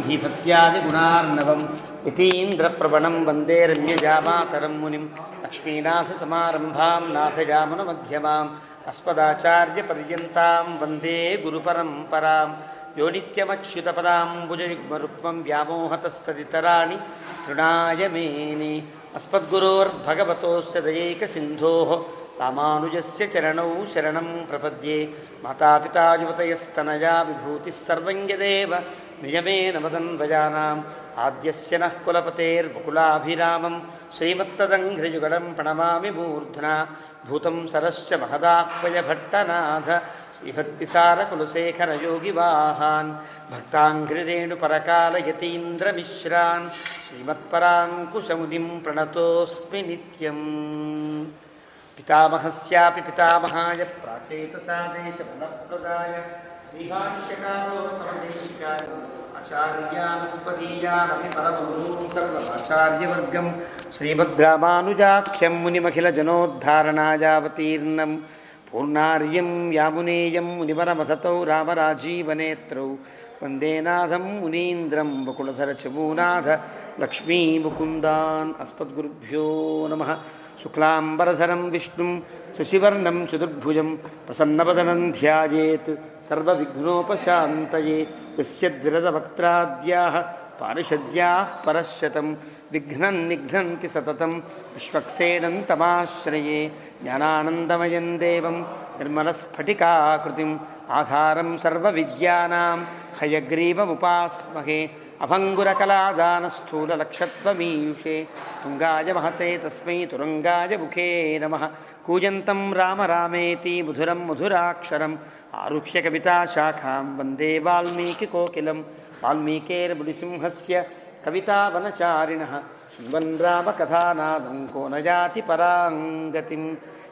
श्रीभक्त्यादिगुणार्णवं यतीन्द्रप्रवणं वन्दे रम्यजामातरं मुनिं लक्ष्मीनाथसमारम्भां नाथजामुनमध्यमाम् अस्मदाचार्यपर्यन्तां वन्दे गुरुपरम्परां यो नित्यमच्युतपदाम्बुजयुग्मरुक्मं व्यामोहतस्तदितराणि तृणाय मेने अस्मद्गुरोर्भगवतोस्य दयैकसिन्धोः रामानुजस्य चरणौ शरणं प्रपद्ये मातापिता युवतयस्तनया विभूतिः सर्वं यदेव नियमेन वदन्वजानाम् आद्यस्य नः कुलपतेर्वकुलाभिरामं श्रीमत्तदङ्घ्रियुगलं प्रणमामि मूर्ध्ना भूतं सरश्च महदाह्वयभट्टनाथ श्रीभक्तिसारकुलशेखरयोगिवाहान् भक्ताङ्घ्रिरेणुपरकालयतीन्द्रमिश्रान् श्रीमत्पराङ्कुशमुनिं प्रणतोऽस्मि नित्यम् पितामहस्यापि पितामहाय प्राचेतसादेशफलप्रदाय श्रीभाष्यकारोत्तमदेशिकाय आचार्यानस्पदीयानपि परमगुरून् सर्वमाचार्यवर्गं श्रीमद्रामानुजाख्यं मुनिमखिलजनोद्धारणायावतीर्णं पूर्णार्यं यामुनेयं मुनिवरमथतौ रामराजीवनेत्रौ वन्देनाथं मुनीन्द्रं वकुलधरचमूनाथ लक्ष्मीमुकुन्दान् अस्मद्गुरुभ्यो नमः। शुक्लाम्बरधरं विष्णुं शशिवर्णं चतुर्भुजं प्रसन्नवदनं ध्यायेत् सर्वविघ्नोपशान्तये यस्य द्विरदवक्त्राद्याः पारिषद्याः परश्शतं विघ्नं निघ्नन्ति सततं विश्वक्सेनं तमाश्रये ज्ञानानन्दमयं देवं निर्मलस्फटिकाकृतिम् आधारं सर्वविद्यानां हयग्रीवमुपास्महे अभङ्गुरकलादानस्थूललक्षत्वमीयुषे तुङ्गाय महसे तस्मै तुरङ्गाय मुखे नमः। कूजन्तं राम रामेति मधुरं मधुराक्षरम् आरुह्य कविताशाखां वन्दे वाल्मीकिकोकिलं वाल्मीकेर्मुनिसिंहस्य कवितावनचारिणः शृण्वन् रामकथानादं को न याति पराङ्गतिं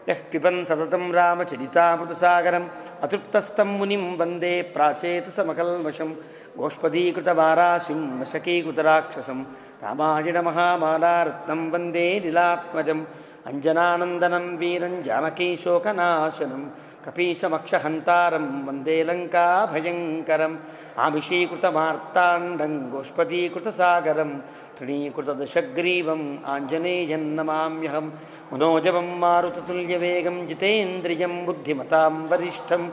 यः पिबन् सततं रामचरितामृतसागरम् अतृप्तस्तं मुनिं वन्दे प्राचेतसमकल्मषं गोष्पदीकृतवाराशिं वशकीकृतराक्षसं रामायणमहामालारत्नं वन्दे लीलात्मजम् अञ्जनानन्दनं वीरं जानकीशोकनाशनं कपीशमक्षहन्तारं वन्दे लङ्काभयङ्करम् आमिषीकृतमार्ताण्डं गोष्पदीकृतसागरं तृणीकृतदशग्रीवम् आञ्जनेयं नमाम्यहं मनोजवं मारुततुल्यवेगं जितेन्द्रियं बुद्धिमतां वरिष्ठं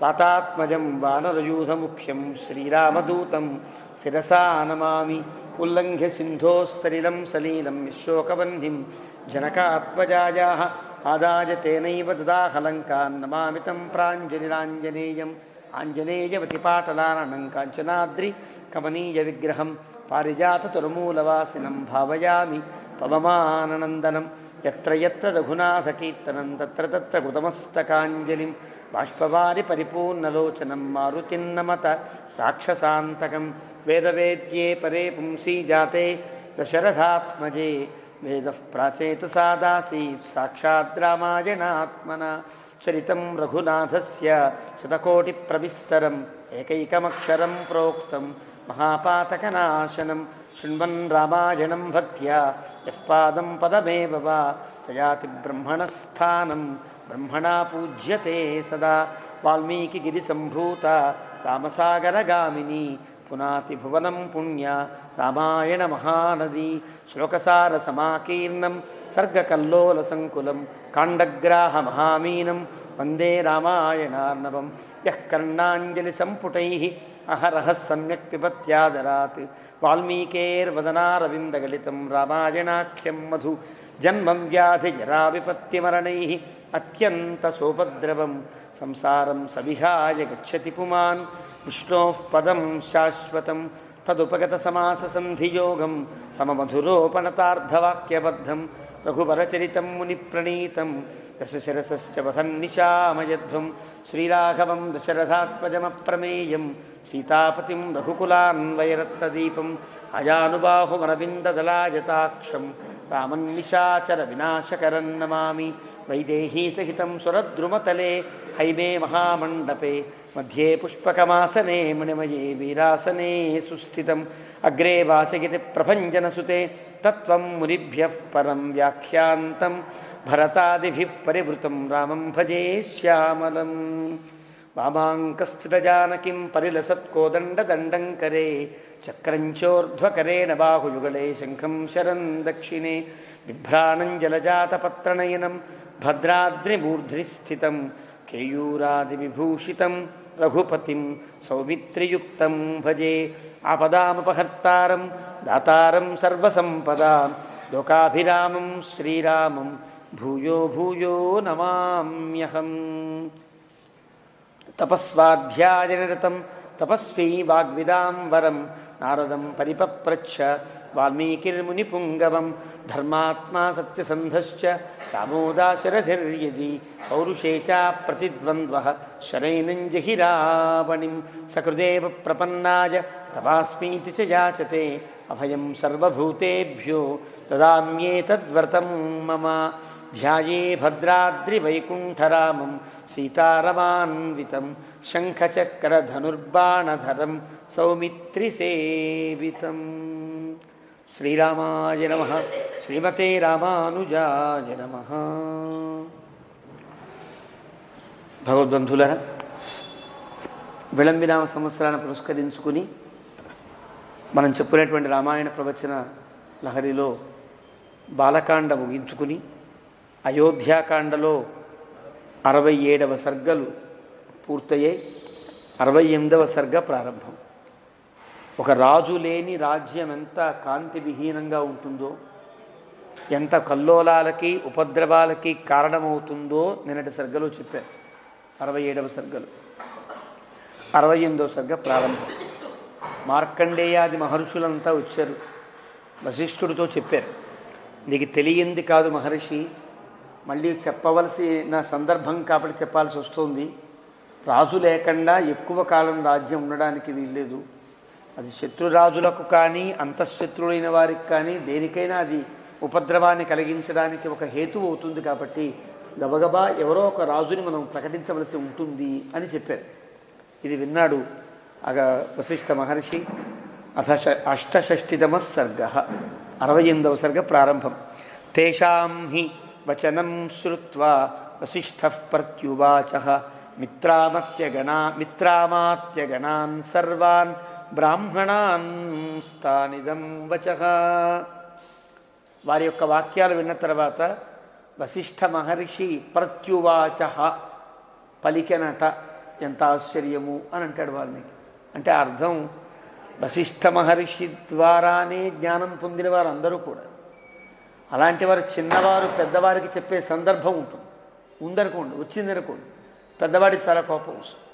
वातात्मजं वानरयूथमुख्यं श्रीरामदूतं शिरसा नमामि। उल्लङ्घ्य सिन्धोः सलिलं सलीलं विश्वोकवह्निं जनकात्मजायाः आदाय तेनैव ददाहलङ्कान् नमामि तं प्राञ्जलिराञ्जनेयम् आञ्जनेयवतिपाटलाननं काञ्चनाद्रि कमनीयविग्रहं पारिजाततुलमूलवासिनं भावयामि पवमाननन्दनं यत्र यत्र रघुनाथकीर्तनं तत्र तत्र कृतमस्तकाञ्जलिं बाष्पवारि परिपूर्णलोचनं मारुतिं नमत राक्षसान्तकं वेदवेद्ये परे पुंसी जाते दशरथात्मजे वेदः प्राचेतसादासीत् साक्षात् रामायणात्मना चरितं रघुनाथस्य शतकोटिप्रविस्तरम् एकैकमक्षरं प्रोक्तं महापातकनाशनं शृण्वन् रामायणं भक्त्या यः पादं पदमेव वा स याति ब्रह्मणस्थानं ब्रह्मणा पूज्यते सदा। वाल्मीकिगिरिसम्भूता रामसागरगामिनी पुनाति भुवनं पुण्या रामायणमहानदी श्लोकसारसमाकीर्णं सर्गकल्लोलसङ्कुलं काण्डग्राहमहामीनं वन्दे रामायणार्णवं यः कर्णाञ्जलिसम्पुटैः अहरः सम्यक् पिबत्यादरात् वाल्मीकेर्वदनारविन्दगलितं रामायणाख्यं मधु जन्मं व्याधिजराविपत्तिमरणैः अत्यन्तसोपद्रवं संसारं सविहाय गच्छति पुमान् विष्णोः पदं शाश्वतं तदुपगतसमाससन्धियोगं सममधुरोपणतार्धवाक्यबद्धं रघुवरचरितं मुनिप्रणीतं दशशिरसश्च वधन्निशामयध्वं श्रीराघवं दशरथात्मजमप्रमेयं सीतापतिं रघुकुलान्वयरत्नदीपं अजानुबाहुमरविन्ददलायताक्षं रामन्निशाचरविनाशकरं नमामि। वैदेहीसहितं सुरद्रुमतले हैमे महामण्डपे मध्ये पुष्पकमासने मणिमये वीरासने सुस्थितम् अग्रे वाचगिति प्रभञ्जनसुते तत्त्वं मुनिभ्यः परं व्याख्यान्तं भरतादिभिः परिवृतं रामं भजे श्यामलम्। वामाङ्कस्थितजानकीं परिलसत्कोदण्डदण्डं करे చక్రంచోర్ధ్వకరేణ బాహుయుగళే శంఖం శరం దక్షిణే బిభ్రాణం జలజాతపత్రనయనం భద్రాద్రిమూర్ధ్ని స్థితం కేయూరాదివిభూషితం రఘుపతిం సౌమిత్రియుక్తం భజే ఆపదామపహర్తారం దాతారం సర్వసంపదాం లోకాభిరామం శ్రీరామం భూయో భూయో నమామ్యహం. తపస్వాధ్యాయనిరతం తపస్వీ వాగ్విదాం వరం నారదం పరిపప్రచ్ఛ వాల్మీకిర్మునిపుంగవం ధర్మాత్మా సత్యసంధశ్చ రామోదాశరథిర్యది పౌరుషే చ ప్రతిద్వంద్వః శరైనం జహి రావణిం సకృదేవ ప్రపన్నాయ తవాస్మీతి చ యాచతే అభయం సర్వభూతేభ్యో దదామ్యేతద్వ్రతం మమ. ధ్యాయే భద్రాద్రివైకుంఠరామం సీతారమాన్వితం శంఖచక్రధనుర్బాణధరం సౌమిత్రిసేవితం. శ్రీరామాయ నమః. శ్రీమతే రామానుజాయ నమః. భగవద్బంధులరా, విళంబినామ సంవత్సరాన్ని పురస్కరించుకుని మనం చెప్పుకునేటువంటి రామాయణ ప్రవచన లహరిలో బాలకాండ ముగించుకుని అయోధ్యాకాండలో 67వ సర్గలు పూర్తయ్యాయి. 68వ సర్గ ప్రారంభం. ఒక రాజు లేని రాజ్యం ఎంత కాంతి విహీనంగా ఉంటుందో, ఎంత కల్లోలాలకి ఉపద్రవాలకి కారణమవుతుందో నిన్నటి సర్గలో చెప్పారు. 67వ సర్గలు. 68వ సర్గ ప్రారంభం. మార్కండేయాది మహర్షులంతా వచ్చారు. వశిష్ఠుడితో చెప్పారు, నీకు తెలియంది కాదు మహర్షి, మళ్ళీ చెప్పవలసిన సందర్భం కాబట్టి చెప్పాల్సి వస్తుంది. రాజు లేకుండా ఎక్కువ కాలం రాజ్యం ఉండడానికి వీల్లేదు. అది శత్రురాజులకు కానీ అంతఃశత్రులైన వారికి కానీ దేనికైనా అది ఉపద్రవాన్ని కలిగించడానికి ఒక హేతువు అవుతుంది. కాబట్టి గబగబా ఎవరో ఒక రాజుని మనం ప్రకటించవలసి ఉంటుంది అని చెప్పారు. ఇది విన్నాడు వశిష్ఠ మహర్షి. అథ అష్టషష్టితమ సర్గ. 68వ సర్గ ప్రారంభం. తేషాం హి వచనం శ్రుత్వా వశిష్ఠః ప్రత్యువాచః మిత్రామాత్యగణాన్ సర్వాన్ బ్రాహ్మణాన్ స్థానిదం వచః. వారి యొక్క వాక్యాలు విన్న తర్వాత వశిష్ఠ మహర్షి ప్రత్యువాచః పలికెనట. ఎంత ఆశ్చర్యము అని అంటాడు వాల్మీకి. అంటే అర్థం, వశిష్ఠ మహర్షి ద్వారానే జ్ఞానం పొందిన వారు అందరూ కూడా. అలాంటి వారు చిన్నవారు పెద్దవారికి చెప్పే సందర్భం ఉంటుంది. ఉందనుకోండి, వచ్చిందనుకోండి, పెద్దవాడికి చాలా కోపం వస్తుంది.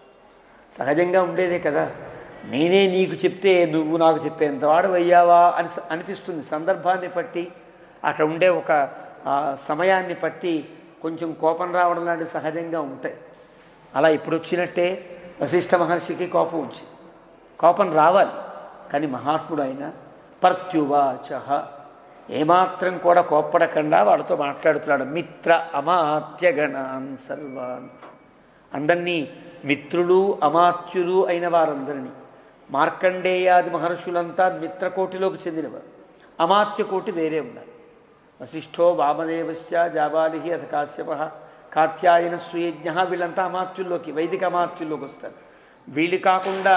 సహజంగా ఉండేదే కదా. నేనే నీకు చెప్తే నువ్వు నాకు చెప్పేంత వాడు అయ్యావా అని అనిపిస్తుంది. సందర్భాన్ని బట్టి, అక్కడ ఉండే ఒక సమయాన్ని బట్టి కొంచెం కోపం రావడం లాంటివి సహజంగా ఉంటాయి. అలా ఇప్పుడు వచ్చినట్టే వశిష్ఠ మహర్షికి కోపం వచ్చింది. కోపం రావాలి, కానీ మహాత్ముడు ఆయన ప్రత్యువాచః ఏమాత్రం కూడా కోప్పడకుండా వాళ్ళతో మాట్లాడుతున్నాడు. మిత్ర అమాత్యగణాన్ సర్వాన్, అందరినీ మిత్రులు అమాత్యులు అయిన వారందరినీ. మార్కండేయాది మహర్షులంతా మిత్రకోటిలోకి చెందినవారు, అమాత్యకోటి వేరే ఉన్నారు. వశిష్ఠో వామదేవశ్చ జాబాలి అథ కాశ్యప కాత్యాయన సుయజ్ఞ, వీళ్ళంతా అమాత్యుల్లోకి, వైదిక అమాత్యుల్లోకి వస్తారు. వీళ్ళు కాకుండా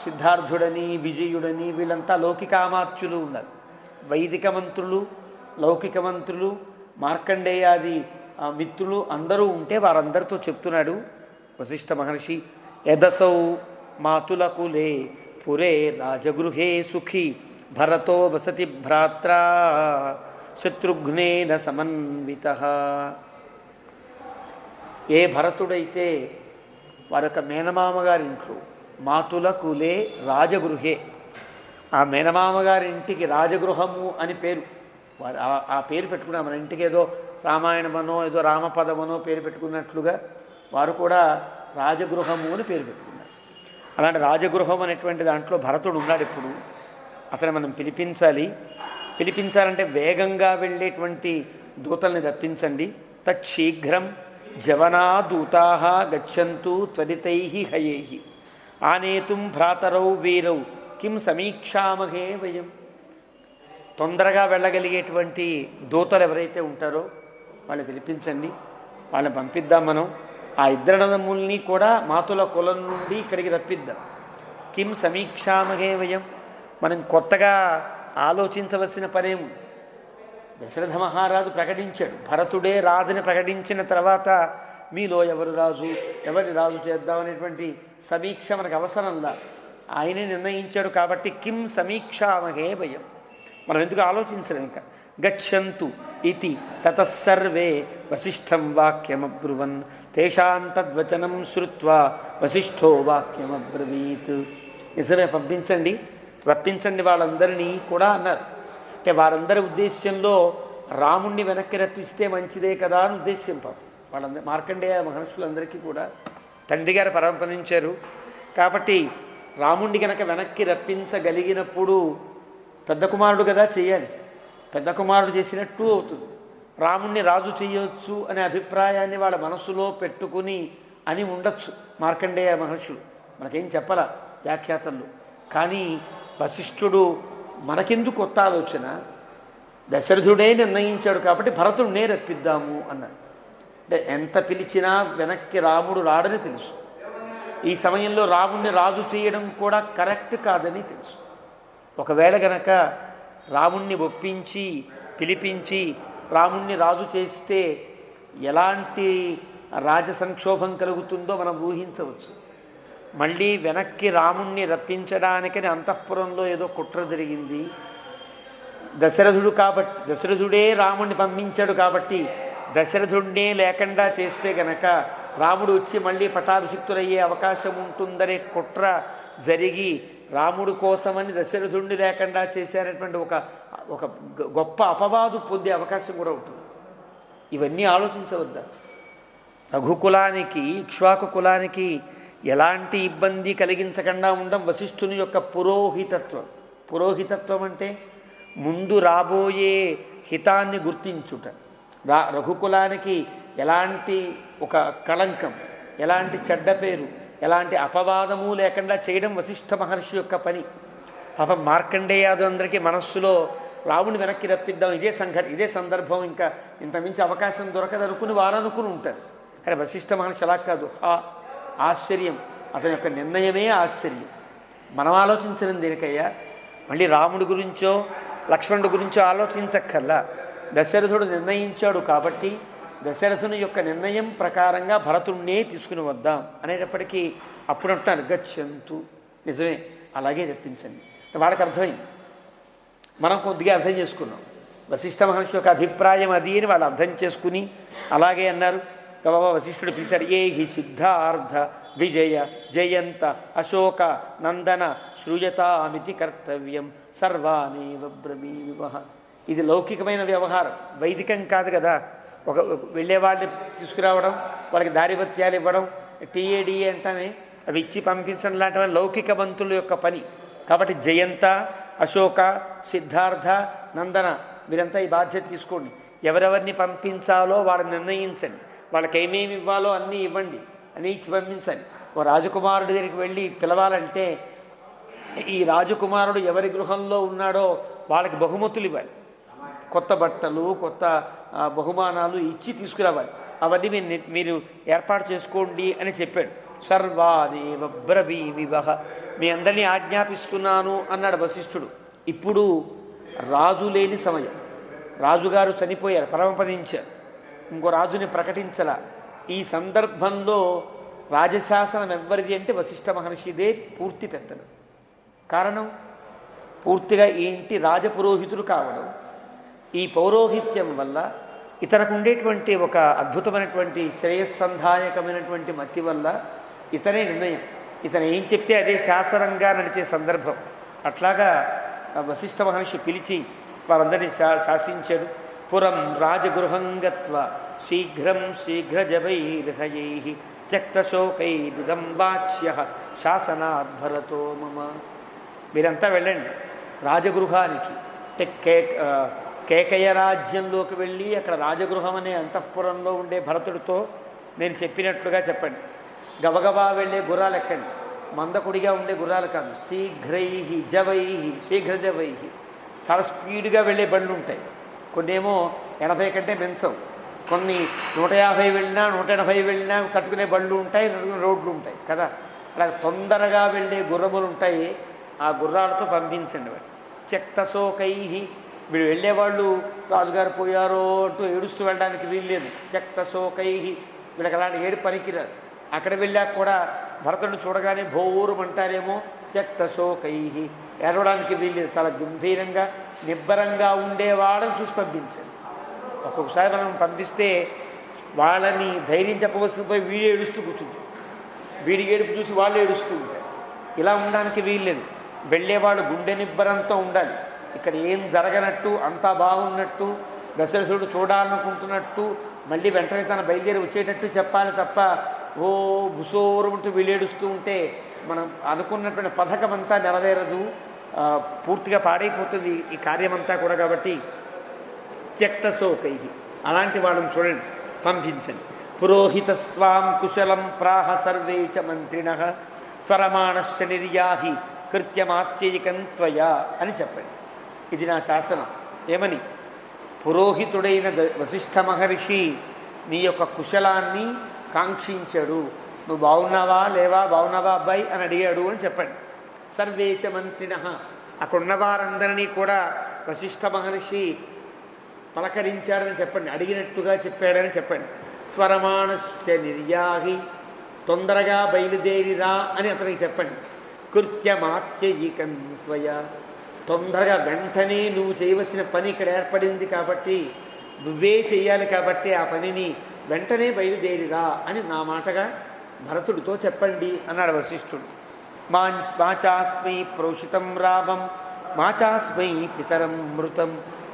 సిద్ధార్థుడని విజయుడని వీళ్ళంతా లౌకిక అమాత్యులు ఉన్నారు. వైదిక మంత్రులు, లౌకిక మంత్రులు, మార్కండేయాది మిత్రులు అందరూ ఉంటే వారందరితో చెప్తున్నాడు వశిష్ఠ మహర్షి. యదసౌ మాతులకులే పురే రాజగృహే సుఖీ భరతో వసతి భ్రాత్రా శత్రుఘ్నేన సమన్వితః. ఏ భరతుడైతే వారి యొక్క మేనమామగారింట్లో, మాతుల కులే రాజగృహే, ఆ మేనమామగారింటికి రాజగృహము అని పేరు. వారు ఆ పేరు పెట్టుకున్నారు. మన ఇంటికి ఏదో రామాయణమనో ఏదో రామపదమనో పేరు పెట్టుకున్నట్లుగా వారు కూడా రాజగృహము అని పేరు పెట్టుకున్నారు. అలాంటి రాజగృహం అనేటువంటి దాంట్లో భరతుడు ఉన్నాడు. ఇప్పుడు అతను మనం పిలిపించాలంటే వేగంగా వెళ్ళేటువంటి దూతల్ని రప్పించండి. తచ్చీఘ్రం జవనా దూతా గచ్చంతు త్వరితై హయై ఆనేతుం భ్రాతరౌ వీరౌ కిం సమీక్షామహే వయం. తొందరగా వెళ్ళగలిగేటువంటి దూతలు ఎవరైతే ఉంటారో వాళ్ళని పిలిపించండి, వాళ్ళని పంపిద్దాం. మనం ఆ ఇద్దరనదముల్ని కూడా మాతుల కులం నుండి ఇక్కడికి రప్పిద్దాం. కిం సమీక్షామహే వయం, మనం కొత్తగా ఆలోచించవలసిన పనేము. దశరథ మహారాజు ప్రకటించాడు, భరతుడే రాజుని ప్రకటించిన తర్వాత మీలో ఎవరు రాజు, ఎవరి రాజు చేద్దామనేటువంటి సమీక్ష మనకు అవసరంలా, ఆయనే నిర్ణయించాడు. కాబట్టి కిం సమీక్షామహే భయం, మనం ఎందుకు ఆలోచించలేం. ఇంకా గచ్చంతు ఇతి తతస్సర్వే వసిష్ఠం వాక్యమబ్రువన్ తేషాం తద్వచనం శ్రుత్వా వసిష్ఠో వాక్యమబ్రవీత్. నిజమే, పంపించండి, రప్పించండి వాళ్ళందరినీ కూడా అన్నారు. అంటే వారందరి ఉద్దేశ్యంలో రాముణ్ణి వెనక్కి రప్పిస్తే మంచిదే కదా అని ఉద్దేశ్యం. పాపం వాళ్ళందరూ మార్కండేయ మహర్షులందరికీ కూడా తండ్రి గారు పరమపదించారు. కాబట్టి రాముణ్ణి కనుక వెనక్కి రప్పించగలిగినప్పుడు పెద్ద కుమారుడు కదా చేయాలి, పెద్ద కుమారుడు చేసినట్టు అవుతుంది. రాముణ్ణి రాజు చేయొచ్చు అనే అభిప్రాయాన్ని వాళ్ళ మనస్సులో పెట్టుకుని అని ఉండొచ్చు మార్కండేయ మహర్షులు, మనకేం చెప్పాల వ్యాఖ్యాతల్లో. కానీ వశిష్ఠుడు మనకెందుకు కొత్త ఆలోచన, దశరథుడే నిర్ణయించాడు కాబట్టి భరతుడినే రప్పిద్దాము అన్నాడు. అంటే ఎంత పిలిచినా వెనక్కి రాముడు రాడని తెలుసు. ఈ సమయంలో రాముణ్ణి రాజు చేయడం కూడా కరెక్ట్ కాదని తెలుసు. ఒకవేళ గనక రాముణ్ణి ఒప్పించి పిలిపించి రాముణ్ణి రాజు చేస్తే ఎలాంటి రాజ సంక్షోభం కలుగుతుందో మనం ఊహించవచ్చు. మళ్ళీ వెనక్కి రాముణ్ణి రప్పించడానికని అంతఃపురంలో ఏదో కుట్ర జరిగింది. దశరథుడే రాముణ్ణి పంపించాడు కాబట్టి దశరథుడినే లేకుండా చేస్తే గనక రాముడు వచ్చి మళ్ళీ పట్టాభిషిక్తులయ్యే అవకాశం ఉంటుందనే కుట్ర జరిగి రాముడు కోసమని దశరథుడిని లేకుండా చేశారనేటువంటి ఒక గొప్ప అపవాదు పొందే అవకాశం కూడా ఉంటుంది. ఇవన్నీ ఆలోచించవద్దా? రఘుకులానికి ఇక్ష్వాకు కులానికి ఎలాంటి ఇబ్బంది కలిగించకుండా ఉండడం వశిష్ఠుని యొక్క పురోహితత్వం. పురోహితత్వం అంటే ముందు రాబోయే హితాన్ని గుర్తించుట. రఘుకులానికి ఎలాంటి ఒక కళంకం, ఎలాంటి చెడ్డ పేరు, ఎలాంటి అపవాదము లేకుండా చేయడం వశిష్ఠ మహర్షి యొక్క పని. పాపం మార్కండేయాదులందరికీ మనస్సులో రాముని వెనక్కి రప్పిద్దాం, ఇదే సందర్భం, ఇంకా ఇంతమించి అవకాశం దొరకదనుకుని వారు అనుకుని ఉంటారు. కానీ వశిష్ఠ మహర్షి అలా కాదు. ఆశ్చర్యం, అతని యొక్క నిర్ణయమే ఆశ్చర్యం. మనం ఆలోచించడం దేనికయ్యా? మళ్ళీ రాముడి గురించో లక్ష్మణుడి గురించో ఆలోచించక్కర్లా. దశరథుడు నిర్ణయించాడు కాబట్టి దశరథుని యొక్క నిర్ణయం ప్రకారంగా భరతుణ్ణే తీసుకుని వద్దాం అనేటప్పటికీ అప్పుడు అంటున్నారు గచ్చంతు, నిజమే అలాగే చెప్పించండి. వాళ్ళకి అర్థమైంది, మనం కొద్దిగా అర్థం చేసుకున్నాం. వశిష్ఠ మహర్షి యొక్క అభిప్రాయం అది అని వాళ్ళు అర్థం చేసుకుని అలాగే అన్నారు. గబగబా వశిష్ఠుడు పిలిచాడు, ఏ హి సిద్ధార్థ విజయ జయంత అశోక నందన శ్రూయతామితి కర్తవ్యం సర్వానేవ బ్రవీమః. ఇది లౌకికమైన వ్యవహారం, వైదికం కాదు కదా. వెళ్ళేవాళ్ళని తీసుకురావడం, వాళ్ళకి దారిభత్యాలు ఇవ్వడం, టీఏడిఏ అంటామే, అవి ఇచ్చి పంపించడం లాంటివి లౌకిక మంతుల యొక్క పని. కాబట్టి జయంత అశోక సిద్ధార్థ నందన మీరంతా ఈ బాధ్యత తీసుకోండి. ఎవరెవరిని పంపించాలో వాళ్ళని నిర్ణయించండి, వాళ్ళకి ఏమేమి ఇవ్వాలో అన్నీ ఇవ్వండి అని ఇచ్చి పంపించండి. ఓ రాజకుమారుడి దగ్గరికి వెళ్ళి పిలవాలంటే ఈ రాజకుమారుడు ఎవరి గృహంలో ఉన్నాడో వాళ్ళకి బహుమతులు ఇవ్వాలి, కొత్త బట్టలు కొత్త బహుమానాలు ఇచ్చి తీసుకురావాలి. అవన్నీ మీరు ఏర్పాటు చేసుకోండి అని చెప్పాడు. సర్వాదేవ బ్రవీమివః, మీ అందరినీ ఆజ్ఞాపిస్తున్నాను అన్నాడు వశిష్ఠుడు. ఇప్పుడు రాజు లేని సమయం, రాజుగారు చనిపోయారు, పరమపదించారు, ఇంకో రాజుని ప్రకటించలా. ఈ సందర్భంలో రాజశాసనం ఎవ్వరిది అంటే వశిష్ఠ మహర్షిదే పూర్తి పెత్తనం. కారణం పూర్తిగా ఈ ఇంటి రాజపురోహితుడు కావడం. ఈ పౌరోహిత్యం వల్ల ఇతనికి ఉండేటువంటి ఒక అద్భుతమైనటువంటి శ్రేయస్సంధాయకమైనటువంటి మతి వల్ల ఇతనే నిర్ణయం, ఇతను ఏం చెప్తే అదే శాసనంగా నడిచే సందర్భం. అట్లాగా వశిష్ఠ మహర్షి పిలిచి వారందరినీ శాసించాడు. పురం రాజగృహం గత్వా శీఘ్రం శీఘ్రజవైర్హయైః త్యక్తశోకైర్దం వాచ్య శాసనాద్భరతో మమ. మీరంతా వెళ్ళండి రాజగృహానికి. అంటే కేకయ రాజ్యంలోకి వెళ్ళి అక్కడ రాజగృహం అనే అంతఃపురంలో ఉండే భరతుడితో నేను చెప్పినట్లుగా చెప్పండి. గబగబా వెళ్ళే గుర్రాలు ఎక్కండి, మందకుడిగా ఉండే గుర్రాలు కాదు. శీఘ్రజవై చాలా స్పీడ్గా వెళ్ళే బండ్లు ఉంటాయి. కొన్నేమో 80 కంటే పెంచవు, కొన్ని 150 వెళ్ళినా 180 వెళ్ళినా తట్టుకునే బండ్లు ఉంటాయి, రోడ్లు ఉంటాయి కదా. అలా తొందరగా వెళ్ళే గుర్రములు ఉంటాయి. ఆ గుర్రాలతో పంపించండి వాడు. త్యక్తశోకై, వీడు వెళ్ళేవాళ్ళు రాజుగారు పోయారో అంటూ ఏడుస్తూ వెళ్ళడానికి వీల్లేదు. త్యక్తశోకై, వీళ్ళకి అలాంటి ఏడు పనికిరారు. అక్కడ వెళ్ళాక కూడా భరతుడిని చూడగానే భోరుమంటారేమో. త్యక్తశోకై, ఏడవడానికి వీల్లేదు. చాలా గంభీరంగా నిబ్బరంగా ఉండేవాళ్ళని చూసి పంపించండి. ఒక్కొక్కసారి మనం పంపిస్తే వాళ్ళని ధైర్యం చెప్పవలసిన పోయి వీడు ఏడుస్తూ కూర్చుంటారు, వీడి ఏడుపు చూసి వాళ్ళు ఏడుస్తూ ఉంటారు. ఇలా ఉండడానికి వీల్లేదు. వెళ్ళేవాడు గుండె నిబ్బరంతో ఉండాలి. ఇక్కడ ఏం జరగనట్టు, అంతా బాగున్నట్టు, దశరథుడు చూడాలనుకుంటున్నట్టు, మళ్ళీ వెంటనే తన బయలుదేరి వచ్చేటట్టు చెప్పాలి తప్ప ఓ బుసోరుంటూ వీళ్ళేడుస్తూ ఉంటే మనం అనుకున్నటువంటి పథకం అంతా నెరవేరదు, పూర్తిగా పాడైపోతుంది ఈ కార్యమంతా కూడా. కాబట్టి త్యక్తశోకై, అలాంటి వాళ్ళని చూడండి, పంపించండి. పురోహితస్వాం కుశలం ప్రాహ సర్వే చ మంత్రిణః త్వరమాణశ్చ నిర్యాహి కృత్యమాత్యయికం త్వయా అని చెప్పండి. ఇది నా శాసనం. ఏమని? పురోహితుడైన వశిష్ఠ మహర్షి నీ యొక్క కుశలాన్ని కాంక్షించాడు. నువ్వు బాగున్నావా లేవా, బాగున్నావా అబ్బాయి అని అడిగాడు అని చెప్పండి. సర్వే చ మంత్రిణః, అక్కడున్న వారందరినీ కూడా వశిష్ఠ మహర్షి పలకరించాడని చెప్పండి, అడిగినట్టుగా చెప్పాడని చెప్పండి. త్వరమాణశ్చ నిర్యాహి, తొందరగా బయలుదేరిరా అని అతనికి చెప్పండి. కృత్యమాత్యయికం త్వయా, తొందరగా వెంటనే నువ్వు చేయవలసిన పని ఇక్కడ ఏర్పడింది కాబట్టి, నువ్వే చెయ్యాలి కాబట్టి ఆ పనిని వెంటనే బయలుదేరిరా అని నా మాటగా భరతుడితో చెప్పండి అన్నాడు వశిష్ఠుడు. మాచాస్మై ప్రోషితం రామం మాచాస్మై పితరం మృతం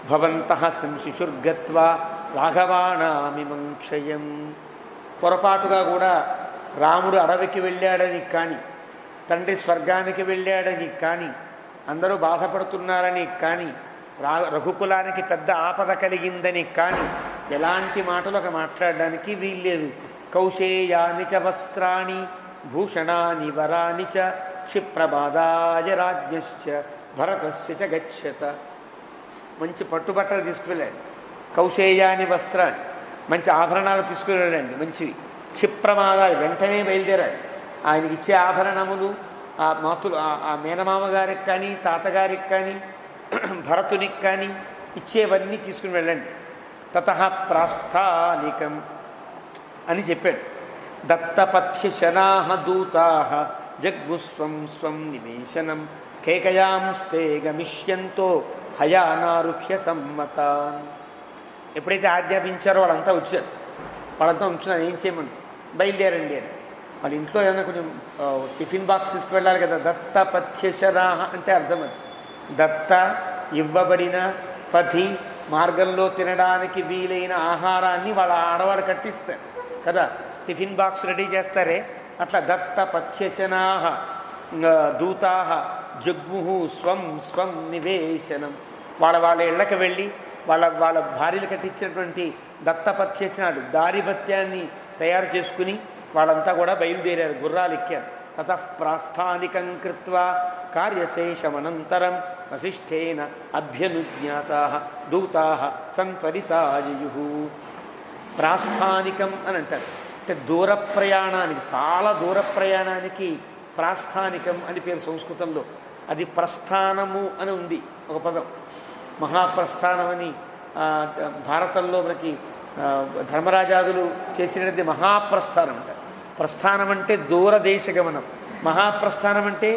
భవంతః సంశిశుర్గత్వా రాఘవాణామిమం క్షయం. పొరపాటుగా కూడా రాముడు అడవికి వెళ్ళాడని కానీ, తండ్రి స్వర్గానికి వెళ్ళాడని కానీ, అందరూ బాధపడుతున్నారని కానీ, రఘుకులానికి పెద్ద ఆపద కలిగిందని కానీ ఎలాంటి మాటలు ఒక మాట్లాడడానికి వీల్లేదు. కౌశేయాని చ వస్త్రాణి భూషణాని వరాని చ క్షిప్రబాదాయ రాజ్ఞశ్చ భరతస్య చ గచ్చత. మంచి పట్టుబట్టలు తీసుకువెళ్ళండి, కౌశేయాని వస్త్రాన్ని, మంచి ఆభరణాలు తీసుకుని వెళ్ళండి, మంచివి. క్షిప్రమాదాలు, వెంటనే బయలుదేరాలి. ఆయనకి ఇచ్చే ఆభరణములు ఆ మాతులు, ఆ మేనమామ గారికి కానీ, తాతగారికి కానీ, భరతునికి కానీ ఇచ్చేవన్నీ తీసుకుని వెళ్ళండి. తతః ప్రాస్థానికం అని చెప్పాడు. దత్తపథ్యశనాః దూతాః జగ్ముస్వం స్వం నివేశనం కేకయాంస్తే గమిష్యంతో హయానారుహ్య సమ్మతాన్. ఎప్పుడైతే ఆజ్ఞాపించారో వాళ్ళంతా వచ్చారు. వాళ్ళంతా ఉంచున్నారు, ఏం చేయమని, బయలుదేరండి అని. వాళ్ళ ఇంట్లో ఏదైనా కొంచెం టిఫిన్ బాక్స్ తీసుకువెళ్ళాలి కదా. దత్తపథ్యశనాః అంటే అర్థం అది. దత్త ఇవ్వబడిన, పథి మార్గంలో తినడానికి వీలైన ఆహారాన్ని వాళ్ళ ఆడవాళ్ళు కట్టిస్తారు కదా, టిఫిన్ బాక్స్ రెడీ చేస్తారే అట్లా. దత్తపథ్యశనాః దూతాః జగ్ముహు స్వం స్వం నివేశనం. వాళ్ళ ఇళ్ళకి వెళ్ళి వాళ్ళ భార్యలు కట్టించినటువంటి దత్తపథ్యశనాలు, దారిభత్యాన్ని తయారు చేసుకుని వాళ్ళంతా కూడా బయలుదేరారు, గుర్రాలు ఎక్కారు. తతః ప్రాస్థానికం కృత్వా కార్యశేషమనంతరం వశిష్ఠేన అభ్యనుజ్ఞాతాః దూతాః సంత్వరితాయయుః. ప్రాస్థానికం అని అంటారు, అంటే దూర ప్రయాణానికి, చాలా దూర ప్రయాణానికి ప్రాస్థానికం అని పేరు సంస్కృతంలో. అది ప్రస్థానము అని ఉంది ఒక పదం. మహాప్రస్థానమని భారతంలో మనకి ధర్మరాజాదులు చేసినది మహాప్రస్థానం అంటారు. ప్రస్థానం అంటే దూరదేశ గమనం, మహాప్రస్థానం అంటే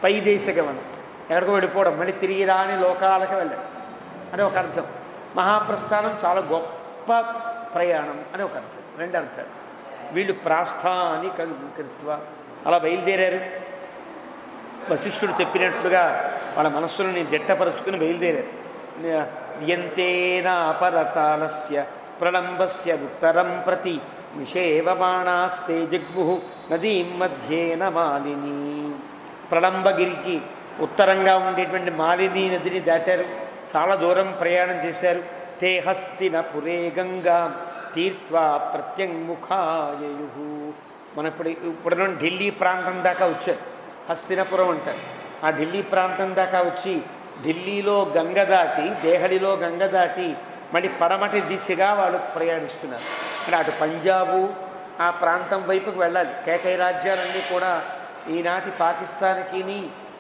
పై దేశ గమనం, ఎక్కడికో వెళ్ళిపోవడం, మళ్ళీ తిరిగి రాని లోకాలకు వెళ్ళడం అని ఒక అర్థం. మహాప్రస్థానం చాలా గొప్ప ప్రయాణం అని ఒక అర్థం, రెండు అర్థాలు. వీళ్ళు ప్రాస్థానికం కృత్వా అలా బయలుదేరారు. వశిష్ఠుడు చెప్పినట్లుగా వాళ్ళ మనస్సులని దిట్టపరుచుకుని బయలుదేరారు. యంతేనాపరతాలస్య ప్రళంబస్య ఉత్తరం ప్రతి నిషేవమాణాస్తే జగ్ముః నదీం మధ్యేన మాలిని. ప్రళంబగిరికి ఉత్తరంగా ఉండేటువంటి మాలిని నదిని దాటారు, చాలా దూరం ప్రయాణం చేశారు. తే హస్తినపురే గంగా తీర్త్వా ప్రత్యంగుఖాయయుః. మన ఇప్పుడు ఢిల్లీ ప్రాంతం దాకా వచ్చారు. హస్తినపురం అంటారు. ఆ ఢిల్లీ ప్రాంతం దాకా వచ్చి ఢిల్లీలో గంగ దాటి, దేహలిలో గంగ దాటి మళ్ళీ పడమటి దిశగా వాళ్ళు ప్రయాణిస్తున్నారు. అంటే అటు పంజాబు ఆ ప్రాంతం వైపుకు వెళ్ళాలి. కేకయ రాజ్యాలన్నీ కూడా ఈనాటి పాకిస్తాన్కి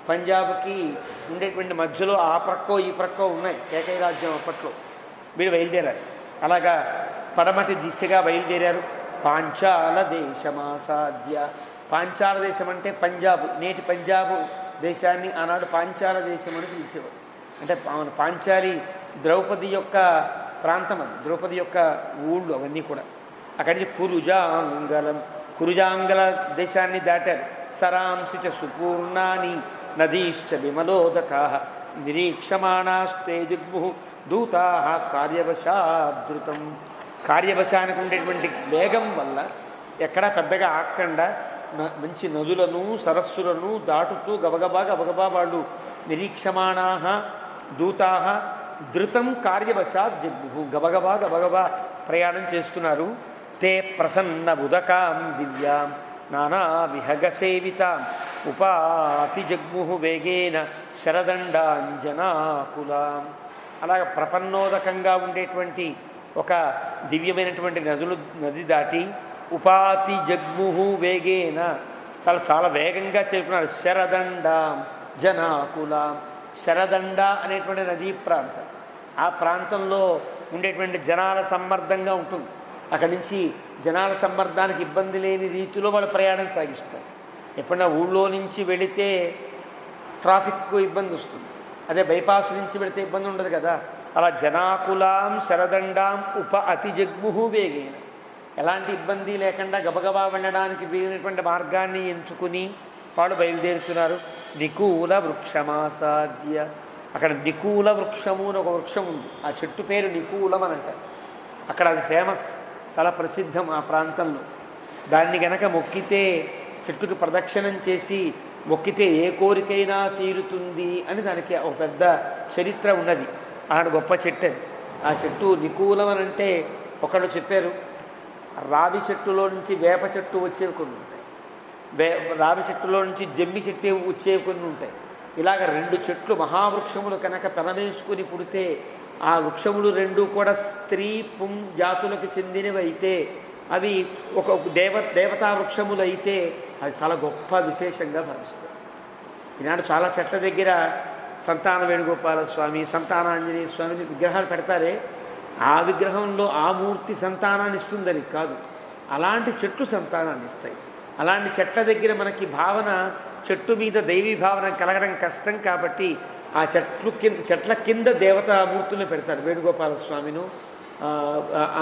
పంజాబ్కి ఉండేటువంటి మధ్యలో ఆ ప్రక్కో ఈ ప్రక్కో ఉన్నాయి. కేకయ రాజ్యం అప్పట్లో. వీడు బయలుదేరారు. అలాగా పడమటి దిశగా బయలుదేరారు. పాంచాల దేశమాసాద్య. పాంచాల దేశం అంటే పంజాబ్, నేటి పంజాబ్ దేశాన్ని ఆనాడు పాంచాల దేశం అని పిలిచేవారు. అంటే పాంచాలి ద్రౌపది యొక్క ప్రాంతం, అది ద్రౌపది యొక్క ఊళ్ళు అవన్నీ కూడా. అక్కడి నుంచి కురుజాంగల దేశాన్ని దాటారు. సరాంశి చ సుపూర్ణాని నదీశ్చ విమలోదకా నిరీక్షమాణాస్తే జిగ్ము దూతా కార్యవశాధృతం. కార్యవశానికి ఉండేటువంటి వేగం వల్ల ఎక్కడా పెద్దగా ఆక్కండా మంచి నదులను సరస్సులను దాటుతూ గబగబా వాళ్ళు నిరీక్షమాణా దూతా ధృతం కార్యవశాత్ జిగ్ము గబగబా ప్రయాణం చేస్తున్నారు. తే ప్రసన్న ఉదకాం దివ్యాం నానా విహగ సేవితాం ఉపాతి జగ్ము వేగేన శరదండాంజనాకులాం. అలాగ ప్రపన్నోదకంగా ఉండేటువంటి ఒక దివ్యమైనటువంటి నది దాటి ఉపాతి జగ్ముహు వేగేన చాలా వేగంగా చేరుకున్నారు. శరదండాం జనాకులాం. శరదండ అనేటువంటి నదీ ప్రాంతం, ఆ ప్రాంతంలో ఉండేటువంటి జనాల సమ్మర్దంగా ఉంటుంది. అక్కడి నుంచి జనాల సమ్మర్దానికి ఇబ్బంది లేని రీతిలో వాళ్ళు ప్రయాణం సాగిస్తారు. ఎప్పుడైనా ఊళ్ళో నుంచి వెళితే ట్రాఫిక్ ఇబ్బంది వస్తుంది, అదే బైపాస్ నుంచి వెళితే ఇబ్బంది ఉండదు కదా. అలా జనాకులాం శరదండాం ఉప అతి జగ్ముహు వేగేన, ఎలాంటి ఇబ్బంది లేకుండా గబగబా వెళ్ళడానికి వీలైనటువంటి మార్గాన్ని ఎంచుకుని వాళ్ళు బయలుదేరుతున్నారు. నికూల వృక్షమాసాద్య. అక్కడ నికూల వృక్షము అని ఒక వృక్షం ఉంది. ఆ చెట్టు పేరు నికూలం అని అంటారు. అక్కడ అది ఫేమస్, చాలా ప్రసిద్ధం ఆ ప్రాంతంలో. దాన్ని గనక మొక్కితే, చెట్టుకి ప్రదక్షిణం చేసి మొక్కితే ఏ కోరికైనా తీరుతుంది అని దానికి ఒక పెద్ద చరిత్ర ఉన్నది. ఆడ గొప్ప చెట్టు అది. ఆ చెట్టు నికూలం అని అంటే ఒకళ్ళు చెప్పారు, రావి చెట్టులో నుంచి వేప చెట్టు వచ్చేవి కొన్ని ఉంటాయి, రావి చెట్టులో నుంచి జమ్మి చెట్టు వచ్చేవి కొన్ని ఉంటాయి. ఇలాగ 2 చెట్లు మహావృక్షములు కనుక పెనవేసుకుని పుడితే ఆ వృక్షములు 2 కూడా స్త్రీ పుం జాతులకు చెందినవి అయితే, అవి ఒక దేవతా వృక్షములు అయితే అది చాలా గొప్ప విశేషంగా భావిస్తారు. ఈనాడు చాలా చెట్ల దగ్గర సంతాన వేణుగోపాల స్వామి, సంతానాంజనేయ స్వామిని విగ్రహాలు పెడతారే, ఆ విగ్రహంలో ఆ మూర్తి సంతానాన్ని ఇస్తుందని కాదు, అలాంటి చెట్లు సంతానాన్ని ఇస్తాయి. అలాంటి చెట్ల దగ్గర మనకి భావన, చెట్టు మీద దైవీ భావన కలగడం కష్టం కాబట్టి ఆ చెట్ల కింద దేవతామూర్తులను పెడతారు. వేణుగోపాల స్వామిను,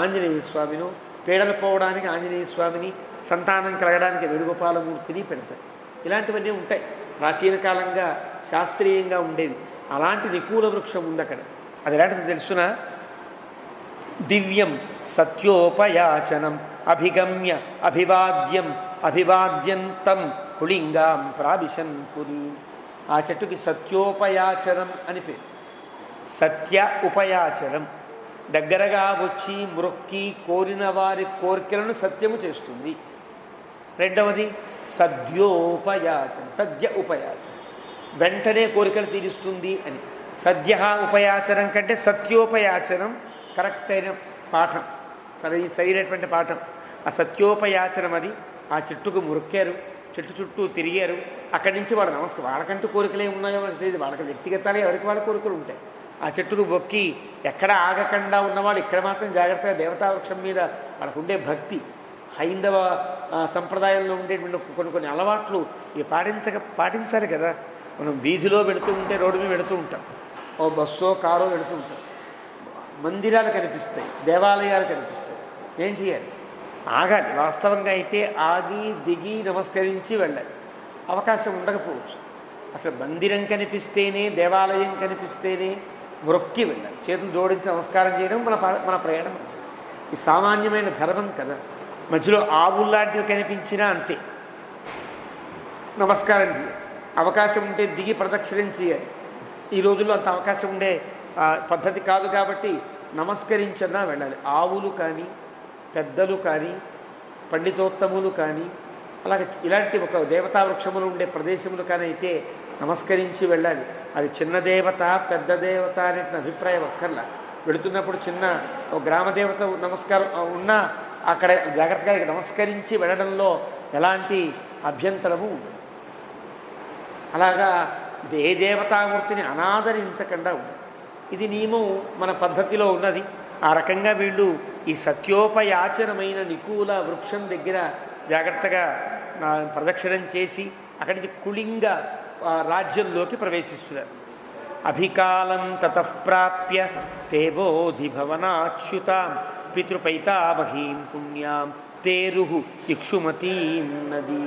ఆంజనేయ స్వామిను, పీడలు పోవడానికి ఆంజనేయ స్వామిని, సంతానం కలగడానికి వేణుగోపాలమూర్తిని పెడతారు. ఇలాంటివన్నీ ఉంటాయి. ప్రాచీన కాలంగా శాస్త్రీయంగా ఉండేవి. అలాంటి నికూల వృక్షం ఉంది అక్కడ. అది ఎలాంటిది తెలుసున, దివ్యం సత్యోపయాచనం అభిగమ్య అభివాద్యంతం కుళింగాం ప్రావిశన్ పురీ. ఆ చెట్టుకి సత్యోపయాచరం అని పేరు. సత్య ఉపయాచరం, దగ్గరగా వచ్చి మ్రొక్కి కోరిన వారి కోరికలను సత్యము చేస్తుంది. రెండవది సద్యోపయాచనం, సద్య ఉపయాచనం, వెంటనే కోరికలు తీరుస్తుంది అని. సద్య ఉపయాచనం కంటే సత్యోపయాచనం కరెక్ట్ అయిన పాఠం, సరైనటువంటి పాఠం. ఆ సత్యోపయాచనం అది. ఆ చెట్టుకు మురొక్కారు, చెట్టు చుట్టూ తిరిగారు. అక్కడి నుంచి వాళ్ళ నమస్కారం, వాళ్ళకంటూ కోరికలు ఏమి ఉన్నాయో మనకు తెలియదు, వాళ్ళకి వ్యక్తిగతాలే ఎవరికి వాళ్ళ కోరికలు ఉంటాయి. ఆ చెట్టుకు మొక్కి ఎక్కడ ఆగకుండా ఉన్నవాళ్ళు ఇక్కడ మాత్రం జాగ్రత్తగా దేవతావృక్షం మీద వాళ్ళకు ఉండే భక్తి, హైందవ సంప్రదాయంలో ఉండేటువంటి కొన్ని అలవాట్లు ఇవి పాటించాలి కదా. మనం వీధిలో వెళుతూ ఉంటే, రోడ్డు మీద వెళుతూ ఉంటాం, ఓ బస్సో కారో వెళుతూ ఉంటాం, మందిరాలు కనిపిస్తాయి, దేవాలయాలు కనిపిస్తాయి. ఏం చేయాలి? ఆగాలి. వాస్తవంగా అయితే ఆగి దిగి నమస్కరించి వెళ్ళాలి. అవకాశం ఉండకపోవచ్చు. అసలు మందిరం కనిపిస్తేనే, దేవాలయం కనిపిస్తేనే మొక్కి వెళ్ళాలి. చేతులు జోడించి నమస్కారం చేయడం మన ప్రయాణం. ఇది సామాన్యమైన ధర్మం కదా. మధ్యలో ఆవుల్లాంటివి కనిపించినా అంతే, నమస్కారం చేయాలి. అవకాశం ఉంటే దిగి ప్రదక్షిణం చేయాలి. ఈ రోజుల్లో అంత అవకాశం ఉండే పద్ధతి కాదు కాబట్టి నమస్కరించన్నా వెళ్ళాలి. ఆవులు కానీ, పెద్దలు కానీ, పండితోత్తములు కానీ, అలాగే ఇలాంటి ఒక దేవతా వృక్షములు ఉండే ప్రదేశములు కానీ అయితే నమస్కరించి వెళ్ళాలి. అది చిన్న దేవత పెద్ద దేవత అనే అభిప్రాయం ఒక్కర్లా. వెళుతున్నప్పుడు చిన్న ఒక గ్రామదేవత నమస్కారం ఉన్నా అక్కడ జాగ్రత్తగా నమస్కరించి వెళ్ళడంలో ఎలాంటి అభ్యంతరము ఉండదు. అలాగా ఏ దేవతామూర్తిని అనాదరించకుండా ఉండాలి. ఇది నియమం మన పద్ధతిలో ఉన్నది. ఆ రకంగా వీళ్ళు ఈ సత్యోపయాచనమైన నికూల వృక్షం దగ్గర జాగ్రత్తగా ప్రదక్షిణం చేసి అక్కడి నుంచి కుళింగ రాజ్యంలోకి ప్రవేశిస్తున్నారు. అభికాలం తతః ప్రాప్య తే బోధి భవనాచ్యుతాం పితృపైతామహీం పుణ్యాం తేరుహు ఇక్షుమతీం నదీ.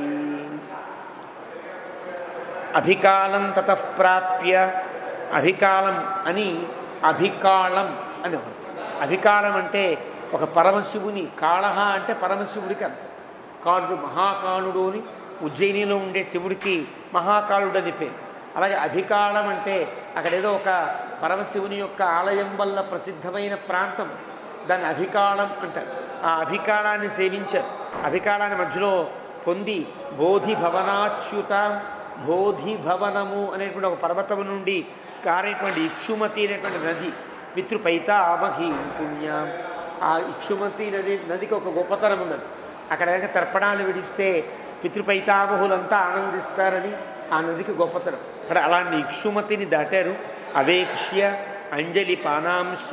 అభికాలం తతః ప్రాప్య, అభికాలం అని అభికాళం అని అర్థం. అభికాళం అంటే ఒక పరమశివుని, కాళహ అంటే పరమశివుడికి అర్థం. కాళుడు, మహాకాళుడు అని ఉజ్జయినిలో ఉండే శివుడికి మహాకాళుడు అని పేరు. అలాగే అభికాళం అంటే అక్కడేదో ఒక పరమశివుని యొక్క ఆలయం వల్ల ప్రసిద్ధమైన ప్రాంతం, దాన్ని అభికాళం అంటారు. ఆ అభికాళాన్ని సేవించారు. అభికాళాన్ని మధ్యలో పొంది బోధి భవనాచ్యుత, బోధి భవనము అనేటువంటి ఒక పర్వతము నుండి కారేటువంటి ఇక్షుమతి అనేటువంటి నది, పితృపైతామహీ పుణ్యం. ఆ ఇక్షుమతి నదికి ఒక గొప్పతనం ఉన్నది. అక్కడ కనుక తర్పణాలు విడిస్తే పితృపైతామహులంతా ఆనందిస్తారని ఆ నదికి గొప్పతనం. అక్కడ అలాంటి ఇక్షుమతిని దాటారు. అవేక్ష్య అంజలి పానాంశ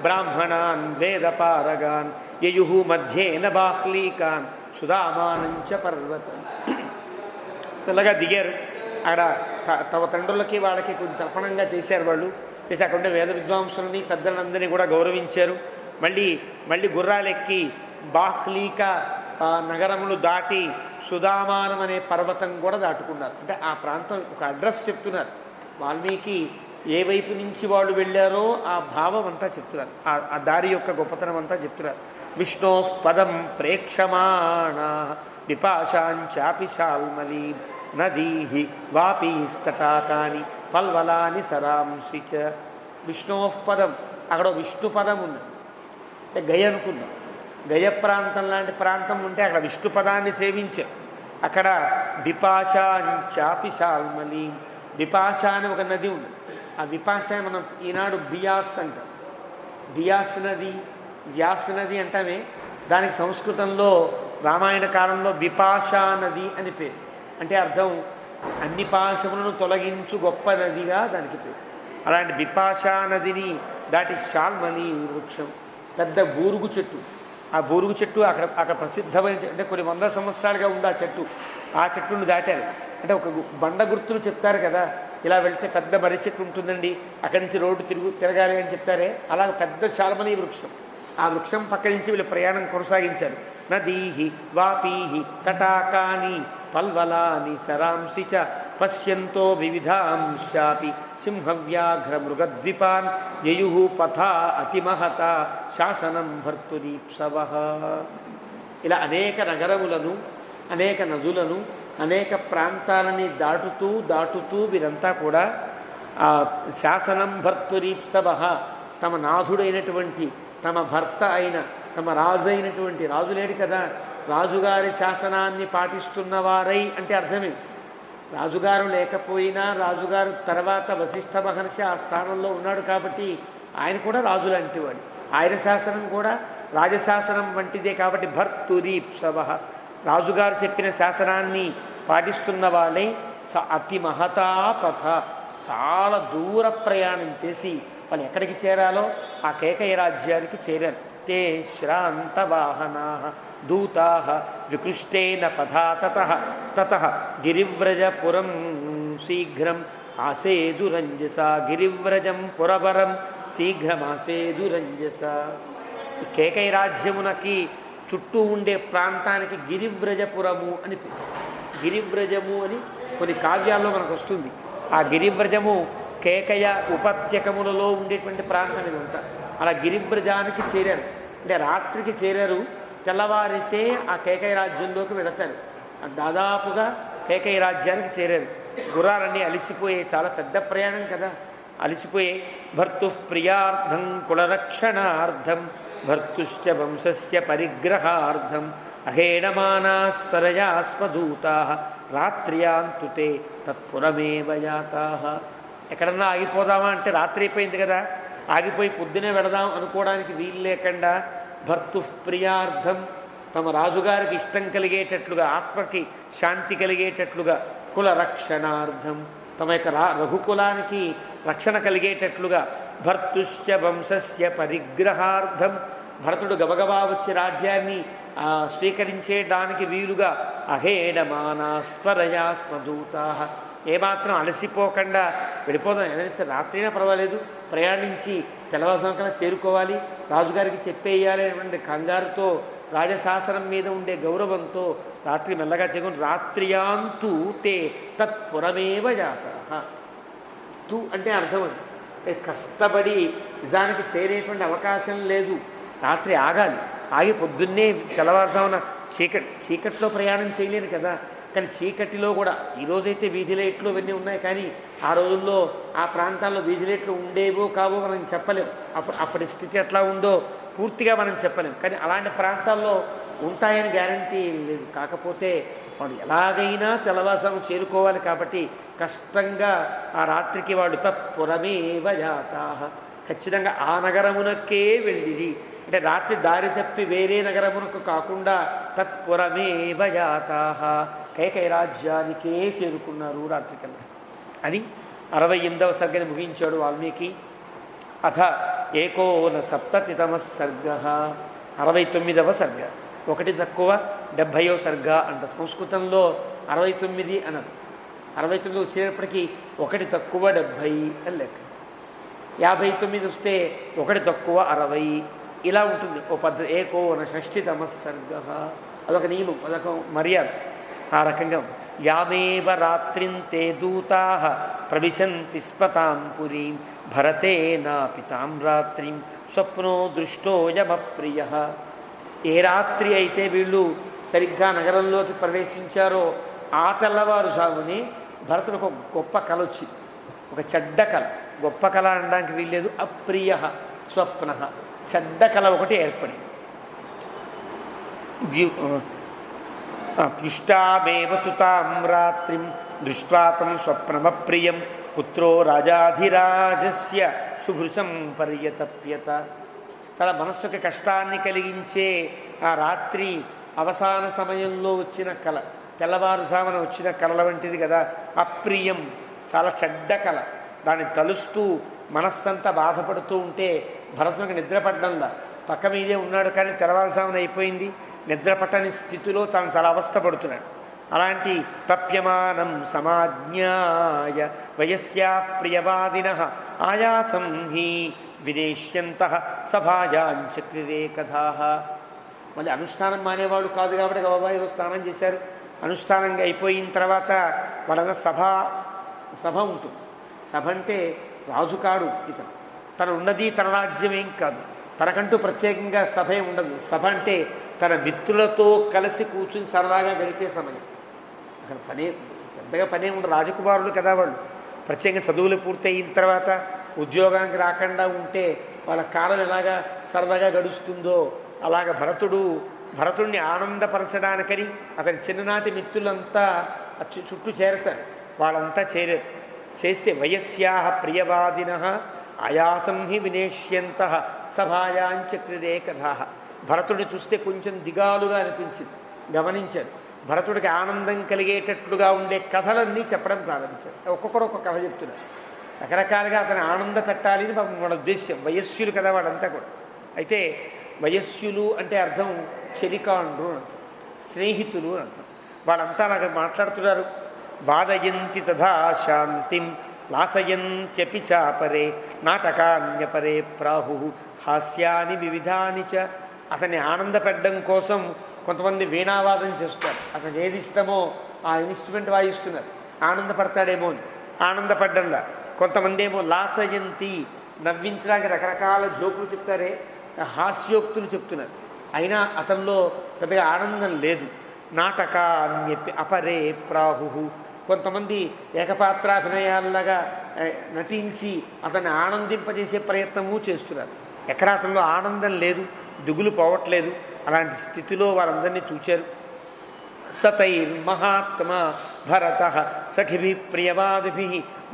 బ్రాహ్మణాన్ వేదపారగాన్ యయు మధ్యేన బాహ్లీకాన్ సుధామానంచ పర్వతం. తెల్లగా దిగారు. అక్కడ తమ తండ్రులకి వాళ్ళకి కొంచెం తర్పణంగా చేశారు. వాళ్ళు చేసి అక్కడ ఉండే వేద విద్వాంసులని పెద్దలందరినీ కూడా గౌరవించారు. మళ్ళీ గుర్రాలెక్కి బాహ్లీక నగరములు దాటి సుధామానం అనే పర్వతం కూడా దాటుకున్నారు. అంటే ఆ ప్రాంతం ఒక అడ్రస్ చెప్తున్నారు. వాల్మీకి ఏ వైపు నుంచి వాళ్ళు వెళ్ళారో ఆ భావం అంతా చెప్తున్నారు. ఆ దారి యొక్క గొప్పతనం అంతా చెప్తున్నారు. విష్ణో పదం ప్రేక్షమాణ విపాశాంచాపి శాల్మలీ నదీ వాపీస్తటాకాని పల్వలాని సరాంసి చ. విష్ణో పదం, అక్కడ విష్ణు పదం ఉంది. అంటే గయ అనుకుందాం. గయ ప్రాంతం లాంటి ప్రాంతం ఉంటే అక్కడ విష్ణు పదాన్ని సేవించారు. అక్కడ విపాశాంచాపి శాల్మలి, విపాష అని ఒక నది ఉంది. ఆ విపాష మనం ఈనాడు బియాస్ అంటాం. బియాస్ నది, వ్యాస్ నది అంటామే. దానికి సంస్కృతంలో రామాయణ కాలంలో విపాషా నది అని పేరు. అంటే అర్థం అన్ని పాశములను తొలగించు గొప్ప నదిగా దానికి పేరు. అలాంటి విపాషా నదిని దాటి శాల్మలి వృక్షం, పెద్ద బూరుగు చెట్టు. ఆ బూరుగు చెట్టు అక్కడ ప్రసిద్ధమైన, అంటే కొన్ని వందల సంవత్సరాలుగా ఉంది ఆ చెట్టు. ఆ చెట్టును దాటారు. అంటే ఒక బండ గుర్తులు చెప్తారు కదా, ఇలా వెళ్తే పెద్ద మర్రి చెట్టు ఉంటుందండి, అక్కడి నుంచి రోడ్డు తిరగాలి అని చెప్తారే, అలాగ పెద్ద శాల్మలి వృక్షం. ఆ వృక్షం పక్క నుంచి వీళ్ళు ప్రయాణం కొనసాగించారు. నదీహి వాపీహి తటాకాని పల్వలాని సరాంసి చ పశ్యంతో వివిధాంశాపి సింహవ్యాఘ్ర మృగద్విపాన్ యయు పథా అతిమహత శాసనం భర్తురీప్సవ. ఇలా అనేక నగరములను, అనేక నదులను, అనేక ప్రాంతాలని దాటుతూ వీరంతా కూడా ఆ శాసనం భర్తురీప్సవ, తమ నాథుడైనటువంటి, తమ భర్త అయిన, తమ రాజు అయినటువంటి, రాజు లేడు కదా, రాజుగారి శాసనాన్ని పాటిస్తున్నవారై అంటే అర్థమే. రాజుగారు లేకపోయినా రాజుగారు తర్వాత వశిష్ఠ మహర్షి ఆ స్థానంలో ఉన్నాడు కాబట్టి ఆయన కూడా రాజు లాంటివాడు. ఆయన శాసనం కూడా రాజశాసనం వంటిదే కాబట్టి భర్తురీప్సవ, రాజుగారు చెప్పిన శాసనాన్ని పాటిస్తున్న వాళ్ళే. అతి మహతా పథ, చాలా దూర ప్రయాణం చేసి వాళ్ళు ఎక్కడికి చేరాలో ఆ కేకయ రాజ్యానికి చేరారు. తే శ్రాంత వాహనా దూతా వికృష్టేన పథా తతః గిరివ్రజపురం శీఘ్రం ఆసేదురంజస. గిరివ్రజం పురవరం శీఘ్రమాసేదురంజస. ఈ కేకయ రాజ్యమునకి చుట్టూ ఉండే ప్రాంతానికి గిరివ్రజపురము అని, గిరివ్రజము అని కొన్ని కావ్యాల్లో మనకు వస్తుంది. ఆ గిరివ్రజము కేకయ ఉపత్యకములలో ఉండేటువంటి ప్రాంతం ఇది అంతా. అలా గిరివ్రజానికి చేరారు. అంటే రాత్రికి చేరారు, తెల్లవారితే ఆ కేకయ రాజ్యంలోకి వెళతారు. దాదాపుగా కేకయ రాజ్యానికి చేరారు. గుర్రాలన్నీ అలిసిపోయే, చాలా పెద్ద ప్రయాణం కదా, అలిసిపోయే. భర్తు ప్రియార్థం కులరక్షణార్థం భర్తుశ్చ వంశస్య పరిగ్రహార్థం అహేణమానాస్తరయాస్మదూతా రాత్ర్యాంతుతే తత్పురమేవ యాతాః. ఎక్కడన్నా ఆగిపోదామా అంటే రాత్రి అయిపోయింది కదా, ఆగిపోయి పొద్దునే వెళదాం అనుకోవడానికి వీలు లేకుండా భర్తు ప్రియార్థం, తమ రాజుగారికి ఇష్టం కలిగేటట్లుగా, ఆత్మకి శాంతి కలిగేటట్లుగా, కుల రక్షణార్థం, తమ యొక్క రఘుకులానికి రక్షణ కలిగేటట్లుగా భర్తుశ్చ వంశస్య పరిగ్రహార్థం, భరతుడు గబగబా వచ్చి రాజ్యాన్ని స్వీకరించేయడానికి వీలుగా అహేడమానాస్వరయా స్వదూతా, ఏమాత్రం అలసిపోకుండా వెళ్ళిపోదాం, ఏదైనా రాత్రైనా పర్వాలేదు, ప్రయాణించి తెల్లవారుజామున చేరుకోవాలి, రాజుగారికి చెప్పేయాలి అనేటువంటి కంగారుతో, రాజశాసనం మీద ఉండే గౌరవంతో రాత్రి మెల్లగా చేయకుండా రాత్రియాంతు తే తత్పురమేవ జాత. తు అంటే అర్థం అది, కష్టపడి నిజానికి చేరేటువంటి అవకాశం లేదు, రాత్రి ఆగాలి, ఆగి పొద్దున్నే తెల్లవారుజామున చీకట్లో ప్రయాణం చేయలేరు కదా. కానీ చీకటిలో కూడా ఈరోజైతే వీధి లైట్లు ఇవన్నీ ఉన్నాయి, కానీ ఆ రోజుల్లో ఆ ప్రాంతాల్లో వీధి లైట్లు ఉండేవో కావో మనం చెప్పలేం. అప్పటి స్థితి ఎట్లా ఉందో పూర్తిగా మనం చెప్పలేం, కానీ అలాంటి ప్రాంతాల్లో ఉంటాయని గ్యారంటీ లేదు. కాకపోతే వాడు ఎలాగైనా తెల్లవారుజాము చేరుకోవాలి కాబట్టి కష్టంగా ఆ రాత్రికి వాడు తత్పురమేవ జాతా, ఖచ్చితంగా ఆ నగరమునకే వెళ్ళిది, అంటే రాత్రి దారి తప్పి వేరే నగరమునకు కాకుండా తత్పురమేవ జాతా, కైకేయి రాజ్యానికే చేరుకున్నారు రాత్రికల్లా అని 68వ సర్గని ముగించాడు వాల్మీకి. అథ 69 సర్గ, 69వ సర్గ, ఒకటి తక్కువ 70వ సర్గ అంట. సంస్కృతంలో 69 అనరు, 69 వచ్చేటప్పటికీ ఒకటి తక్కువ 70 అని లెక్క, 59 వస్తే ఒకటి తక్కువ 60, ఇలా ఉంటుంది ఓ పద్ధతి. 69 సర్గ అదొక నియమం, అదొక మర్యాద. ఆ రకంగా యామేవ రాత్రింతే దూతా ప్రవిశంతి స్పతాం పురీం భరతేనాపి తాం రాత్రిం స్వప్నో దృష్టోయమప్రియ. ఏ రాత్రి అయితే వీళ్ళు సరిగ్గా నగరంలోకి ప్రవేశించారో ఆ తెల్లవారుజాముని భరతుడికి ఒక గొప్ప కల వచ్చింది, ఒక చెడ్డ కల. గొప్ప కళ అనడానికి వీల్లేదు, అప్రియ స్వప్న, చెడ్డ కళ ఒకటి ఏర్పడింది. పుష్టామేవ తాం రాత్రిం దృష్ట్వా తం స్వప్నమప్రియం పుత్రో రాజాధిరాజస్య శుభృశం పర్యతప్యత. చాలా మనస్సుకి కష్టాన్ని కలిగించే ఆ రాత్రి అవసాన సమయంలో వచ్చిన కళ, తెల్లవారుజామున వచ్చిన కళల వంటిది కదా. అప్రియం, చాలా చెడ్డ కళ. దాన్ని తలుస్తూ మనస్సంతా బాధపడుతూ ఉంటే భరతునికి నిద్రపడ్డంలా, పక్క మీదే ఉన్నాడు కానీ తెల్లవారుజామున అయిపోయింది, నిద్రపట్టని స్థితిలో తాను చాలా అవస్థపడుతున్నాడు. అలాంటి తప్యమానం సమాజ్ఞాయ వయస్యా ప్రియవాదిన ఆయాసం హి వినేష్యంత సభాయాంచక్రిరే కథా. మళ్ళీ అనుష్ఠానం మానేవాడు కాదు కాబట్టి బాబాయ్ ఏదో స్నానం చేశారు, అనుష్ఠానంగా అయిపోయిన తర్వాత వాళ్ళ సభ ఉంటుంది. సభ అంటే రాజు కాడు ఇతను, తను ఉన్నది తన రాజ్యమేం కాదు, తనకంటూ ప్రత్యేకంగా సభ ఉండదు. సభ అంటే తన మిత్రులతో కలిసి కూర్చుని సరదాగా గడిపే సమయం. అక్కడ పెద్దగా పనే ఉండదు, రాజకుమారులు కదా వాళ్ళు. ప్రత్యేకంగా చదువులు పూర్తయిన తర్వాత ఉద్యోగానికి రాకుండా ఉంటే వాళ్ళ కాలం ఎలాగా సరదాగా గడుస్తుందో అలాగ భరతుడిని ఆనందపరచడానికని అతని చిన్ననాటి మిత్రులంతా చుట్టూ చేరతారు. వాళ్ళంతా చేస్తే వయస్యా ప్రియవాదిన ఆయాసం హి వినేష్యంత సభాయాంచక్రిరే కథా. భరతుడిని చూస్తే కొంచెం దిగాలుగా అనిపించింది, గమనించారు. భరతుడికి ఆనందం కలిగేటట్లుగా ఉండే కథలన్నీ చెప్పడం ప్రారంభించారు. ఒక్కొక్కరు ఒక్కొక్క కథ చెప్తున్నారు. రకరకాలుగా అతను ఆనంద పెట్టాలని మన ఉద్దేశ్యం. వయస్సులు కదా వాడంతా కూడా. అయితే వయస్సులు అంటే అర్థం చెలికాండ్రు అని అర్థం, స్నేహితులు అని అర్థం. వాళ్ళంతా అలాగ మాట్లాడుతున్నారు. వాదయంతి తథా శాంతిం లాసయంత్యపి చాపరే నాటకాన్యపరే ప్రాహు హాస్యాని వివిధాని చ. అతన్ని ఆనందపెట్టడం కోసం కొంతమంది వీణావాదం చేస్తారు. అతనికి ఏది ఇష్టమో ఆ ఇన్స్ట్రుమెంట్ వాయిస్తున్నారు, ఆనందపడతాడేమో అని. ఆనందపడ్డంలా కొంతమంది ఏమో లాసయంతి, నవ్వించడానికి రకరకాల జోకులు చెప్తారే, హాస్యోక్తులు చెప్తున్నారు. అయినా అతనిలో పెద్దగా ఆనందం లేదు. నాటకాన్యపి అపరే ప్రాహు, కొంతమంది ఏకపాత్రాభినయాల్లాగా నటించి అతన్ని ఆనందింపజేసే ప్రయత్నము చేస్తున్నారు. ఎక్కడ అతనిలో ఆనందం లేదు, దిగులు పోవట్లేదు. అలాంటి స్థితిలో వారందరినీ చూచారు. సతైర్మహాత్మా భరత సఖిభి ప్రియవాదిభి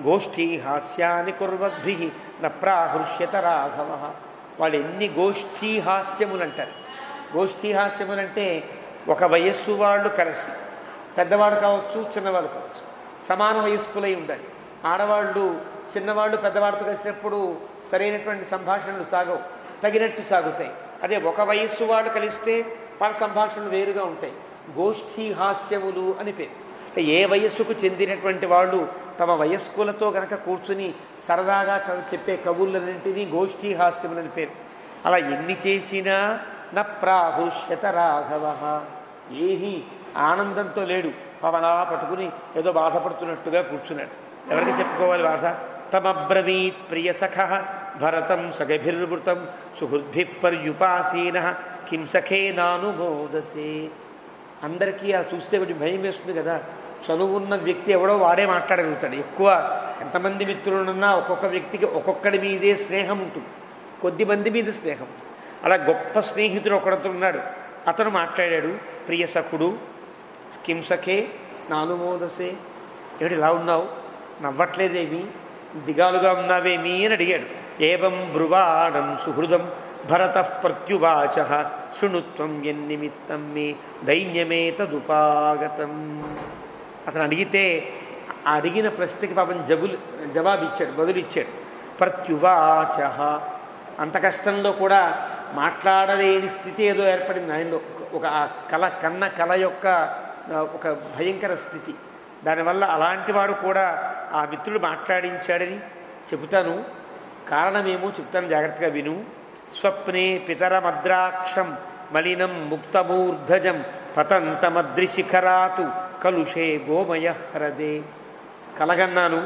గోష్ఠీ హాస్యాన్ని కుర్వద్భి న ప్రాహృష్యత రాఘవ. వాళ్ళు ఎన్ని గోష్ఠీ హాస్యములు అంటారు. గోష్ఠీ హాస్యములంటే ఒక వయస్సు వాళ్ళు కలిసి, పెద్దవాడు కావచ్చు చిన్నవాడు కావచ్చు, సమాన వయస్కులై ఉండాలి. ఆడవాళ్ళు చిన్నవాళ్ళు పెద్దవాళ్ళతో కలిసినప్పుడు సరైనటువంటి సంభాషణలు సాగవు, తగినట్టు సాగుతాయి. అదే ఒక వయస్సు వాళ్ళు కలిస్తే వాళ్ళ సంభాషణలు వేరుగా ఉంటాయి. గోష్ఠీ హాస్యములు అని పేరు. అంటే ఏ వయస్సుకు చెందినటువంటి వాళ్ళు తమ వయస్కులతో కనుక కూర్చుని సరదాగా చెప్పే కబుర్లన్నింటినీ గోష్ఠీ హాస్యములని పేరు. అలా ఎన్ని చేసినా న ప్రాహుష్యత రాఘవ, ఏమీ ఆనందంతో లేడు. పవనా పట్టుకుని ఏదో బాధపడుతున్నట్టుగా కూర్చున్నాడు. ఎవరికి చెప్పుకోవాలి బాధ? తమబ్రవీత్ ప్రియసఖ భరతం సగభిర్వృతం సుహృద్భి పర్యుపాసీన కిం సఖే నానుమోదసే. అందరికీ అలా చూస్తే కొంచెం భయం వేస్తుంది కదా. చదువున్న వ్యక్తి ఎవడో వాడే మాట్లాడగలుగుతాడు. ఎక్కువ ఎంతమంది మిత్రులున్నా ఒక్కొక్క వ్యక్తికి ఒక్కొక్కడి మీదే స్నేహం ఉంటుంది, కొద్ది మంది మీద స్నేహం. అలా గొప్ప స్నేహితుడు ఒకడితో ఉన్నాడు. అతను మాట్లాడాడు. ప్రియసఖుడు కిం సఖే నానుమోదసే, ఏమిటి ఇలా ఉన్నావు, నవ్వట్లేదేమి, దిగాలుగా ఉన్నావేమీ అని అడిగాడు. ఏవం బ్రువాణం సుహృదం భరత ప్రత్యువాచ శృణుత్వం ఎన్నిమిత్తం మే దైన్యమే తదుపాగతం. అతను అడిగితే ఆ అడిగిన ప్రశ్నకి పాపం జవాబిచ్చాడు, బదులిచ్చాడు. ప్రత్యువాచ, అంత కష్టంలో కూడా మాట్లాడలేని స్థితి ఏదో ఏర్పడింది ఆయనలో. ఒక కన్న కళ యొక్క ఒక భయంకర స్థితి. దానివల్ల అలాంటి వాడు కూడా ఆ మిత్రుడు మాట్లాడించాడని చెబుతాను. కారణమేమో చెప్తాను, జాగ్రత్తగా విను. స్వప్నే పితరమద్రాక్షం మలినం ముక్తమూర్ధజం పతంతమద్రిశిఖరాతు కలుషే గోమయ హ్రదే. కలగన్నాను,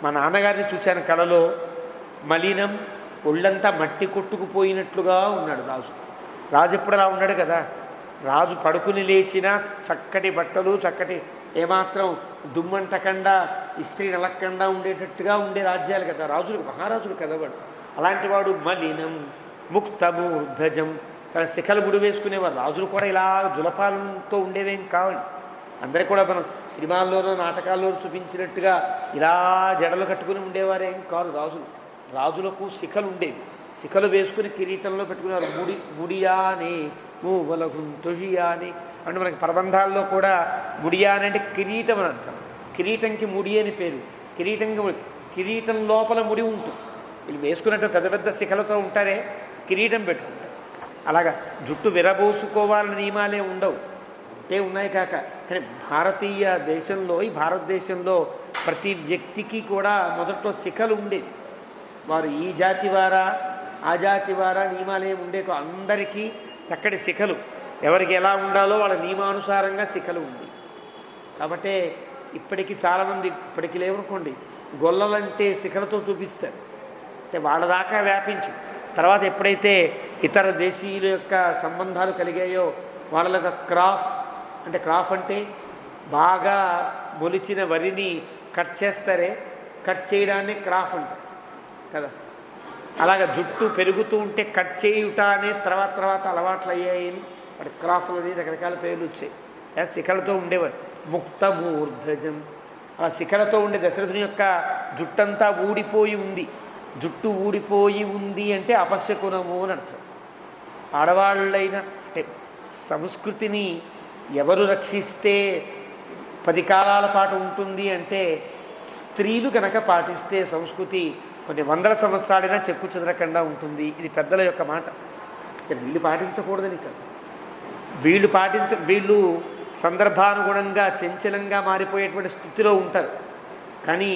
మా నాన్నగారిని చూశాను కలలో. మలినం, ఒళ్ళంతా మట్టి కొట్టుకుపోయినట్లుగా ఉన్నాడు రాజు. రాజు ఎప్పుడు అలా ఉన్నాడు కదా. రాజు పడుకుని లేచినా చక్కటి బట్టలు, చక్కటి ఏమాత్రం దుమ్మంటకుండా ఇస్త్రీ నలక్కుండా ఉండేటట్టుగా ఉండే రాజ్యాలు కదా రాజులు, మహారాజులు కదా వాడు. అలాంటి వాడు మలినం ముక్తమూర్ధజం, చాలా శిఖలు గుడి వేసుకునేవారు. రాజులు కూడా ఇలా జులపాలతో ఉండేవేం కావండి. అందరికీ కూడా మనం సినిమాల్లోనో నాటకాల్లోనూ చూపించినట్టుగా ఇలా జడలు కట్టుకుని ఉండేవారేం కాదు రాజులు. రాజులకు శిఖలు ఉండేవి. శిఖలు వేసుకుని కిరీటంలో పెట్టుకునేవారు. ముడియానే మూవలహుం తొషియాని అంటే మనకి ప్రబంధాల్లో కూడా ముడియాని అంటే కిరీటం అని అర్థం. కిరీటంకి ముడి అని పేరు. కిరీటం లోపల ముడి ఉంటుంది. వీళ్ళు వేసుకున్నట్టు పెద్ద పెద్ద శిఖలతో ఉంటారే, కిరీటం పెట్టుకుంటారు. అలాగా జుట్టు విరబోసుకోవాలని నియమాలే ఉండవు, అంటే ఉన్నాయి కాక. కానీ ఈ భారతదేశంలో ప్రతి వ్యక్తికి కూడా మొదట్లో శిఖలు ఉండేవి. వారు ఈ జాతి వారా ఆ జాతి వారా నియమాలేం ఉండేకో, అందరికీ చక్కటి శిఖలు, ఎవరికి ఎలా ఉండాలో వాళ్ళ నియమానుసారంగా శిఖలు ఉంది. కాబట్టే ఇప్పటికీ చాలామంది, ఇప్పటికీ లేవనుకోండి, గొల్లలంటే శిఖలతో చూపిస్తారు. అంటే వాళ్ళ దాకా వ్యాపించి తర్వాత ఎప్పుడైతే ఇతర దేశీయుల యొక్క సంబంధాలు కలిగాయో వాళ్ళ క్రాఫ్ అంటే బాగా మొలిచిన వరిని కట్ చేస్తారే, కట్ చేయడాన్ని క్రాఫ్ అంటారు కదా. అలాగే జుట్టు పెరుగుతూ ఉంటే కట్ చేయుట అనే తర్వాత అలవాట్లు అయ్యాయని వాడి క్రాఫ్లు అని రకరకాల పేర్లు వచ్చాయి. శిఖలతో ఉండేవారు. ముక్తమూర్ధజం, ఆ శిఖలతో ఉండే దశరథుని యొక్క జుట్టంతా ఊడిపోయి ఉంది. జుట్టు ఊడిపోయి ఉంది అంటే అపశకునము అని అర్థం. ఆడవాళ్ళైన అంటే సంస్కృతిని ఎవరు రక్షిస్తే 10 కాలాల పాటు ఉంటుంది అంటే స్త్రీలు కనుక పాటిస్తే సంస్కృతి కొన్ని వందల సంవత్సరాలైనా చెక్కు చెదరకుండా ఉంటుంది. ఇది పెద్దల యొక్క మాట. వీళ్ళు పాటించకూడదని కాదు, వీళ్ళు సందర్భానుగుణంగా చంచలంగా మారిపోయేటువంటి స్థితిలో ఉంటారు. కానీ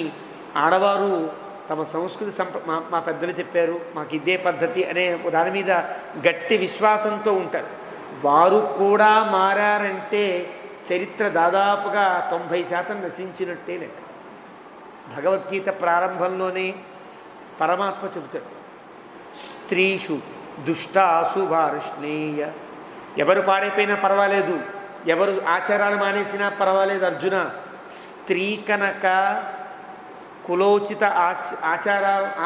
ఆడవారు తమ సంస్కృతి మా పెద్దలు చెప్పారు, మాకు ఇదే పద్ధతి అనే దాని మీద గట్టి విశ్వాసంతో ఉంటారు. వారు కూడా మారారంటే చరిత్ర దాదాపుగా 90% నశించినట్టే లెక్క. భగవద్గీత ప్రారంభంలోనే పరమాత్మ చెబుతాడు, స్త్రీషు దుష్టాసు వార్ష్ణేయ. ఎవరు పాడైపోయినా పర్వాలేదు, ఎవరు ఆచారాలు మానేసినా పర్వాలేదు అర్జున. స్త్రీ కనుక కులోచిత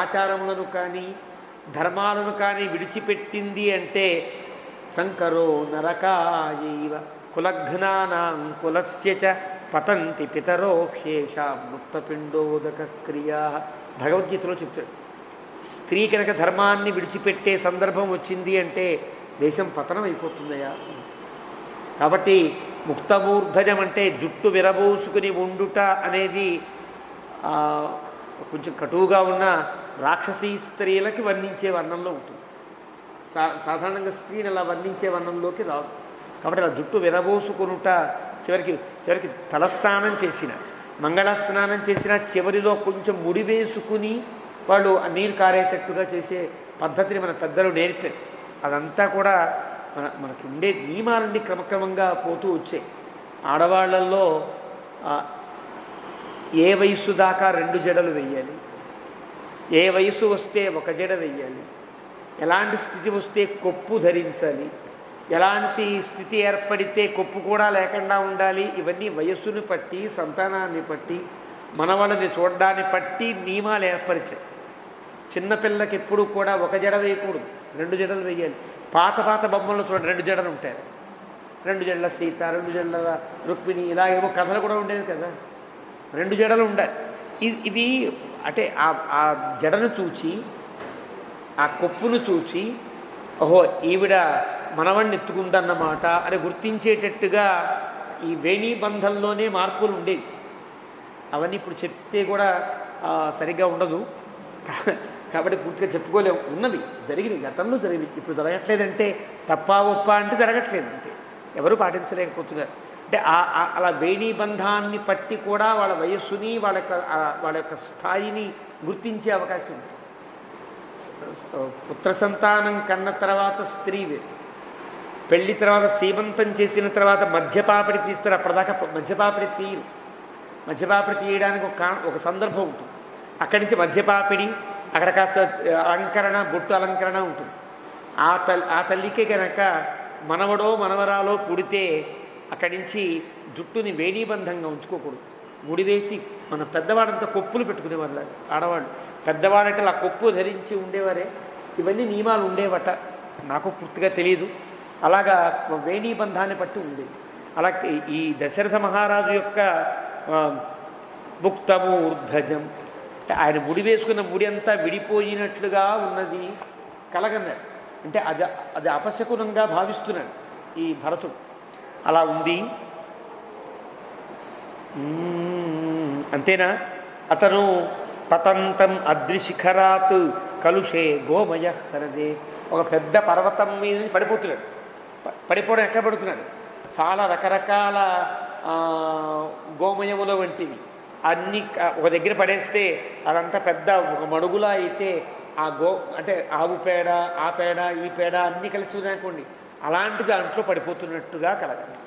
ఆచారములను కానీ ధర్మాలను కానీ విడిచిపెట్టింది అంటే శంకరో నరకాయైవ కులఘ్నానాం కులస్య చ పతంతి పితరో హ్యేషాం ముక్తపిండోదక క్రియా. భగవద్గీతలో చెప్తాడు, స్త్రీ కనుక ధర్మాన్ని విడిచిపెట్టే సందర్భం వచ్చింది అంటే దేశం పతనం అయిపోతుందయా. కాబట్టి ముక్తమూర్ధజం అంటే జుట్టు విరబోసుకుని ఉండుట అనేది కొంచెం కటువుగా ఉన్న రాక్షసీ స్త్రీలకి వర్ణించే వర్ణంలో ఉంటుంది. సాధారణంగా స్త్రీని అలా వర్ణించే వర్ణంలోకి రాదు. కాబట్టి అలా జుట్టు విరబోసుకొనుట, చివరికి తలస్నానం చేసిన, మంగళ స్నానం చేసిన చివరిలో కొంచెం ముడి వేసుకుని వాళ్ళు నీరు కారేటట్టుగా చేసే పద్ధతిని మన పెద్దలు నేర్పారు. అదంతా కూడా మనకి ఉండే నియమాలన్నీ క్రమక్రమంగా పోతూ వచ్చాయి. ఆడవాళ్లలో ఏ వయస్సు దాకా 2 జడలు వెయ్యాలి, ఏ వయసు వస్తే 1 జడ వెయ్యాలి, ఎలాంటి స్థితి వస్తే కొప్పు ధరించాలి, ఎలాంటి స్థితి ఏర్పడితే కొప్పు కూడా లేకుండా ఉండాలి, ఇవన్నీ వయస్సుని బట్టి, సంతానాన్ని బట్టి, మనవళ్ళని చూడడాన్ని బట్టి నియమాలు ఏర్పరిచాయి. చిన్నపిల్లకి ఎప్పుడు కూడా 1 జడ వేయకూడదు, 2 జడలు వేయాలి. పాత బొమ్మల్లో చూడండి 2 జడలు ఉంటాయి. 2 జడల సీత, 2 జడల రుక్మిణి, ఇలా ఏవో కథలు కూడా ఉండేవి కదా. 2 జడలు ఉండాలి. ఇవి అంటే ఆ జడను చూచి, ఆ కొప్పును చూచి, ఓహో ఈవిడ మనవణ్ణి ఎత్తుకుందన్నమాట అని గుర్తించేటట్టుగా ఈ వేణీ బంధంలోనే మార్పులు ఉండేవి. అవన్నీ ఇప్పుడు చెప్తే కూడా సరిగ్గా ఉండదు కాబట్టి పూర్తిగా చెప్పుకోలేము. ఉన్నవి, జరిగినవి, గతంలో జరిగినవి. ఇప్పుడు జరగట్లేదంటే తప్పా ఒప్ప అంటే జరగట్లేదు, అంతే. ఎవరు పాటించలేకపోతున్నారు. అంటే అలా వేణీ బంధాన్ని పట్టి కూడా వాళ్ళ వయస్సుని, వాళ్ళ యొక్క స్థాయిని గుర్తించే అవకాశం ఉంది. పుత్ర సంతానం కన్న తర్వాత స్త్రీ వేరు, పెళ్లి తర్వాత సీమంతం చేసిన తర్వాత మధ్యపాపిడి తీస్తారు. అప్పటిదాకా మధ్యపాపిడి తీయరు. మధ్యపాపిడి తీయడానికి ఒక సందర్భం ఉంటుంది. అక్కడి నుంచి మధ్యపాపిడి, అక్కడ కాస్త అలంకరణ, బొట్టు అలంకరణ ఉంటుంది. ఆ తల్లికే కనుక మనవడో మనవరాలో పుడితే అక్కడి నుంచి జుట్టుని వేణీబంధంగా ఉంచుకోకూడదు, ముడివేసి. మన పెద్దవాడంతా కొప్పులు పెట్టుకునేవాళ్ళు ఆడవాళ్ళు. పెద్దవాడంటే అలా కొప్పు ధరించి ఉండేవారే. ఇవన్నీ నియమాలు ఉండేవట, నాకు పూర్తిగా తెలియదు. అలాగా వేణీబంధాన్ని పట్టి ఉండేది. అలా ఈ దశరథ మహారాజు యొక్క ముక్తమూర్ధజం, ఆయన ముడి వేసుకున్న ముడి అంతా విడిపోయినట్లుగా ఉన్నది కలగన్నాడు. అంటే అది అపశకునంగా భావిస్తున్నాడు ఈ భరతుడు. అలా ఉంది. అంతేనా? అతను పతంతం అద్రిశిఖరాత్ కలుషే గోమయ హరదే, ఒక పెద్ద పర్వతం మీద పడిపోతున్నాడు. పడిపోవడం ఎక్కడ పడుతున్నాడు? చాలా రకరకాల గోమయముల వంటివి అన్నీ ఒక దగ్గర పడేస్తే అదంతా పెద్ద ఒక మడుగులా అయితే అంటే ఆవు పేడ, ఆ పేడ, ఈ పేడ అన్నీ కలిసి ఉన్నాయనుకోండి, అలాంటి దాంట్లో పడిపోతున్నట్టుగా కలగాలి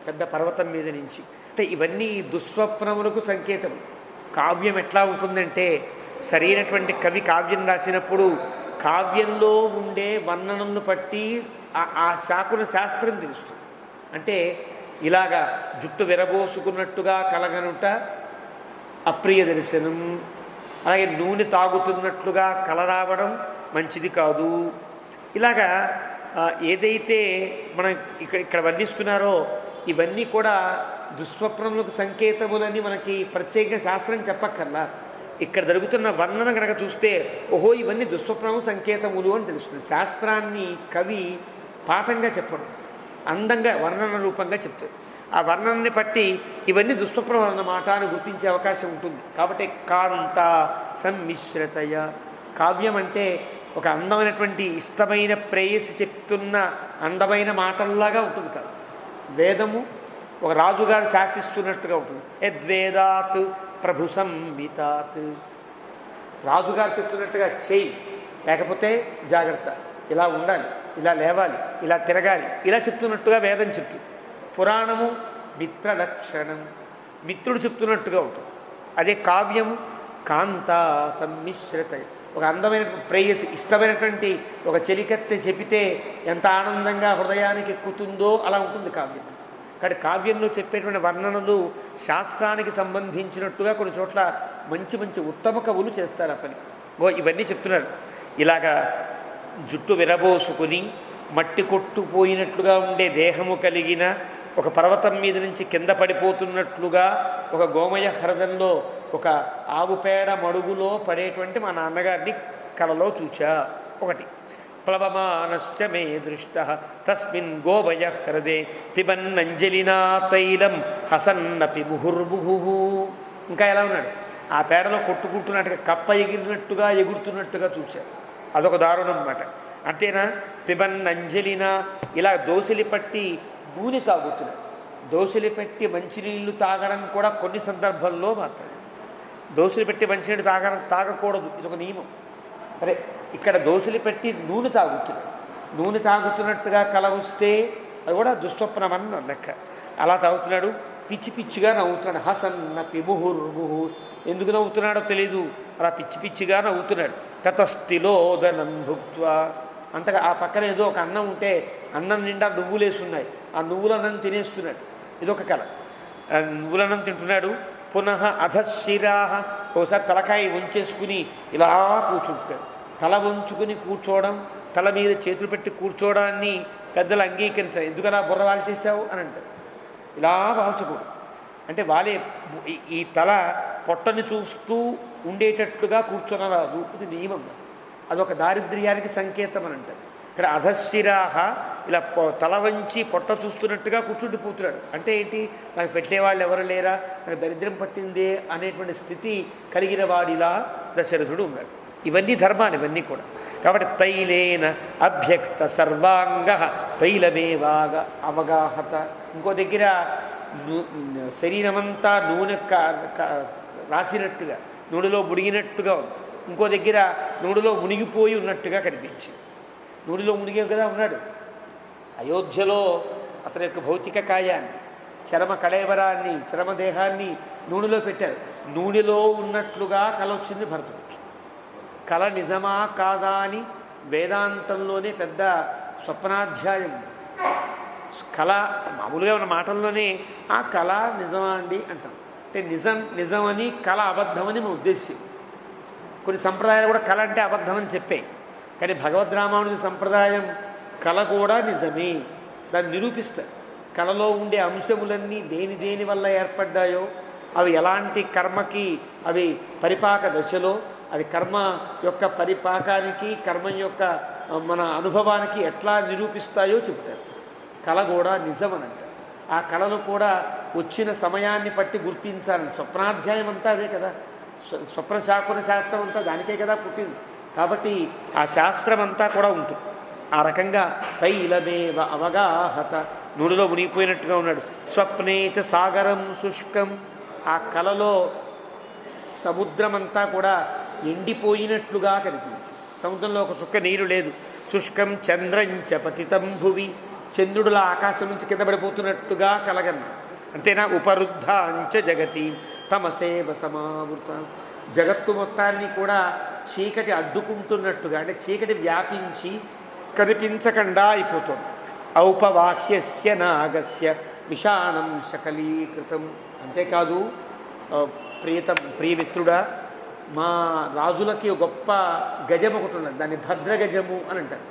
పెద్ద పర్వతం మీద నుంచి. అంటే ఇవన్నీ దుస్వప్నములకు సంకేతం. కావ్యం ఎట్లా ఉంటుందంటే, సరైనటువంటి కవి కావ్యం రాసినప్పుడు కావ్యంలో ఉండే వర్ణనను బట్టి ఆ శాకున శాస్త్రం తెలుస్తుంది. అంటే ఇలాగా జుట్టు విరబోసుకున్నట్టుగా కలగనుట అప్రియ దర్శనం, అలాగే నూనె తాగుతున్నట్లుగా కల రావడం మంచిది కాదు. ఇలాగా ఏదైతే మనం ఇక్కడ వర్ణిస్తున్నారో ఇవన్నీ కూడా దుస్వప్నములకు సంకేతములని మనకి ప్రత్యేకంగా శాస్త్రం చెప్పక్కర్లా. ఇక్కడ జరుగుతున్న వర్ణన కనుక చూస్తే ఓహో ఇవన్నీ దుస్వప్నము సంకేతములు అని తెలుస్తుంది. శాస్త్రాన్ని కవి పాఠంగా చెప్పడం, అందంగా వర్ణన రూపంగా చెప్తాడు. ఆ వర్ణనని బట్టి ఇవన్నీ దుస్వప్నం అన్నమాట అని గుర్తించే అవకాశం ఉంటుంది. కాబట్టి కాంత సమ్మిశ్రతయ, కావ్యం అంటే ఒక అందమైనటువంటి ఇష్టమైన ప్రేయసి చెప్తున్న అందమైన మాటల్లాగా ఉంటుంది కాదు. వేదము ఒక రాజుగారు శాసిస్తున్నట్టుగా ఉంటుంది. యద్వేదాత్ ప్రభు సంహితాత్, రాజుగారు చెప్తున్నట్టుగా చేయి, లేకపోతే జాగ్రత్త, ఇలా ఉండాలి, ఇలా లేవాలి, ఇలా తిరగాలి, ఇలా చెప్తున్నట్టుగా వేదం చెప్తుంది. పురాణము మిత్రలక్షణం, మిత్రుడు చెప్తున్నట్టుగా ఉంటుంది. అదే కావ్యము కాంత సమ్మిశ్రత, ఒక అందమైన ప్రేయసి, ఇష్టమైనటువంటి ఒక చెలికత్తె చెబితే ఎంత ఆనందంగా హృదయానికి ఎక్కుతుందో అలా ఉంటుంది కావ్యం. కానీ కావ్యంలో చెప్పేటువంటి వర్ణనలు శాస్త్రానికి సంబంధించినట్టుగా కొన్ని చోట్ల మంచి మంచి ఉత్తమ కవులు చేస్తారు ఆ పని. ఇవన్నీ చెప్తున్నాడు. ఇలాగా జుట్టు విరబోసుకుని మట్టి కొట్టుపోయినట్లుగా ఉండే దేహము కలిగిన ఒక పర్వతం మీద నుంచి కింద పడిపోతున్నట్లుగా ఒక గోమయ హ్రదంలో ఒక ఆవు పేడ మడుగులో పడేటువంటి మా నాన్నగారిని కలలో చూచా. ఒకటి ప్లవమానశ్చ మే దృష్ట తస్మిన్ గోమయ హ్రదే పిబన్నంజలినా తైలం హసన్నపి ముహుర్ముహు. ఇంకా ఎలా ఉన్నాడు? ఆ పేడలో కొట్టుకుంటున్నట్టుగా కప్ప ఎగిరినట్టుగా ఎగురుతున్నట్టుగా చూశారు. అదొక దారుణం అన్నమాట. అంతేనా, పిబన్ అంజలిన ఇలా దోసిలి పట్టి నూనె తాగుతున్నాడు. దోసిలి పెట్టి మంచినీళ్ళు తాగడం కూడా కొన్ని సందర్భాల్లో మాత్రమే. దోసిలి పెట్టి మంచినీళ్ళు తాగకూడదు, ఇదొక నియమం. అరే ఇక్కడ దోసిలి పెట్టి నూనె తాగుతున్నాడు. నూనె తాగుతున్నట్టుగా కల వస్తే అది కూడా దుస్వప్నమన్న లెక్క. అలా తాగుతున్నాడు. పిచ్చి పిచ్చిగా నవ్వుతున్నాడు. హసన్న పిముహుర్ముహు, ఎందుకు నవ్వుతున్నాడో తెలీదు, అలా పిచ్చి పిచ్చిగా నవ్వుతున్నాడు. తతస్థిలోదనం భుక్త్వా, అంతగా ఆ పక్కన ఏదో ఒక అన్నం ఉంటే అన్నం నిండా నువ్వులేసున్నాయి, ఆ నువ్వులన్నం తినేస్తున్నాడు. ఇదొక కళ. నువ్వులన్నం తింటున్నాడు. పునః అధశిరా, ఒకసారి తలకాయ వంచేసుకుని ఇలా కూర్చుంటాడు. తల వంచుకుని కూర్చోవడం, తల మీద చేతులు పెట్టి కూర్చోవడాన్ని పెద్దలు అంగీకరించారు. ఎందుకలా బుర్రవాళ్ళు చేశావు అని అంటారు. ఇలా వాల్చకూడదు. అంటే వాళ్ళే ఈ తల పొట్టని చూస్తూ ఉండేటట్లుగా కూర్చొనరాదు, ఇది నియమం. అదొక దారిద్ర్యానికి సంకేతం అని అంటారు. ఇక్కడ అధశిరాహ, ఇలా తల వంచి పొట్ట చూస్తున్నట్టుగా కూర్చుండిపోతున్నాడు. అంటే ఏంటి, నాకు పెట్టేవాళ్ళు ఎవరు లేరా, నాకు దరిద్రం పట్టిందే అనేటువంటి స్థితి కలిగిన వాడిలా దశరథుడు ఉన్నాడు. ఇవన్నీ ధర్మాలు, ఇవన్నీ కూడా. కాబట్టి తైలేన అభ్యక్త సర్వాంగ తైలమేవాగ అవగాహత. ఇంకో దగ్గర శరీరమంతా నూనె రాసినట్టుగా, నూనెలో మునిగినట్టుగా ఉంది. ఇంకో దగ్గర నూనెలో మునిగిపోయి ఉన్నట్టుగా కనిపించింది. నూనెలో మునిగే కదా ఉన్నాడు. అయోధ్యలో అతని యొక్క భౌతిక కాయాన్ని, చరమ కళేవరాన్ని, చరమదేహాన్ని నూనెలో పెట్టారు. నూనెలో ఉన్నట్లుగా కల వచ్చింది భరతుడికి. కళ నిజమా కాదా అని వేదాంతంలోనే పెద్ద స్వప్నాధ్యాయం. కళ మామూలుగా ఉన్న మాటల్లోనే ఆ కళ నిజమా అండి అంటాం. అంటే నిజమని కళ అబద్ధమని మా ఉద్దేశ్యం. కొన్ని సంప్రదాయాలు కూడా కళ అంటే అబద్ధమని చెప్పాయి. కానీ భగవద్రామానుజ సంప్రదాయం కళ కూడా నిజమే, దాన్ని నిరూపిస్తారు. కళలో ఉండే అంశములన్నీ దేని వల్ల ఏర్పడ్డాయో, అవి ఎలాంటి కర్మకి అవి పరిపాక దశలో, అది కర్మ యొక్క పరిపాకానికి, కర్మ యొక్క మన అనుభవానికి ఎట్లా నిరూపిస్తాయో చెబుతారు. కళ కూడా నిజమనంట. ఆ కళలు కూడా వచ్చిన సమయాన్ని బట్టి గుర్తించాలని. స్వప్నాధ్యాయం అంతా అదే కదా, స్వప్నశాకున శాస్త్రం అంతా దానికే కదా పుట్టింది. కాబట్టి ఆ శాస్త్రం అంతా కూడా ఉంటుంది. ఆ రకంగా తైలమేవ అవగాహత, నూనెలో మునిగిపోయినట్టుగా ఉన్నాడు. స్వప్నేచ సాగరం శుష్కం, ఆ కలలో సముద్రమంతా కూడా ఎండిపోయినట్లుగా కనిపించింది. సముద్రంలో ఒక చుక్క నీరు లేదు. శుష్కం చంద్రంచ పతితం భువి, చంద్రుడులా ఆకాశం నుంచి కింద పడిపోతున్నట్టుగా కలగన్న. అంతేనా, ఉపరుద్ధాంచ జగతి తమసేవ సమావృత, జగత్తు మొత్తాన్ని కూడా చీకటి అడ్డుకుంటున్నట్టుగా, అంటే చీకటి వ్యాపించి కనిపించకుండా అయిపోతుంది. ఔపవాహ్యస్య నాగస్య విషాణం శకలీకృతం. అంతేకాదు ప్రియమిత్రుడా, మా రాజులకి గొప్ప గజం ఒకటి ఉన్నది, దాన్ని భద్రగజము అని అంటారు.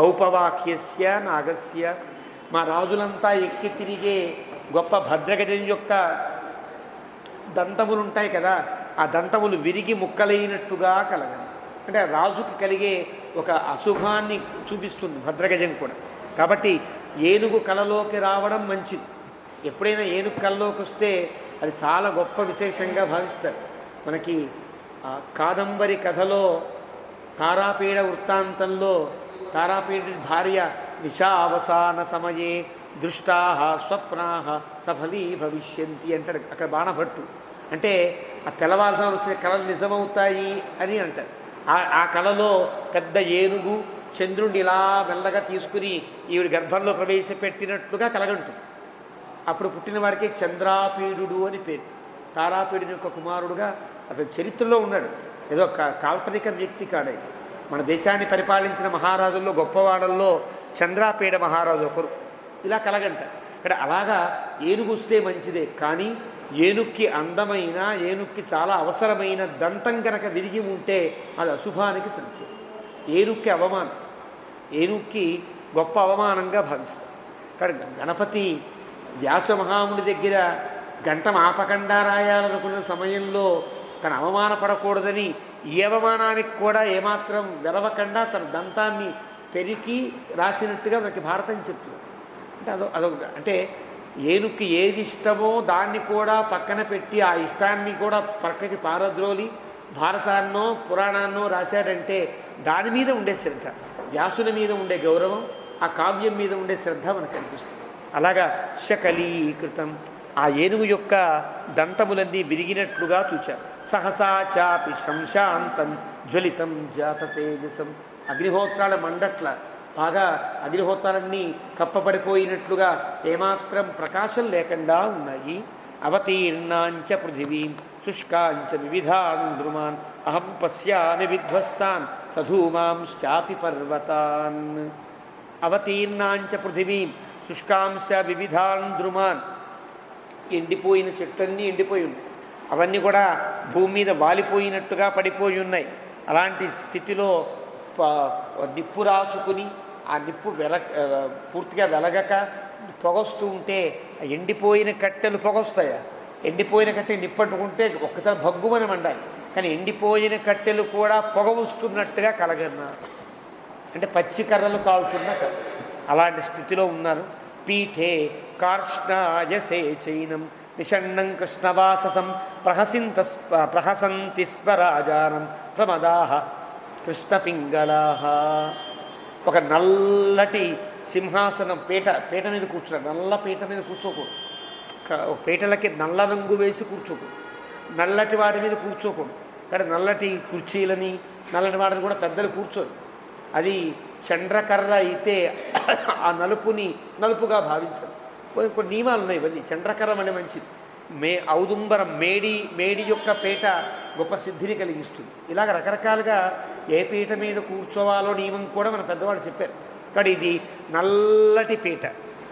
ఔపవాహ్యస్య నాగస్య, మా రాజులంతా ఎక్కి తిరిగే గొప్ప భద్రగజం యొక్క దంతములు ఉంటాయి కదా, ఆ దంతములు విరిగి ముక్కలైనట్టుగా కలగను. అంటే రాజుకి కలిగే ఒక అశుభాన్ని చూపిస్తుంది భద్రగజం కూడా. కాబట్టి ఏనుగు కళలోకి రావడం మంచిది. ఎప్పుడైనా ఏనుగు కళలోకి వస్తే అది చాలా గొప్ప విశేషంగా భావిస్తారు. మనకి కాదంబరి కథలో తారాపీడ వృత్తాంతంలో తారాపీడి భార్య నిశావసాన సమయే దృష్టా స్వప్నా సఫలీ భవిష్యంతి అంటాడు అక్కడ బాణభట్టు. అంటే ఆ తెల్లవారుజామున వచ్చిన కళలు నిజమవుతాయి అని అంటారు. ఆ కళలో పెద్ద ఏనుగు చంద్రుడిని ఇలా మెల్లగా తీసుకుని ఈవిడ గర్భంలో ప్రవేశపెట్టినట్లుగా కలగంటుంది. అప్పుడు పుట్టిన వాడికి చంద్రాపీడు అని పేరు. తారాపీడుని యొక్క కుమారుడుగా అతను చరిత్రలో ఉన్నాడు. ఏదో కాల్పనిక వ్యక్తి కాడై. మన దేశాన్ని పరిపాలించిన మహారాజుల్లో గొప్పవాడల్లో చంద్రాపీడ మహారాజు ఒకరు. ఇలా కలగంట. ఇక్కడ అలాగా ఏనుగు వస్తే మంచిదే, కానీ ఏనుక్కి అందమైన, ఏనుక్కి చాలా అవసరమైన దంతం కనుక విరిగి ఉంటే అది అశుభానికి సంకేతం. ఏనుక్కి అవమానం, ఏనుక్కి గొప్ప అవమానంగా భావిస్తారు. కానీ గణపతి వ్యాసమహాముడి దగ్గర గంటం ఆపకుండా రాయాలనుకున్న సమయంలో తను అవమానపడకూడదని ఈ అవమానానికి కూడా ఏమాత్రం వెలవకుండా తన దంతాన్ని పెరికి రాసినట్టుగా మనకి భారతం చెప్తుంది. అంటే అదొక అంటే ఏనుక్కి ఏది ఇష్టమో దాన్ని కూడా పక్కన పెట్టి ఆ ఇష్టాన్ని కూడా పక్కకి పారద్రోలి భారతాన్నో పురాణాన్నో రాశాడంటే దాని మీద ఉండే శ్రద్ధ, వ్యాసుని మీద ఉండే గౌరవం, ఆ కావ్యం మీద ఉండే శ్రద్ధ మనకు కనిపిస్తుంది. అలాగా శకలీకృతం, ఆ ఏనుగు యొక్క దంతములన్నీ విరిగినట్లుగా చూచారు. సహసా చాపి శంశాంతం జ్వలితం జాత తేజసం, అగ్నిహోత్రాల మండట్ల బాగా అగ్నిహోత్రాలన్నీ కప్పబడిపోయినట్లుగా ఏమాత్రం ప్రకాశం లేకుండా ఉన్నాయి. అవతీర్ణాంచ పృథివీం శుష్కాంచ వివిధాన్ ద్రుమాన్ అహం పశ్యామి విధ్వస్తాన్ సధూమాంశ్చాపి పర్వతాన్. అవతీర్ణాంచ పృథివీం శుష్కాంశ వివిధాన్ ద్రుమాన్, ఎండిపోయిన చెట్లన్నీ ఎండిపోయి ఉన్నాయి, అవన్నీ కూడా భూమి మీద వాలిపోయినట్టుగా పడిపోయి ఉన్నాయి. అలాంటి స్థితిలో నిప్పు రాచుకుని ఆ నిప్పు పూర్తిగా వెలగక పొగొస్తూ ఉంటే ఎండిపోయిన కట్టెలు పొగొస్తాయా? ఎండిపోయిన కట్టెలు నిప్పట్టుకుంటే ఒక్కసారి భగ్గుమని మండాలి, కానీ ఎండిపోయిన కట్టెలు కూడా పొగ వస్తున్నట్టుగా కలగన్నారు. అంటే పచ్చి కర్రలు కాల్చున్న అలాంటి స్థితిలో ఉన్నారు. పీఠే కార్ష్ణాయసే చైనం నిషణ్ణం కృష్ణవాససం ప్రహసంతి స్వరాజానం ప్రమదాహ కృష్ణపింగళాహ. ఒక నల్లటి సింహాసనం పీట మీద కూర్చున్నారు. నల్ల పీట మీద కూర్చోకూడదు, పీటలకి నల్ల రంగు వేసి కూర్చోకూడదు, నల్లటి వాటి మీద కూర్చోకూడదు. కానీ నల్లటి కుర్చీలని నల్లటి వాటిని కూడా పెద్దలు కూర్చోదు. అది చండ్రకర్ర అయితే ఆ నలుపుని నలుపుగా భావించదు. కొన్ని నియమాలు ఉన్నాయి. ఇవన్నీ చండ్రకర్రం అనే మంచిది. ఔదుంబరం మేడి యొక్క పీట గొప్ప సిద్ధిని కలిగిస్తుంది. ఇలాగ రకరకాలుగా ఏ పీట మీద కూర్చోవాలో నియమం కూడా మన పెద్దవాళ్ళు చెప్పారు. కానీ ఇది నల్లటి పీట.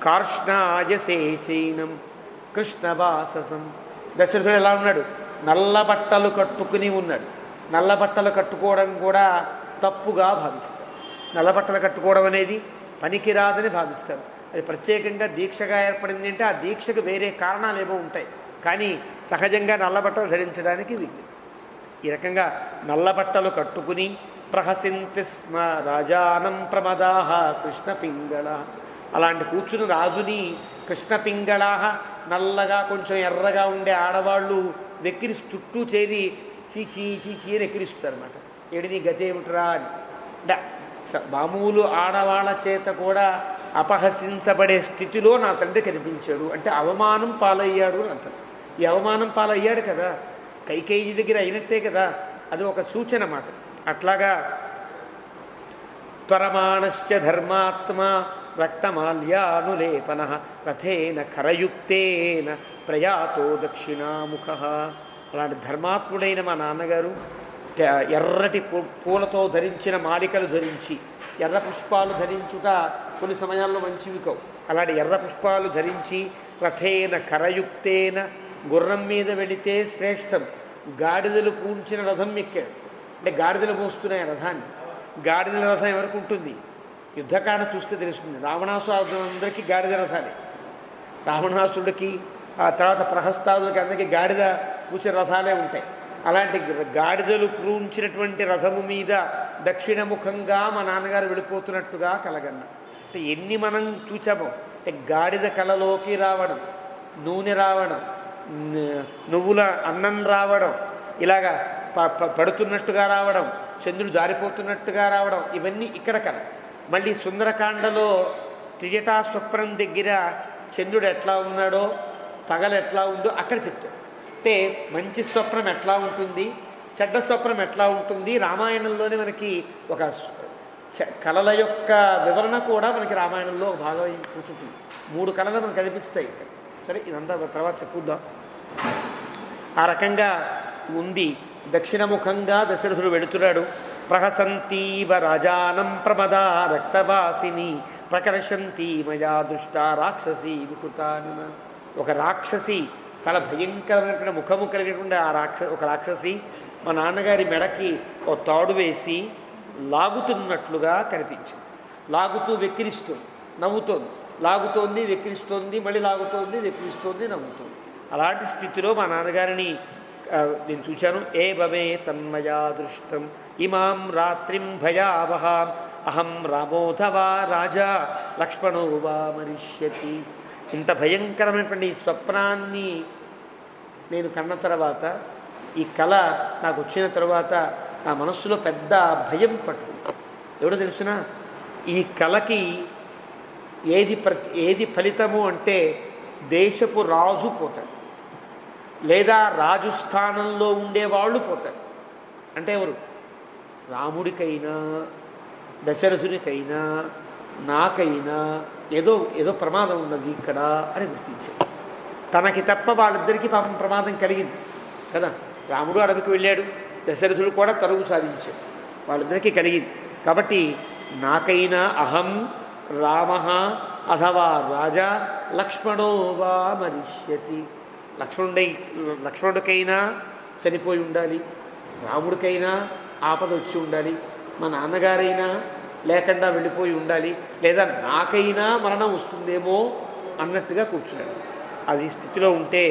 కార్ష్ణాయసే చైనం కృష్ణవాససం. దశరథుడు ఎలా ఉన్నాడు? నల్ల బట్టలు కట్టుకుని ఉన్నాడు. నల్ల బట్టలు కట్టుకోవడం కూడా తప్పుగా భావిస్తారు. నల్ల బట్టలు కట్టుకోవడం అనేది పనికిరాదని భావిస్తారు. అది ప్రత్యేకంగా దీక్షగా ఏర్పడింది అంటే ఆ దీక్షకు వేరే కారణాలు ఏమో ఉంటాయి, కానీ సహజంగా నల్ల బట్టలు ధరించడానికి వీలు. ఈ రకంగా నల్ల బట్టలు కట్టుకుని ప్రహసింతి స్మ రాజానం ప్రమదాహ కృష్ణపింగళ. అలాంటి కూర్చుని రాజుని కృష్ణపింగళాహ, నల్లగా కొంచెం ఎర్రగా ఉండే ఆడవాళ్ళు చుట్టూ చేరి చీచీ చీచీ అని ఎక్కిరిస్తారు అన్నమాట. ఏడిని గతేమిట్రా అని. అంటే మామూలు ఆడవాళ్ళ చేత కూడా అపహసించబడే స్థితిలో నా తండ్రి కనిపించాడు అంటే అవమానం పాలయ్యాడు అని అర్థం. ఈ అవమానం పాలయ్యాడు కదా, కైకేయి దగ్గర అయినట్టే కదా, అది ఒక సూచన మాట. అట్లాగా త్వరమాణశ్చ ధర్మాత్మ రక్తమాల్యానులేపన రథేన ఖరయుక్తేన ప్రయాతో దక్షిణాముఖ. అలాంటి ధర్మాత్ముడైన మా నాన్నగారు ఎర్రటి పూలతో ధరించిన మాలికలు ధరించి, ఎర్ర పుష్పాలు ధరించుట కొన్ని సమయాల్లో మంచివి కావు, అలాంటి ఎర్ర పుష్పాలు ధరించి రథేన ఖరయుక్తేన, గుర్రం మీద వెళితే శ్రేష్టం. గాడిదలు పూంచిన రథం ఎక్కాడు. అంటే గాడిదలు మోస్తున్నాయి రథాన్ని. గాడిదల రథం ఎవరికి ఉంటుంది? యుద్ధకాండ చూస్తే తెలుస్తుంది. రావణాసురులందరికీ గాడిద రథాలే. రావణాసురుడికి ఆ తర్వాత ప్రహస్తాదులకి అందరికీ గాడిద కూర్చిన రథాలే ఉంటాయి. అలాంటి గాడిదలు క్రూంచినటువంటి రథము మీద దక్షిణముఖంగా మా నాన్నగారు వెళ్ళిపోతున్నట్టుగా కలగన్న. అంటే ఎన్ని మనం చూచామో, అంటే గాడిద కళలోకి రావడం, నూనె రావడం, నువ్వుల అన్నం రావడం, ఇలాగా పడుతున్నట్టుగా రావడం, చంద్రుడు జారిపోతున్నట్టుగా రావడం, ఇవన్నీ ఇక్కడ కల. మళ్ళీ సుందరకాండలో త్రిజటా స్వప్నం దగ్గర చంద్రుడు ఎట్లా ఉన్నాడో, పగలు ఎట్లా ఉందో అక్కడ చెప్తాడు. అంటే మంచి స్వప్నం ఎట్లా ఉంటుంది, చెడ్డ స్వప్నం ఎట్లా ఉంటుంది, రామాయణంలోనే మనకి ఒక కళల యొక్క వివరణ కూడా మనకి రామాయణంలో బాగా కూర్చుంటుంది. 3 కళలు మనకు కనిపిస్తాయి. సరే, ఇదంతా తర్వాత చెప్పుద్దాం. ఆ రకంగా ఉంది. దక్షిణముఖంగా దశరథుడు వెళుతున్నాడు. ప్రహసంతీవ రాజానం ప్రమదా రక్తవాసిని ప్రకర్షంతి మయా దృష్ట రాక్షసి వికృతాన. ఒక రాక్షసి, చాలా భయంకరమైనటువంటి ముఖము కలిగినటువంటి ఒక రాక్షసి మా నాన్నగారి మెడకి ఒక తాడు వేసి లాగుతున్నట్లుగా కనిపించింది. లాగుతూ వెక్కిరిస్తుంది, నవ్వుతోంది, లాగుతోంది, వెక్కిరిస్తోంది, మళ్ళీ లాగుతోంది, వెక్కిరిస్తోంది, నవ్వుతోంది. అలాంటి స్థితిలో మా నాన్నగారిని నేను చూశాను. ఏ భవే తన్మయా దృష్టం ఇమాం రాత్రిం భయావహాం అహం రామోధవా రాజా లక్ష్మణో వా మరిష్యతి. ఇంత భయంకరమైనటువంటి ఈ స్వప్నాన్ని నేను కన్న తర్వాత, ఈ కళ నాకు వచ్చిన తర్వాత నా మనస్సులో పెద్ద భయం పట్టుకుంది. ఎవడో తెలిసిన ఈ కళకి ఏది ఫలితము అంటే దేశపు రాజు పోతాడు, లేదా రాజు స్థానంలో ఉండేవాళ్ళు పోతారు. అంటే ఎవరు? రాముడికైనా దశరథునికైనా నాకైనా ఏదో ప్రమాదం ఉన్నది ఇక్కడ అని గుర్తించాడు. తనకి తప్ప వాళ్ళిద్దరికీ పాపం ప్రమాదం కలిగింది కదా. రాముడు అడవికి వెళ్ళాడు, దశరథుడు కూడా తరువు సాధించాడు, వాళ్ళిద్దరికీ కలిగింది. కాబట్టి నాకైనా అహం రామ అథవా రాజా లక్ష్మణో వా మరిష్యతి. లక్ష్మణుడికైనా చనిపోయి ఉండాలి, రాముడికైనా ఆపద వచ్చి ఉండాలి, మా నాన్నగారైనా లేకుండా వెళ్ళిపోయి ఉండాలి, లేదా నాకైనా మరణం వస్తుందేమో అన్నట్టుగా కూర్చున్నాడు. అది స్థితిలో ఉంటే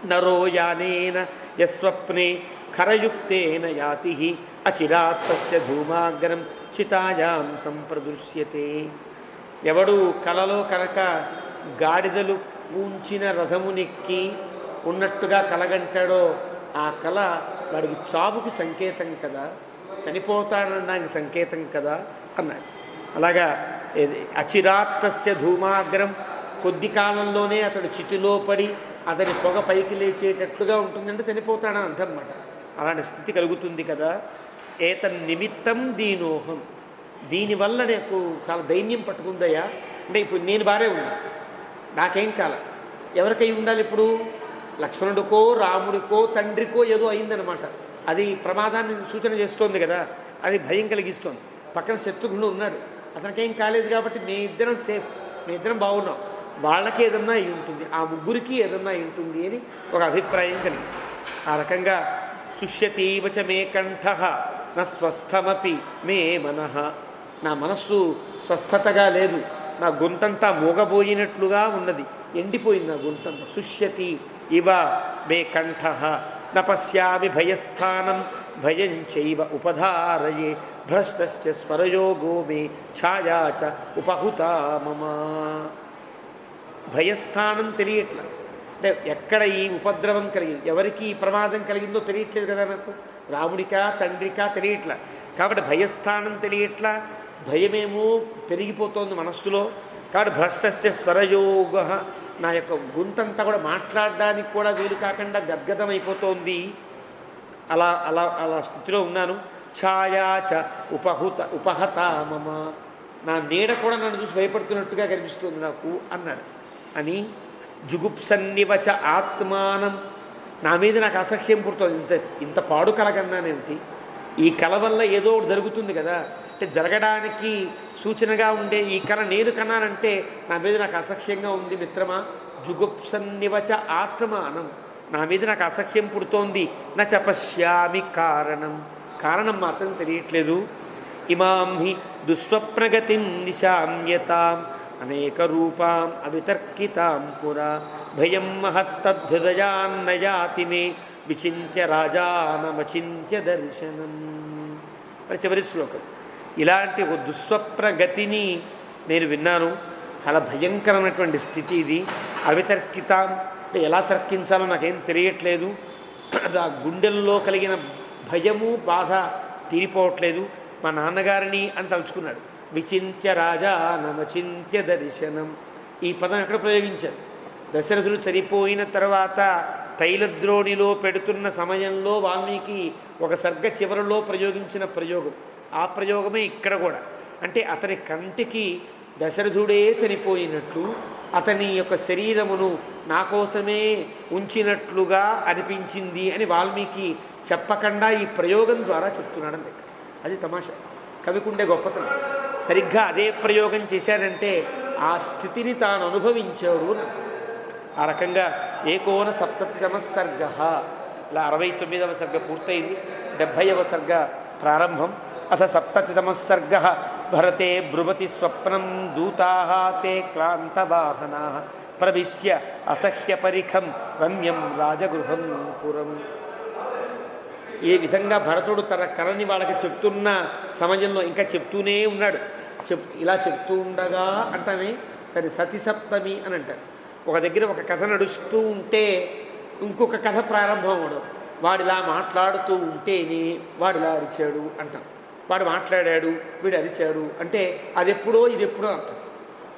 నరో యానేన యస్వప్నే ఖరయుక్తేన యాతి అచిరాత్ తస్య ధూమాగ్రం చితాయాం సంప్రదృశ్యతే. ఎవడు కలలో కనుక గాడిదలు పూంచిన రథమునెక్కి ఉన్నట్టుగా కలగంటాడో ఆ కళ వాడికి చావుకి సంకేతం కదా, చనిపోతాడనడానికి సంకేతం కదా అన్నాడు. అలాగా అచిరాత్తస్య ధూమాగ్రం, కొద్ది కాలంలోనే అతడు చితిలో పడి అతని పొగ పైకి లేచేటట్లుగా ఉంటుందంటే చనిపోతాడని అర్థం అన్నమాట. అలాంటి స్థితి కలుగుతుంది కదా. ఏతన్నిమిత్తం దీనోహం, దీనివల్ల నాకు చాలా దైన్యం పట్టుకుందయ్యా. అంటే ఇప్పుడు నేను బారే ఉన్నా, నాకేం కాల, ఎవరికై ఉండాలి ఇప్పుడు? లక్ష్మణుడికో రాముడికో తండ్రికో ఏదో అయిందనమాట. అది ప్రమాదాన్ని సూచన చేస్తోంది కదా, అది భయం కలిగిస్తోంది. పక్కన శత్రుఘ్నుడు ఉన్నాడు, అతనికేం కాలేదు కాబట్టి మీ ఇద్దరం సేఫ్, మీ ఇద్దరం బాగున్నాం. వాళ్ళకి ఏదన్నా అయి ఉంటుంది, ఆ ముగ్గురికి ఏదన్నా అయి ఉంటుంది అని ఒక అభిప్రాయం కలిగింది. ఆ రకంగా సుష్యతీవచ మే కంఠ నా స్వస్థమపి మే మనః, నా మనస్సు స్వస్థతగా లేదు, నా గొంతంతా మూగబోయినట్లుగా ఉన్నది, ఎండిపోయింది నా గొంతంతా. సుష్యతి ఇవ మే కంఠ న పశ్యామి భయస్థానం భయం చైవ ఉపధారయే భ్రష్టస్య స్వరయోగో మే ఛాయా చ ఉపహుతా మమ. భయస్థానం తెలియట్లా, అంటే ఎక్కడ ఈ ఉపద్రవం కలిగింది, ఎవరికి ఈ ప్రమాదం కలిగిందో తెలియట్లేదు కదా నాకు. రాముడికా తండ్రికా తెలియట్లా, కాబట్టి భయస్థానం తెలియట్లా, భయమేమో పెరిగిపోతోంది మనస్సులో. కాబట్టి భ్రష్టస్య స్వరయోగ, నా యొక్క గుంతంతా కూడా మాట్లాడడానికి కూడా వీలు కాకుండా గద్గదమైపోతోంది. అలా అలా అలా స్థితిలో ఉన్నాను. ఛాయా చ ఉపహత మమ, నా నీడ కూడా నన్ను చూసి భయపడుతున్నట్టుగా కనిపిస్తుంది నాకు అన్నాడు. అని జుగుప్సన్నివచ ఆత్మానం, నా మీద నాకు అసహ్యం పుడుతుంది. ఇంత పాడు కలగన్నానేమిటి, ఈ కళ వల్ల ఏదో ఒకటి జరుగుతుంది కదా, అంటే జరగడానికి సూచనగా ఉండే ఈ కళ నేను కన్నానంటే నా మీద నాకు అసహ్యంగా ఉంది మిత్రమా. జుగుప్సన్నివచ ఆత్మానం, నా మీద నాకు అసహ్యం పుడుతోంది. నా చపశ్యామి కారణం మాత్రం తెలియట్లేదు. ఇమాం హి దుస్వప్నగతిం నిశామ్యతాం అనేక రూపాం అవితర్కితాం పురా భయం మహత్తద్హృదయాన్నయాతి మే విచింత్య రాజానమచింత్య దర్శనం. చివరి శ్లోకం. ఇలాంటి ఒక దుస్వప్నగతిని నేను విన్నాను, చాలా భయంకరమైనటువంటి స్థితి ఇది. అవితర్కితాం అంటే ఎలా తర్కించాలో నాకేం తెలియట్లేదు. ఆ గుండెల్లో కలిగిన భయము బాధ తీరిపోవట్లేదు. మా నాన్నగారిని అని తలుచుకున్నాడు. విచింత్య రాజా నమచింత్య దర్శనం, ఈ పదం ఎక్కడ ప్రయోగించారు? దశరథుడు చనిపోయిన తర్వాత తైలద్రోణిలో పెడుతున్న సమయంలో వాల్మీకి ఒక సర్గ చివరిలో ప్రయోగించిన ప్రయోగం, ఆ ప్రయోగమే ఇక్కడ కూడా. అంటే అతని కంటికి దశరథుడే చనిపోయినట్లు, అతని యొక్క శరీరమును నా కోసమే ఉంచినట్లుగా అనిపించింది అని వాల్మీకి చెప్పకుండా ఈ ప్రయోగం ద్వారా చెప్తున్నాడని. అది తమాషా, కవికుండే గొప్పతనం. సరిగ్గా అదే ప్రయోగం చేశాడంటే ఆ స్థితిని తాను అనుభవించాడు అని. ఆ రకంగా 71 సర్గ, ఇలా 69వ సర్గ పూర్తయింది, 70వ సర్గ ప్రారంభం. అథ 70తమ సర్గ. భరతే బ్రువతి స్వప్నం దూతాః తే క్లాంతవాహనాః ప్రవిశ్య అసహ్య పరిఖం రమ్యం రాజగృహం పురం. ఏ విధంగా భరతుడు తన కళని వాళ్ళకి చెప్తున్న సమయంలో ఇంకా చెప్తూనే ఉన్నాడు. ఇలా చెప్తూ ఉండగా అంటానే దాన్ని సతి సప్తమి అని అంటారు. ఒక దగ్గర ఒక కథ నడుస్తూ ఉంటే ఇంకొక కథ ప్రారంభం అవ్వడం, వాడిలా మాట్లాడుతూ ఉంటేనే వాడిలా అరిచాడు అంటాం. వాడు మాట్లాడాడు వీడు అరిచాడు అంటే అది ఎప్పుడో ఇది ఎప్పుడో అర్థం.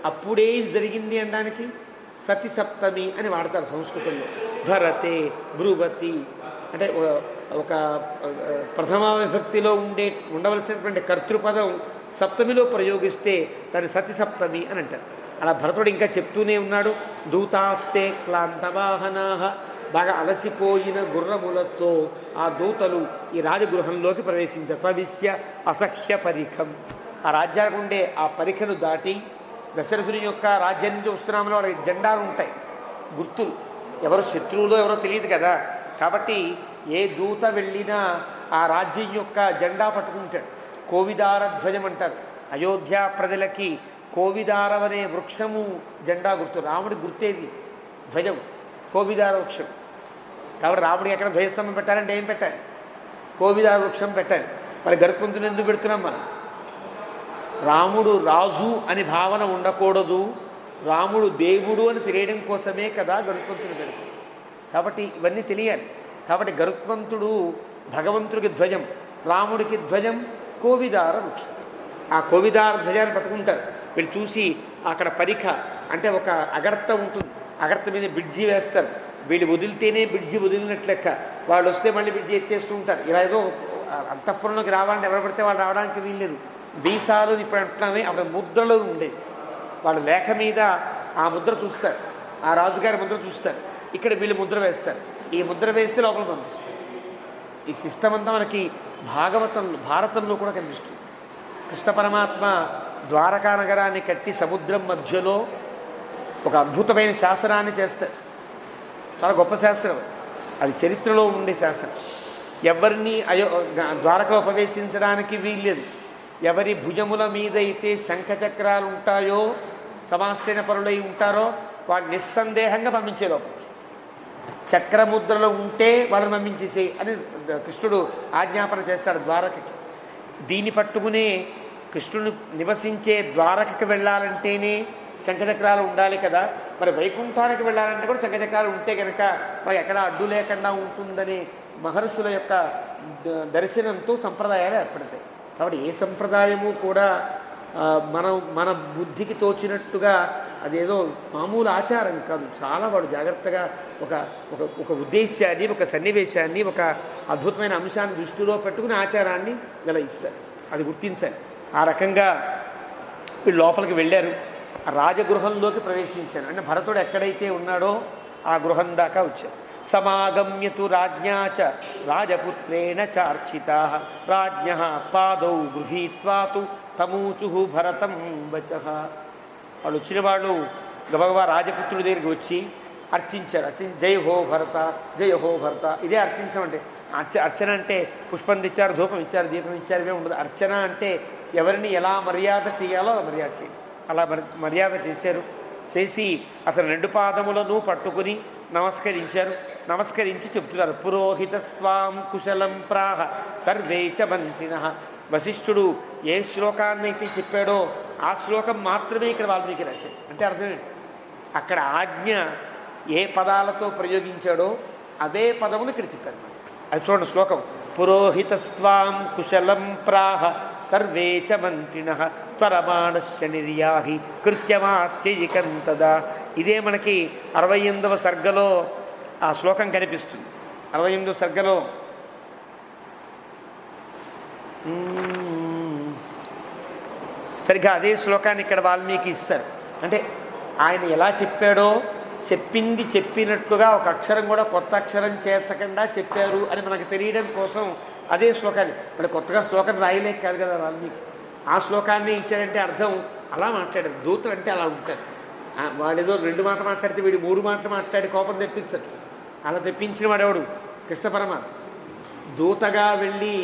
అప్పుడే ఇది జరిగింది అనడానికి సతి సప్తమి అని వాడతారు సంస్కృతంలో. భరతే బ్రువతి అంటే ఒక ప్రథమ విభక్తిలో ఉండవలసినటువంటి కర్తృపదం సప్తమిలో ప్రయోగిస్తే దాన్ని సతి సప్తమి అని అంటారు. అలా భరతుడు ఇంకా చెప్తూనే ఉన్నాడు. దూతాస్తే క్లాంతవాహనాః, బాగా అలసిపోయిన గుర్రములతో ఆ దూతలు ఈ రాజగృహంలోకి ప్రవేశించారు. ప్రవిశ్య అసహ్య పరిఖం, ఆ రాజ్యానికి ఉండే ఆ పరిఖను దాటి దశరథుని యొక్క రాజ్యం నుంచి వస్తున్నామని వాళ్ళకి జెండాలు ఉంటాయి, గుర్తులు. ఎవరు శత్రువులో ఎవరో తెలియదు కదా, కాబట్టి ఏ దూత వెళ్ళినా ఆ రాజ్యం యొక్క జెండా పట్టుకుంటాడు. కోవిదార ధ్వజం అంటారు. అయోధ్య ప్రజలకి కోవిదారం అనే వృక్షము జెండా గుర్తు. రాముడి గుర్తేది ధ్వజం, కోవిదార వృక్షం. కాబట్టి రాముడికి ఎక్కడ ధ్వజస్తంభం పెట్టాలంటే ఏం పెట్టాలి? కోవిదార వృక్షం పెట్టాలి. మరి గరుత్మంతుని ఎందుకు పెడుతున్నాం మనం? రాముడు రాజు అని భావన ఉండకూడదు, రాముడు దేవుడు అని తెలియడం కోసమే కదా గరుత్మంతుని పెడుతుంది. కాబట్టి ఇవన్నీ తెలియాలి. కాబట్టి గరుత్మంతుడు భగవంతుడికి ధ్వజం, రాముడికి ధ్వజం కోవిదార వృక్షం. ఆ కోవిదార ధ్వజాన్ని పట్టుకుంటారు. వీళ్ళు చూసి అక్కడ పరిఖ అంటే ఒక అగర్త ఉంటుంది, అగర్త మీద బ్రిడ్జి వేస్తారు. వీళ్ళు వదిలితేనే బ్రిడ్జి వదిలినట్లు లెక్క, వాళ్ళు వస్తే మళ్ళీ బ్రిడ్జి ఎత్తేస్తూ ఉంటారు. ఇలా ఏదో అంతఃపురంలోకి రావాలంటే ఎవరు పడితే వాళ్ళు రావడానికి వీల్లేదు. వీసాలు ఇప్పుడు అంటున్నామే, అప్పుడు ముద్రలు ఉండేవి. వాళ్ళ లేఖ మీద ఆ ముద్ర చూస్తారు, ఆ రాజుగారి ముద్ర చూస్తారు. ఇక్కడ వీళ్ళు ముద్ర వేస్తారు, ఈ ముద్ర వేస్తే లోపల పంపిస్తారు. ఈ సిస్టమ్ అంతా మనకి భారతంలో కూడా కనిపిస్తుంది. కృష్ణ పరమాత్మ ద్వారకా నగరాన్ని కట్టి సముద్రం మధ్యలో ఒక అద్భుతమైన శాసనాన్ని చేస్తారు. చాలా గొప్ప శాస్త్రం అది, చరిత్రలో ఉండే శాసనం. ఎవరిని ద్వారకలో ప్రవేశించడానికి వీల్లేదు. ఎవరి భుజముల మీద అయితే శంఖచక్రాలు ఉంటాయో, సమాశ్రయ పరులై ఉంటారో వాళ్ళు నిస్సందేహంగా పంపించే లోపల. చక్రముద్రలో ఉంటే వాళ్ళని పంపించేసే అని కృష్ణుడు ఆజ్ఞాపన చేస్తాడు ద్వారకకి. దీన్ని పట్టుకునే కృష్ణుడు నివసించే ద్వారకకి వెళ్ళాలంటేనే శంఖచక్రాలు ఉండాలి కదా. మరి వైకుంఠానికి వెళ్ళాలంటే కూడా శంఖచక్రాలు ఉంటే కనుక మరి ఎక్కడ అడ్డు లేకుండా ఉంటుందనే మహర్షుల యొక్క దర్శనంతో సంప్రదాయాలు ఏర్పడతాయి. కాబట్టి ఏ సంప్రదాయము కూడా మన బుద్ధికి తోచినట్టుగా అదేదో మామూలు ఆచారం కాదు. చాలా వాడు జాగ్రత్తగా ఒక ఉద్దేశాన్ని, ఒక సన్నివేశాన్ని, ఒక అద్భుతమైన అంశాన్ని దృష్టిలో పెట్టుకుని ఆచారాన్ని వెలయిస్తారు. అది గుర్తించాలి. ఆ రకంగా వీళ్ళు లోపలికి వెళ్ళారు, ఆ రాజగృహంలోకి ప్రవేశించారు. అంటే భరతుడు ఎక్కడైతే ఉన్నాడో ఆ గృహం దాకా వచ్చారు. సమాగమ్యతు రాజ్ఞాచ రాజపుత్రేణ చార్చితా రాజ్ఞః పాదౌ గృహీత్వాతు తమూచు భరతం వచః. వాళ్ళు వచ్చిన వాళ్ళు గబగబా రాజపుత్రుడి దగ్గరికి వచ్చి అర్చించారు. జయ హో భరత, జయ హో భరత. ఇదే అర్చించమంటే. అర్చన అంటే పుష్పం తెచ్చారు, ధూపం ఇచ్చారు, దీపం ఇచ్చారు, ఇవే ఉండదు. అర్చన అంటే ఎవరిని ఎలా మర్యాద చేయాలో అలా మర్యాద చేయాలి. అలా మర్యాద చేశారు. చేసి అతను 2 పాదములను పట్టుకుని నమస్కరించారు. నమస్కరించి చెప్తున్నారు, పురోహిత స్వాం కుశలం ప్రాహ సర్వే చ మంత్రిణః. వశిష్ఠుడు ఏ శ్లోకాన్నైతే చెప్పాడో ఆ శ్లోకం మాత్రమే ఇక్కడ వాల్మీకి రాశాడు. అంటే అర్థం ఏంటి? అక్కడ ఆజ్ఞ ఏ పదాలతో ప్రయోగించాడో అవే పదములు ఇక్కడ చెప్పారు. అది చూడండి శ్లోకం, పురోహిత స్వాం కుశలం ప్రాహ సర్వే చ మంత్రిణః త్వరమాణశ్చ నిర్యాహి కృత్యమాత్యయికం తదా. ఇదే మనకి 68వ సర్గలో ఆ శ్లోకం కనిపిస్తుంది. 68వ సర్గలో సరిగ్గా అదే శ్లోకాన్ని ఇక్కడ వాల్మీకి ఇస్తారు. అంటే ఆయన ఎలా చెప్పాడో చెప్పింది చెప్పినట్టుగా ఒక అక్షరం కూడా కొత్త అక్షరం చేర్చకుండా చెప్పారు అని మనకు తెలియడం కోసం అదే శ్లోకాన్ని. మరి కొత్తగా శ్లోకం రాయలేక కాదు కదా వాల్మీకి, ఆ శ్లోకాన్ని ఇచ్చాడంటే అర్థం అలా మాట్లాడారు. దూతలు అంటే అలా ఉంటారు. వాడేదో 2 మాటలు మాట్లాడితే వీడు 3 మాటలు మాట్లాడి కోపం తెప్పించరు. అలా తెప్పించిన వాడెవడు? కృష్ణ పరమాత్మ. దూతగా వెళ్ళి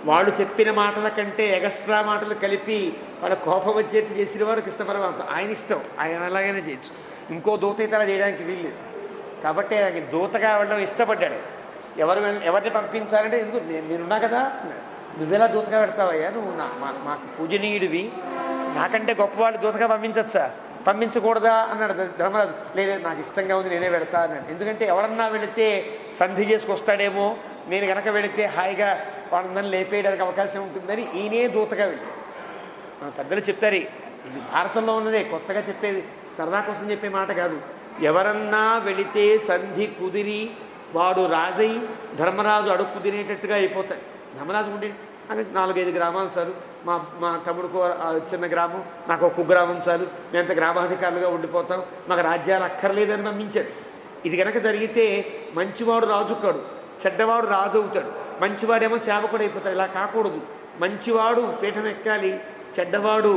వాళ్ళు చెప్పిన మాటల కంటే ఎగస్ట్రా మాటలు కలిపి వాళ్ళ కోపం వచ్చేట్టు చేసిన వాడు కృష్ణ పరమాత్మ. ఆయన ఇష్టం, ఆయన అలాగైనా చేయొచ్చు. ఇంకో దూత అయితే అలా చేయడానికి వీల్లేదు. కాబట్టి ఆయన దూతగా వెళ్ళడం ఇష్టపడ్డాడు. ఎవరిని పంపించాలంటే ఎందుకు నేనున్నా కదా, నువ్వెలా దూతగా పెడతావయ్యా, నువ్వు మాకు పూజనీయుడివి, నాకంటే గొప్పవాళ్ళు దూతగా పంపించచ్చా, పంపించకూడదా అన్నాడు ధర్మరాజు. లేదు, నాకు ఇష్టంగా ఉంది, నేనే వెళతా అన్నాడు. ఎందుకంటే ఎవరన్నా వెళితే సంధి చేసుకొస్తాడేమో, నేను కనుక వెళితే హాయిగా వాళ్ళందరినీ లేపేయడానికి అవకాశం ఉంటుందని ఈయనే దూతగా వెళ్ళి. మన పెద్దలు చెప్తారు, ఇది భారతంలో ఉన్నదే, కొత్తగా చెప్పేది, సరదా కోసం చెప్పే మాట కాదు. ఎవరన్నా వెళితే సంధి కుదిరి వాడు రాజై ధర్మరాజు అడుక్కు తినేటట్టుగా అయిపోతాడు. ధర్మరాజు ఉండే అని 4-5 గ్రామాలు చాలు, మా తమ్ముడికి చిన్న గ్రామం, నాకు ఒక కుగ్రామం చాలు, మేమంత గ్రామాధికారులుగా ఉండిపోతాం, మాకు రాజ్యాలు అక్కర్లేదని నమ్మించాడు. ఇది కనుక జరిగితే మంచివాడు రాజు కాడు, చెడ్డవాడు రాజు అవుతాడు, మంచివాడేమో సేవకుడు అయిపోతాడు. ఇలా కాకూడదు. మంచివాడు పీఠం ఎక్కాలి, చెడ్డవాడు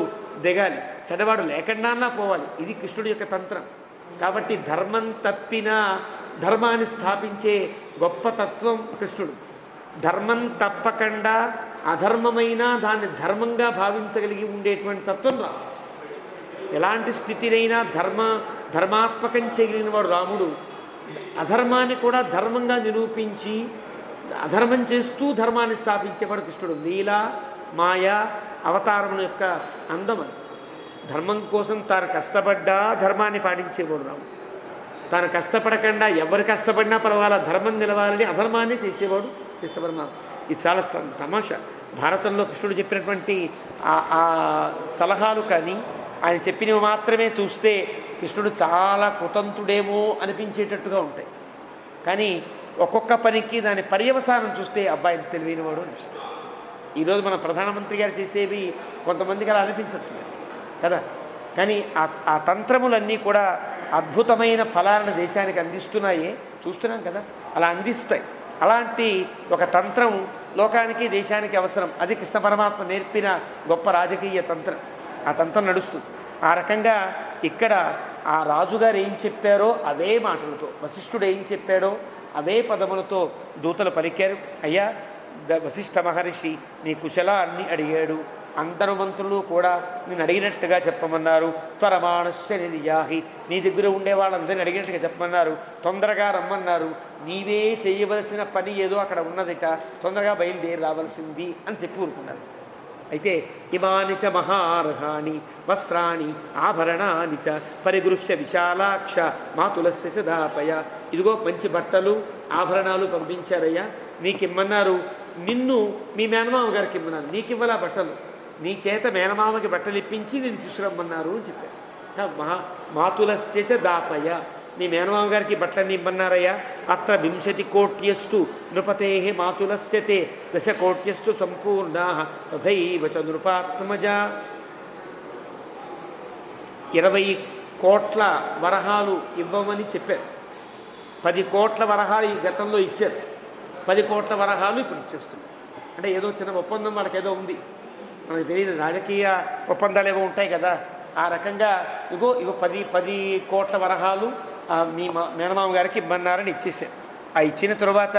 దిగాలి, చెడ్డవాడు లేకుండా పోవాలి. ఇది కృష్ణుడి యొక్క తంత్రం. కాబట్టి ధర్మం తప్పినా ధర్మాన్ని స్థాపించే గొప్ప తత్వం కృష్ణుడు. ధర్మం తప్పకుండా అధర్మమైనా దాన్ని ధర్మంగా భావించగలిగి ఉండేటువంటి తత్వం రాము. ఎలాంటి స్థితినైనా ధర్మాత్మకం చేయగలిగిన వాడు రాముడు. అధర్మాన్ని కూడా ధర్మంగా నిరూపించి అధర్మం చేస్తూ ధర్మాన్ని స్థాపించేవాడు కృష్ణుడు. లీల మాయ అవతారముల యొక్క అందం. ధర్మం కోసం తాను కష్టపడ్డా ధర్మాన్ని పాటించేవాడు రాముడు. తాను కష్టపడకుండా ఎవరు కష్టపడినా పర్వాలా, ధర్మం నిలవాలని అధర్మాన్ని చేసేవాడు కృష్ణ పరమాత్మ. ఇది చాలా తమాషా. భారతంలో కృష్ణుడు చెప్పినటువంటి ఆ సలహాలు కానీ ఆయన చెప్పినవి మాత్రమే చూస్తే కృష్ణుడు చాలా కుతంతుడేమో అనిపించేటట్టుగా ఉంటాయి. కానీ ఒక్కొక్క పనికి దాని పర్యవసానం చూస్తే అబ్బాయి తెలివైనవాడు అనిపిస్తుంది. ఈరోజు మన ప్రధానమంత్రి గారు చేసేవి కొంతమందికి అలా అనిపించవచ్చు కదా, కానీ ఆ తంత్రములన్నీ కూడా అద్భుతమైన ఫలాలను దేశానికి అందిస్తున్నాయే, చూస్తున్నాం కదా, అలా అందిస్తాయి. అలాంటి ఒక తంత్రం లోకానికి దేశానికి అవసరం. అది కృష్ణ పరమాత్మ నేర్పిన గొప్ప రాజకీయ తంత్రం. ఆ తంత్రం నడుస్తుంది. ఆ రకంగా ఇక్కడ ఆ రాజుగారు ఏం చెప్పారో అవే మాటలతో, వశిష్ఠుడు ఏం చెప్పాడో అవే పదములతో దూతలు పలికారు. అయ్యా, వశిష్ఠ మహర్షి నీ కుశలాన్ని అడిగాడు. అందరు మంత్రులు కూడా నేను అడిగినట్టుగా చెప్పమన్నారు. త్వరమాణస్య నిర్యాహి, నీ దగ్గర ఉండే వాళ్ళందరినీ అడిగినట్టుగా చెప్పమన్నారు. తొందరగా రమ్మన్నారు. నీవే చేయవలసిన పని ఏదో అక్కడ ఉన్నదిట, తొందరగా బయలుదేరి రావాల్సింది అని చెప్పి ఊరుకున్నారు. అయితే ఇమాని చ మహార్హాణి వస్త్రాణి ఆభరణాని చ పరిగృహ్య విశాలాక్ష మాతులస్య చ దాపయ. ఇదిగో మంచి బట్టలు ఆభరణాలు పంపించారయ్యా, నీకిమ్మన్నారు. నిన్ను మీ మేనమామ గారికి ఇమ్మన్నారు, నీకివ్వలా బట్టలు, నీ చేత మేనమామకి బట్టలు ఇప్పించి నేను తీసుకురమ్మన్నారు అని చెప్పారు. మాతులస్య చ దాపయ, నీ మేనమామ గారికి బట్టలన్నీ ఇమ్మన్నారయ్యా. అత్ర 20 కోట్యస్తు నృపతే మాతులస్యతే 10 కోట్యస్తు సంపూర్ణా తథైవ చ నృపాత్మజ. 20 కోట్ల వరహాలు ఇవ్వమని చెప్పారు. 10 కోట్ల వరహాలు ఈ గతంలో ఇచ్చారు. 10 కోట్ల వరహాలు ఇప్పుడు ఇచ్చేస్తున్నారు. అంటే ఏదో చిన్న ఒప్పందం వాళ్ళకి ఏదో ఉంది, మనకు తెలియదు. రాజకీయ ఒప్పందాలు ఏవో ఉంటాయి కదా, ఆ రకంగా ఇగో 10 కోట్ల వరహాలు మీ మేనమామ గారికి ఇమ్మన్నారని ఇచ్చేసారు. ఆ ఇచ్చిన తరువాత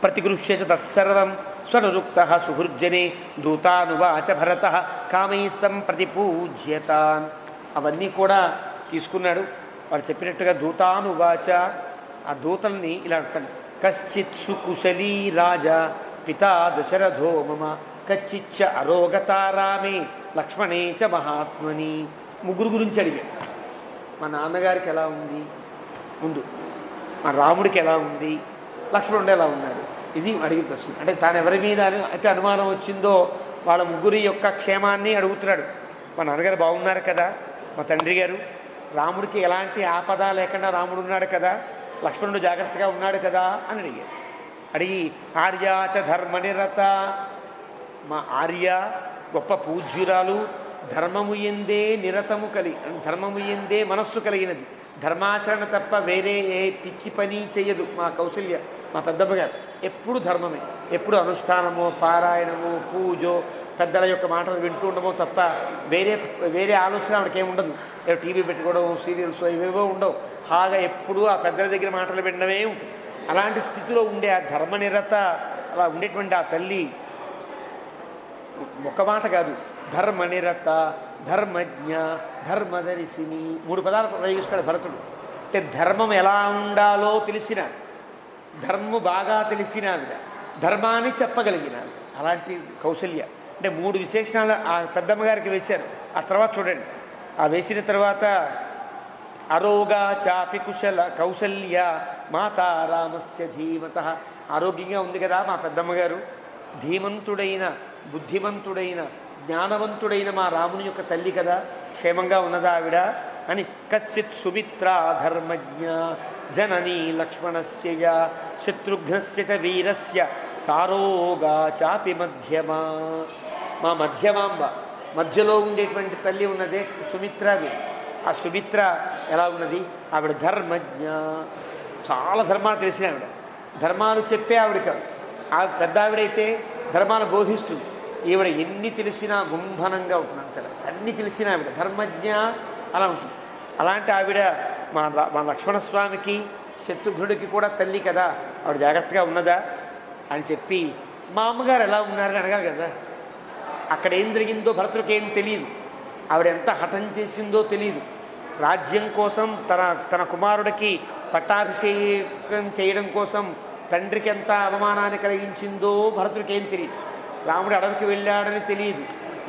ప్రతిగృహ్యేచ తత్సర్వం స్వనురుక్త సుహృజ్జనే దూతానువాచ భరత కామై సంప్రతిపూజ్యతాన్. అవన్నీ కూడా తీసుకున్నాడు. వాళ్ళు చెప్పినట్టుగా దూతానువాచ, ఆ దూతల్ని ఇలా అంటాడు. కశ్చిత్ సుకుశలీ రాజా పితా దశరథో మమ కచ్చిచ్చ అరోగతారామే లక్ష్మణే చ మహాత్మని. ముగ్గురు గురించి అడిగాడు. మా నాన్నగారికి ఎలా ఉంది ముందు, మా రాముడికి ఎలా ఉంది, లక్ష్మణుడు ఎలా ఉన్నాడు, ఇది అడిగిన ప్రశ్న. అంటే తాను ఎవరి మీద అయితే అనుమానం వచ్చిందో వాళ్ళ ముగ్గురి యొక్క క్షేమాన్ని అడుగుతున్నాడు. మా నాన్నగారు బాగున్నారు కదా, మా తండ్రి గారు, రాముడికి ఎలాంటి ఆపద లేకుండా రాముడు ఉన్నాడు కదా, లక్ష్మణుడు జాగ్రత్తగా ఉన్నాడు కదా అని అడిగాడు. అడిగి ఆర్యాచ ధర్మనిరత, మా ఆర్య గొప్ప పూజ్యురాలు, ధర్మము ఎందే నిరతము ధర్మము ఎందే మనస్సు కలిగినది, ధర్మాచరణ తప్ప వేరే ఏ పిచ్చి పని చేయదు. మా కౌశల్య, మా పెద్దమ్మ గారు ఎప్పుడు ధర్మమే, ఎప్పుడు అనుష్ఠానమో పారాయణమో పూజో పెద్దల యొక్క మాటలు వింటూ ఉండమో తప్ప వేరే ఆలోచన ఆవిడకేముండదు. టీవీ పెట్టుకోవడం, సీరియల్స్ ఇవేవో ఉండవు. హాగా ఎప్పుడూ ఆ పెద్దల దగ్గర మాటలు వినడమే ఉంటుంది. అలాంటి స్థితిలో ఉండే ఆ ధర్మనిరత, అలా ఉండేటువంటి ఆ తల్లి ఒక మాట కాదు, ధర్మనిరత, ధర్మజ్ఞ, ధర్మదర్శిని, 3 పదాలు ప్రయోగిస్తాడు భరతుడు. అంటే ధర్మం ఎలా ఉండాలో తెలిసిన, ధర్మము బాగా తెలిసిన ఆవిడ, ధర్మాన్ని చెప్పగలిగిన అలాంటి కౌశల్య. అంటే 3 విశేషణాలు ఆ పెద్దమ్మగారికి వేశారు. ఆ తర్వాత చూడండి, ఆ వేసిన తర్వాత అరోగా చాపి కుశల కౌసల్య మాతా రామస్య ధీమత. ఆరోగ్యంగా ఉంది కదా మా పెద్దమ్మగారు, ధీమంతుడైన బుద్ధిమంతుడైన జ్ఞానవంతుడైన మా రాముని యొక్క తల్లి కదా, క్షేమంగా ఉన్నదా ఆవిడ అని. కశ్చిత్ సుమిత్రా ధర్మజ్ఞ జననీ లక్ష్మణస్య శత్రుఘ్నస్య చ వీరస్య సారోగా చాపి మధ్యమా. మా మధ్యమాంబ, మధ్యలో ఉండేటువంటి తల్లి ఉన్నదే సుమిత్రాది. ఆ సుమిత్ర ఎలా ఉన్నది? ఆవిడ ధర్మజ్ఞ, చాలా ధర్మాలు తెలిసిన ఆవిడ, ధర్మాలు చెప్పే ఆవిడ కాదు. ఆ పెద్ద ఆవిడైతే ధర్మాలు బోధిస్తుంది. ఈవిడ ఎన్ని తెలిసినా గుంభనంగా ఉంటుంది అంతగా, అన్ని తెలిసిన ఆవిడ ధర్మజ్ఞ అలా ఉంటుంది. అలాంటి ఆవిడ మా లక్ష్మణస్వామికి శత్రుఘ్నుడికి కూడా తల్లి కదా, ఆవిడ జాగ్రత్తగా ఉన్నదా అని చెప్పి మా అమ్మగారు ఎలా ఉన్నారని అడగాలి కదా. అక్కడ ఏం జరిగిందో భరతుడికి ఏం తెలియదు, ఆవిడ ఎంత హఠం చేసిందో తెలియదు. రాజ్యం కోసం తన కుమారుడికి పట్టాభిషేకం చేయడం కోసం తండ్రికి ఎంత అవమానాన్ని కలిగించిందో భరతుడికి ఏం తెలియదు. రాముడు అడవికి వెళ్ళాడని తెలియదు,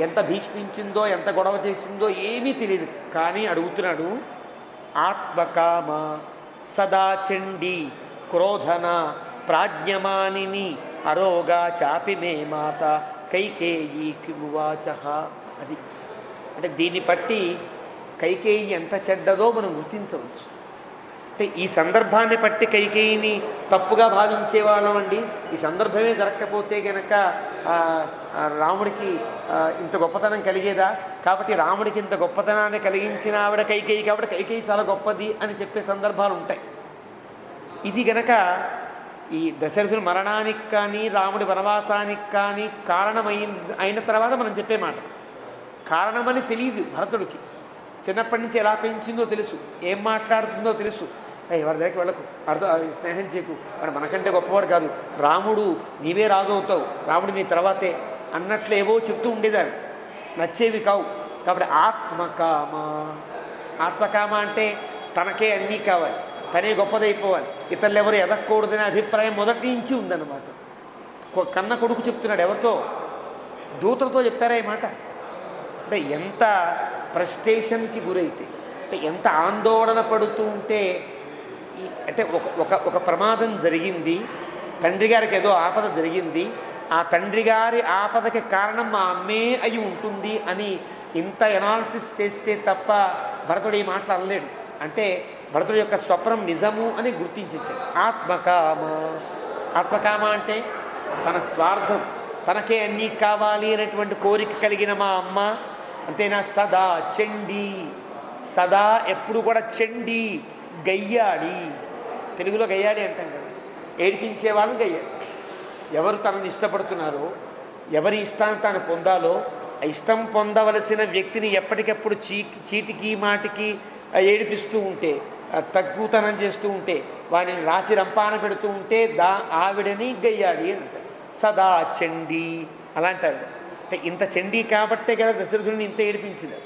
ఎంత భీష్మించిందో ఎంత గొడవ చేసిందో ఏమీ తెలియదు. కానీ అడుగుతున్నాడు, ఆత్మకామ సదా చండీ క్రోధన ప్రాజ్ఞమానిని అరోగా చాపి మే మాత కైకేయీ కిమువాచ. అది అంటే దీన్ని బట్టి కైకేయి ఎంత చెడ్డదో మనం గుర్తించవచ్చు. అంటే ఈ సందర్భాన్ని బట్టి కైకేయిని తప్పుగా భావించేవాళ్ళం అండి. ఈ సందర్భమే జరగకపోతే గనక రాముడికి ఇంత గొప్పతనం కలిగేదా? కాబట్టి రాముడికి ఇంత గొప్పతనాన్ని కలిగించిన ఆవిడ కైకేయి కాబట్టి కైకేయి చాలా గొప్పది అని చెప్పే సందర్భాలు ఉంటాయి. ఇది గనక ఈ దశరథుని మరణానికి కానీ రాముడి వనవాసానికి కానీ అయిన తర్వాత మనం చెప్పే మాట. కారణమని తెలియదు భరతుడికి, చిన్నప్పటి నుంచి ఎలా పెంచిందో తెలుసు, ఏం మాట్లాడుతుందో తెలుసు. ఎవరి దగ్గరికి వెళ్ళకు, స్నేహం చేయకు, వాడు మనకంటే గొప్పవాడు కాదు, రాముడు నీవే రాజు అవుతావు, రాముడు నీ తర్వాతే అన్నట్లు ఏవో చెప్తూ ఉండేదాన్ని, నచ్చేవి కావు. కాబట్టి ఆత్మకామ అంటే తనకే అన్నీ కావాలి, తనే గొప్పదైపోవాలి, ఇతరులు ఎవరు ఎదగకూడదనే అభిప్రాయం మొదటి నుంచి ఉందన్నమాట. కన్న కొడుకు చెప్తున్నాడు, ఎవరితో? దూతలతో చెప్తారా ఈ మాట? అంటే ఎంత ఫ్రస్ట్రేషన్కి గురైతే, అంటే ఎంత ఆందోళన పడుతూ ఉంటే, అంటే ఒక ప్రమాదం జరిగింది, తండ్రి గారికి ఏదో ఆపద జరిగింది, ఆ తండ్రి గారి ఆపదకి కారణం మా అమ్మే అయి ఉంటుంది అని ఇంత ఎనాలిసిస్ చేస్తే తప్ప భరతుడు ఈ మాటలు అనలేడు. అంటే భరతుడి యొక్క స్వప్నం నిజము అని గుర్తించేశాడు. ఆత్మకామ అంటే తన స్వార్థం, తనకే అన్నీ కావాలి అనేటువంటి కోరిక కలిగిన మా అమ్మ అంతేనా? సదా చండీ, సదా ఎప్పుడు కూడా చండీ, గయ్యాడి. తెలుగులో గయ్యాడి అంటాం కదా, ఏడిపించేవాళ్ళు గయ్యాడి. ఎవరు తనని ఇష్టపడుతున్నారో, ఎవరి ఇష్టాన్ని తాను పొందాలో, ఆ ఇష్టం పొందవలసిన వ్యక్తిని ఎప్పటికప్పుడు చీటికి మాటికి ఏడిపిస్తూ ఉంటే, తగ్గుతనం చేస్తూ ఉంటే, వాడిని రాచి రంపాన పెడుతూ ఉంటే ఆవిడని గయ్యాడి అని అంటారు. సదా చండీ అలాంటి ఆవిడ. అంటే ఇంత చండీ కాబట్టే కదా దశరథుడిని ఇంత ఏడిపించింది.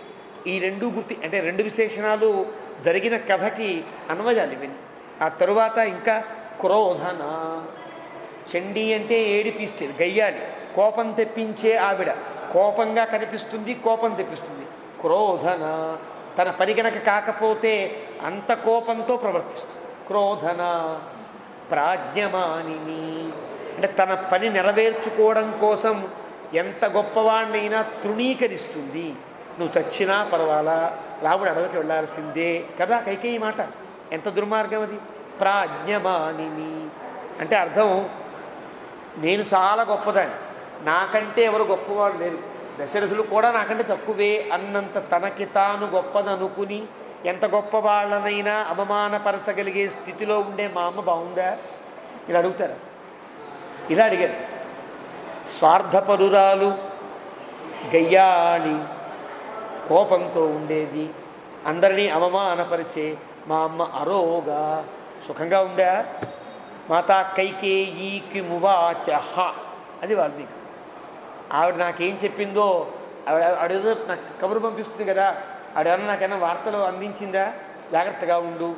ఈ రెండు అంటే రెండు విశేషణాలు జరిగిన కథకి అన్వయాలు ఇవన్నీ. ఆ తరువాత ఇంకా క్రోధన. చండీ అంటే ఏడిపిస్తుంది, గయ్యాలి, కోపం తెప్పించే ఆవిడ, కోపంగా కనిపిస్తుంది, కోపం తెప్పిస్తుంది. క్రోధన తన పని గనక కాకపోతే అంత కోపంతో ప్రవర్తిస్తుంది. క్రోధన ప్రాజ్ఞమానిని అంటే తన పని నెరవేర్చుకోవడం కోసం ఎంత గొప్పవాడినైనా తృణీకరిస్తుంది. నువ్వు చచ్చినా పర్వాలా, రాముడు అడవికి వెళ్ళాల్సిందే కదా కైకేయి మాట. ఎంత దుర్మార్గం అది! ప్రాజ్ఞమానిని అంటే అర్థం, నేను చాలా గొప్పదాన్ని, నాకంటే ఎవరు గొప్పవాడు లేరు, దశరథులు కూడా నాకంటే తక్కువే అన్నంత తనకి తాను గొప్పదనుకుని ఎంత గొప్ప వాళ్ళనైనా అవమానపరచగలిగే స్థితిలో ఉండే మా అమ్మ బాగుందా? ఇలా అడుగుతారా? ఇలా అడిగారు. స్వార్థపరురాలు, గయ్యాళి, కోపంతో ఉండేది, అందరినీ అవమానపరిచే మా అమ్మ అరోగా సుఖంగా ఉందా? మాతా కైకేయీకి మువాచ. అది వాల్మీకి. ఆవిడ నాకేం చెప్పిందో, ఆవిడ నాకు కబురు పంపిస్తుంది కదా, ఆవిడేమన్నా నాకైనా వార్తలు అందించిందా? జాగ్రత్తగా ఉండు,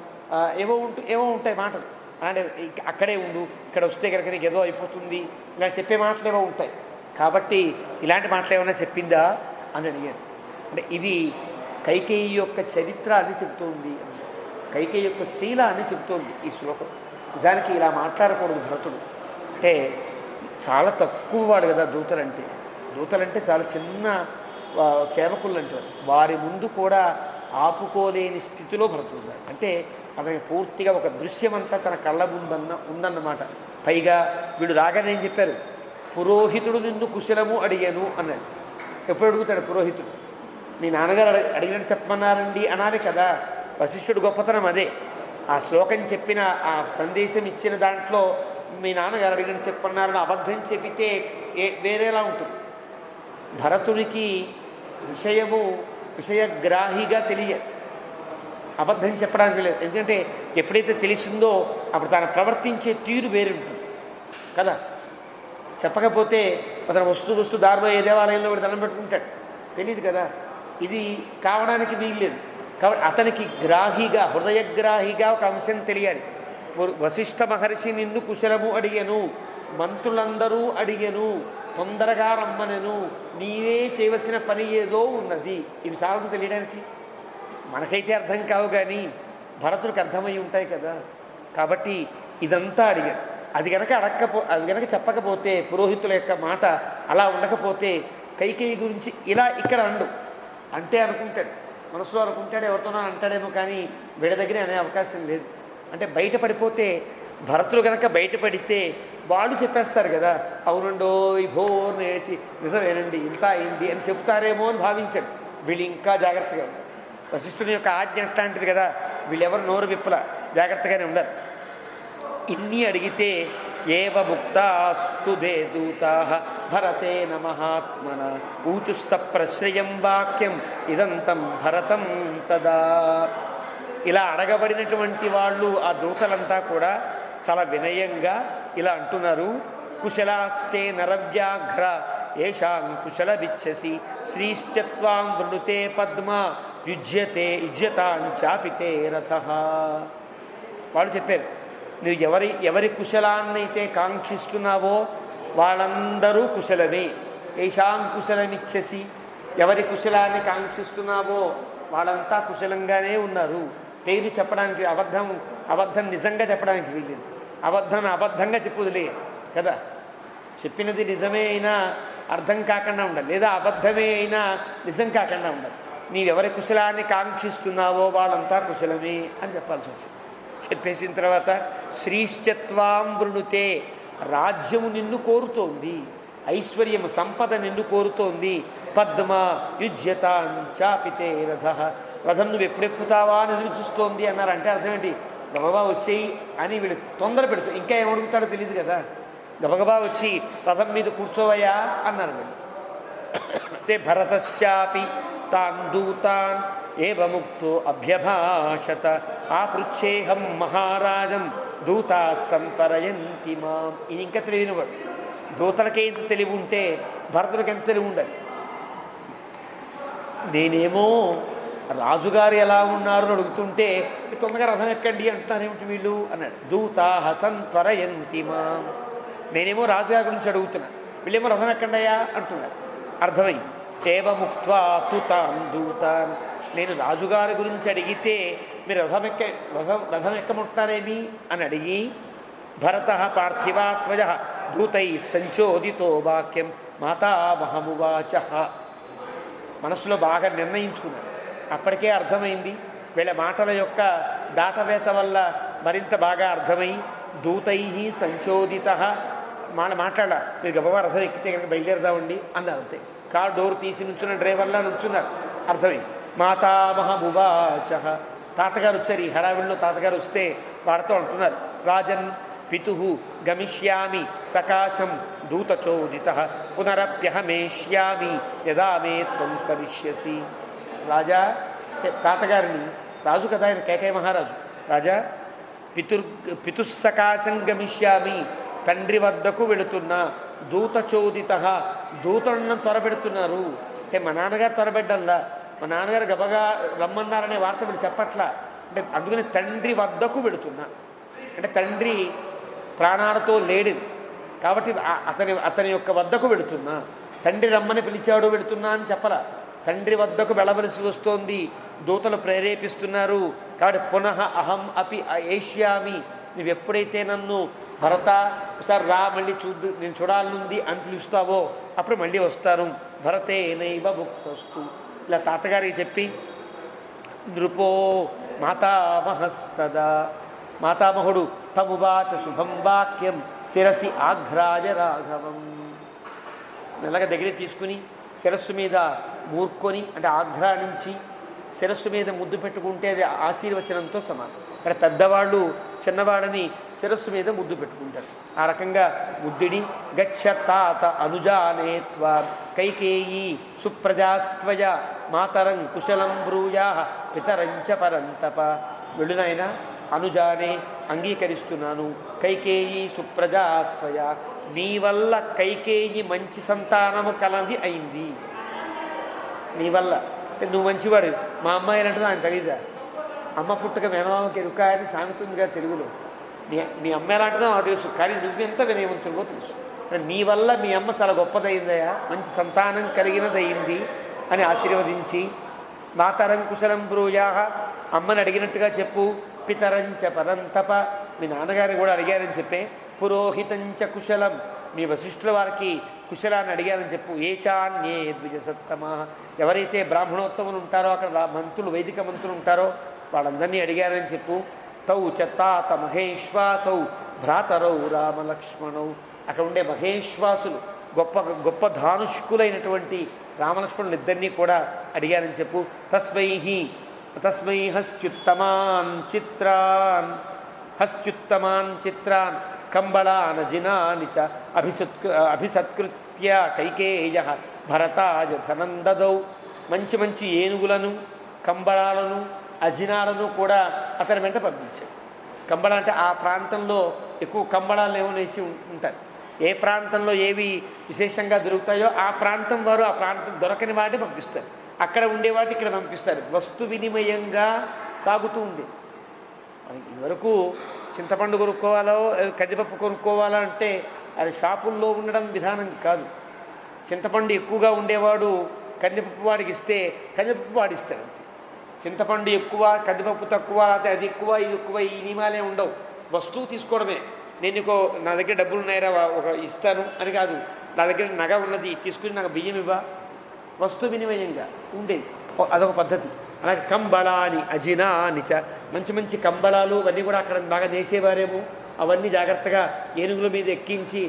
ఏవో ఉంటాయి మాటలు, అంటే అక్కడే ఉండు, ఇక్కడ వస్తే కనుక నీకు ఏదో అయిపోతుంది, ఇలా చెప్పే మాటలు ఏవో ఉంటాయి. కాబట్టి ఇలాంటి మాటలు ఏమైనా చెప్పిందా అని అడిగాడు. అంటే ఇది కైకేయి యొక్క చరిత్ర అని చెప్తోంది, కైకేయి యొక్క శీల అని చెప్తోంది ఈ శ్లోకం. నిజానికి ఇలా మాట్లాడకూడదు భరతుడు. అంటే చాలా తక్కువ వాడు కదా దూతలంటే. దూతలంటే చాలా చిన్న సేవకులు అంటారు. వారి ముందు కూడా ఆపుకోలేని స్థితిలో భరతుడు. అంటే అతనికి పూర్తిగా ఒక దృశ్యమంతా తన కళ్ళ ఉందన్నమాట. పైగా వీడు రాగానే ఏం చెప్పారు, పురోహితుడు నిన్ను కుశలము అడిగాను అన్నాడు. ఎప్పుడు అడుగుతాడు పురోహితుడు? మీ నాన్నగారు అడిగినట్టు చెప్పమన్నారండి అనాలి కదా. వశిష్ఠుడు గొప్పతనం అదే. ఆ శ్లోకం చెప్పిన ఆ సందేశం ఇచ్చిన దాంట్లో మీ నాన్నగారు అడిగినట్టు చెప్పమన్నారని అబద్ధం చెబితే వేరేలా ఉంటుంది. భరతునికి విషయగ్రాహిగా తెలియదు, అబద్ధం చెప్పడానికి లేదు. ఎందుకంటే ఎప్పుడైతే తెలిసిందో అప్పుడు తాను ప్రవర్తించే తీరు వేరుంటుంది కదా. చెప్పకపోతే అతను వస్తూ దారిలో ఏ దేవాలయంలో కూడా దండం పెట్టుకుంటాడు, తెలియదు కదా. ఇది కావడానికి వీల్లేదు. కాబట్టి అతనికి గ్రాహిగా, హృదయగ్రాహిగా ఒక అంశం తెలియాలి. వశిష్ఠ మహర్షి నిన్ను కుశలము అడిగెను, మంత్రులందరూ అడిగెను, తొందరగా రమ్మనెను, నీవే చేయవలసిన పని ఏదో ఉన్నది. ఇవి సాగు తెలియడానికి మనకైతే అర్థం కావు, కానీ భరతుడికి అర్థమై ఉంటాయి కదా. కాబట్టి ఇదంతా అడిగాడు. అది కనుక చెప్పకపోతే, పురోహితుల యొక్క మాట అలా ఉండకపోతే కైకేయి గురించి ఇలా ఇక్కడ అంటే అనుకుంటాడు, మనసులో అనుకుంటాడు, ఎవరితోనో అంటాడేమో, కానీ వీడి దగ్గరే అనే అవకాశం లేదు. అంటే బయటపడిపోతే, భరతులు కనుక బయటపడితే వాళ్ళు చెప్పేస్తారు కదా, అవునండో ఈ భోర్ నేర్చి నిజమేనండి ఇంత అయింది అని చెప్తారేమో అని భావించాడు. వీళ్ళు ఇంకా జాగ్రత్తగా ఉన్నారు. వశిష్ఠుని యొక్క ఆజ్ఞ అట్లాంటిది కదా, వీళ్ళెవరు నోరు విప్పల, జాగ్రత్తగానే ఉండరు. ఇన్ని అడిగితే ఏవ ముక్తాస్తు దే దూతా భరతేన మహాత్మన ఊచుస్స ప్రశ్రయం వాక్యం ఇదంతం భరతం తదా. ఇలా అడగబడినటువంటి వాళ్ళు ఆ దూతలంతా కూడా చాలా వినయంగా ఇలా అంటున్నారు. కుశలాస్తే నరవ్యాఘ్ర ఏషాం కుశల బిచ్చసి శ్రీశ్చత్వాం వృణుతే పద్మ యుజ్యతాంచాపితే రథ. వాళ్ళు చెప్పారు, నువ్వు ఎవరి కుశలాన్నైతే కాంక్షిస్తున్నావో వాళ్ళందరూ కుశలమే. ఏషాం కుశలమిచ్చసి, ఎవరి కుశలాన్ని కాంక్షిస్తున్నావో వాళ్ళంతా కుశలంగానే ఉన్నారు. పేరు చెప్పడానికి అబద్ధం నిజంగా చెప్పడానికి వీలేదు. అబద్ధంగా చెప్పుదులే కదా. చెప్పినది నిజమే అయినా అర్థం కాకుండా ఉండాలి, లేదా అబద్ధమే అయినా నిజం కాకుండా ఉండాలి. నీవెవరి కుశలాన్ని కాంక్షిస్తున్నావో వాళ్ళంతా కుశలమే అని చెప్పాల్సి వచ్చింది. చెప్పేసిన తర్వాత శ్రీశ్చత్వాం వృణుతే, రాజ్యము నిన్ను కోరుతోంది, ఐశ్వర్యము సంపద నిన్ను కోరుతోంది. పద్మ యుజ్యతాంచాపితే రథ, రథం నువ్వు ఎప్పుడెక్కుతావా అని ఎదురు చూస్తోంది అన్నారంటే అర్థం ఏంటి? గబగబా వచ్చేయి అని వీళ్ళు తొందర పెడుతూ, ఇంకా ఏమడుగుతాడో తెలియదు కదా. గబగబా వచ్చి రథం మీద కూర్చోవయ్యా అన్నారు వీళ్ళు. అంటే భరతశ్చాపి తాన్ దూతాన్ ఏవముక్తో అభ్యభాషత ఆపృచ్ఛేహం మహారాజం దూతా సంతరయంతి మాం. ఇది ఇంకా తెలివినవాడు. దూతలకే ఎంత తెలివి ఉంటే భరతుడికి ఎంత తెలివి ఉండాలి. నేనేమో రాజుగారు ఎలా ఉన్నారు అని అడుగుతుంటే తొందరగా రథం ఎక్కండి అంటున్నారేమిటి వీళ్ళు అన్నాడు. దూతా సంతరయంతి మాం. నేనేమో రాజుగారి గురించి అడుగుతున్నా, వీళ్ళేమో రథం ఎక్కండియా అంటున్నారు. అర్థమై ఏవముక్త్వా తాన్ దూతాన్, నేను రాజుగారి గురించి అడిగితే మీరు రథం ఎక్కమంటున్నారేమి అని అడిగి, భరత పార్థివాత్మజ దూతై సంచోదితో వాక్యం మాతామహమువాచ. మనసులో బాగా నిర్ణయించుకున్నాడు. అప్పటికే అర్థమైంది. వీళ్ళ మాటల యొక్క దాటవేత వల్ల మరింత బాగా అర్థమై దూతై సంచోదిత మాట్లాడాల, మీరు గబగబా రథం ఎక్కితే కనుక బయలుదేరదామండి అన్నారు. అంతే. కారు డోర్ తీసి నుంచున్న డ్రైవర్లా నుంచున్నారు. అర్థమైంది. మాతామహమువాచ, తాతగారు వచ్చారు. ఈ హడావిడిలో తాతగారు వస్తే వాడితో అంటున్నారు, రాజన్ పితు గమిష్యామి సకాశం దూతచోదిత పునరప్యహమేష్యామి యదా మే త్వం స్మరిష్యసి. రాజా, తాతగారిని, రాజు కదా ఆయన, కేకయ మహారాజు, రాజా పితుస్సకాశం గమిష్యామి, తండ్రి వద్దకు వెళుతున్నా, దూతచోదిత, దూతలను త్వరబెడుతున్నారు. అంటే మా నాన్నగారు త్వరబెడ్డల్లా, మా నాన్నగారు గబగా రమ్మన్నారనే వార్త వీళ్ళు చెప్పట్లా. అంటే అందుకని తండ్రి వద్దకు వెళుతున్నా, అంటే తండ్రి ప్రాణాలతో లేడు కాబట్టి అతని యొక్క వద్దకు వెళుతున్నా. తండ్రి రమ్మని పిలిచాడు వెళుతున్నా అని చెప్పలా. తండ్రి వద్దకు వెళ్ళవలసి వస్తోంది, దూతలు ప్రేరేపిస్తున్నారు. కాబట్టి పునః అహం అపి ఏష్యామి, నువ్వెప్పుడైతే నన్ను భరత ఒకసారి రా, మళ్ళీ నేను చూడాలనుంది అని పిలుస్తావో అప్పుడు మళ్ళీ వస్తాను. భరతే నైవ భుక్తస్తు, ఇలా తాతగారికి చెప్పి నృపో మాతామహస్తదా, మాతామహుడు తమువాచ శుభం వాక్యం శిరసి ఆఘ్రాజ రాఘవం. మెల్లగా దగ్గర తీసుకుని శిరస్సు మీద మూర్కొని, అంటే ఆఘ్రాణించి శిరస్సు మీద ముద్దు పెట్టుకుంటే అది ఆశీర్వచనంతో సమానం. అంటే పెద్దవాళ్ళు చిన్నవాడని శిరస్సు మీద ముద్దు పెట్టుకుంటారు. ఆ రకంగా ముద్దుడి గచ్చ తాత అనుజానేత్వ కైకేయీ సుప్రజాస్త్వయ మాతరం కుశలం బ్రూయా పితరంచ పరంతప. వెళ్ళునైనా అనుజానే, అంగీకరిస్తున్నాను. కైకేయీ సుప్రజాస్త్వయ, నీ వల్ల కైకేయి మంచి సంతానము కలది అయింది. నీ వల్ల నువ్వు మంచివాడు. మా అమ్మాయి అంటే నాకు తెలీదా? అమ్మ పుట్టుక మేనమామకి ఎరుకాయని సామెతుందిగా తెలుగులో. మీ అమ్మ ఎలాంటిదో నాకు తెలుసు, కానీ నువ్వెంత వినయవంతుడివో తెలుసు. నీ వల్ల మీ అమ్మ చాలా గొప్పదయిందయా, మంచి సంతానం కలిగినదయింది అని ఆశీర్వదించి, మాతరం కుశలం బ్రూయా, అమ్మని అడిగినట్టుగా చెప్పు. పితరంచ పరంతప, మీ నాన్నగారిని కూడా అడిగారని చెప్పే. పురోహితంచ కుశలం, మీ వశిష్ఠుల వారికి కుశలాన్ని అడిగారని చెప్పు. ఏచాన్యే ద్విజసత్తమా, ఎవరైతే బ్రాహ్మణోత్తములు ఉంటారో, అక్కడ మంత్రులు వైదిక మంత్రులు ఉంటారో వాళ్ళందరినీ అడిగారని చెప్పు. తౌ చత్తాత మహేశ్వాసౌ భ్రాతరౌ రామలక్ష్మణౌ, అక్కడ ఉండే మహేశ్వాసులు గొప్ప గొప్ప ధానుష్కులైనటువంటి రామలక్ష్మణులు ఇద్దరినీ కూడా అడిగారని చెప్పు. తస్మై హస్త్యుత్తమాన్ చిత్రాన్ కంబళానజినాని చ అభిసత్కృత్య కైకేయ భరతాయ ధనం దదౌ. మంచి మంచి ఏనుగులను, కంబళాలను, అజినాలను కూడా అతని వెంట పంపించాడు. కంబళ అంటే ఆ ప్రాంతంలో ఎక్కువ కంబళాలు ఏమో నేర్చి ఉంటారు. ఏ ప్రాంతంలో ఏవి విశేషంగా దొరుకుతాయో ఆ ప్రాంతం వారు ఆ ప్రాంతం దొరకని వాటిని పంపిస్తారు, అక్కడ ఉండేవాటి ఇక్కడ పంపిస్తారు. వస్తు వినిమయంగా సాగుతూ ఉంది. ఇదివరకు చింతపండు కొనుక్కోవాలో కందిపప్పు కొనుక్కోవాలో అంటే అది షాపుల్లో ఉండడం విధానం కాదు. చింతపండు ఎక్కువగా ఉండేవాడు కందిపప్పు వాడికి ఇస్తే కందిపప్పు వాడిస్తాడు అంతే. చింతపండు ఎక్కువ, కందిపప్పు తక్కువ, లేకపోతే అది ఎక్కువ ఇది ఎక్కువ, ఈ నియమాలే ఉండవు. వస్తువు తీసుకోవడమే. నేను నా దగ్గర డబ్బులు ఉన్నాయరా ఒక ఇస్తాను అని కాదు, నా దగ్గర నగ ఉన్నది తీసుకుని నాకు బియ్యం ఇవ్వ, వస్తు వినిమయంగా ఉండేది. అదొక పద్ధతి. అలాగే కంబళాని అజినాని చ, మంచి మంచి కంబళాలు అవన్నీ కూడా అక్కడ బాగా నేసేవారేమో, అవన్నీ జాగ్రత్తగా ఏనుగుల మీద ఎక్కించి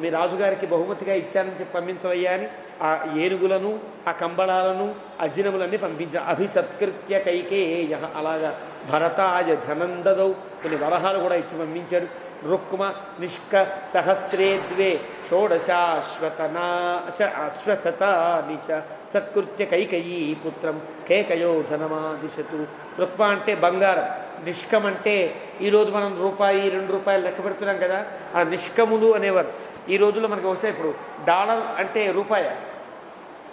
మీ రాజుగారికి బహుమతిగా ఇచ్చానని చెప్పి పంపించవయ్యా అని ఆ ఏనుగులను, ఆ కంబళాలను, అజినములన్నీ పంపించారు. అభిసత్కృత్య కైకేయ, అలాగా భరతాయ ధనం దదౌ, కొన్ని వరహాలు కూడా ఇచ్చి పంపించాడు. రుక్మ నిష్క సహస్రే ద్వే షోడశాశ్వతనాశ్వశతాని చ సత్కృత్య కైకయీ పుత్రం కేకయో ధనమాదిశతు. రుక్మ అంటే బంగారం, నిష్కం అంటే ఈరోజు మనం రూపాయి 2 రూపాయలు లెక్క పెడుతున్నాం కదా, ఆ నిష్కములు అనేవారు. ఈ రోజుల్లో మనకి వస్తే ఇప్పుడు డాలర్ అంటే రూపాయ,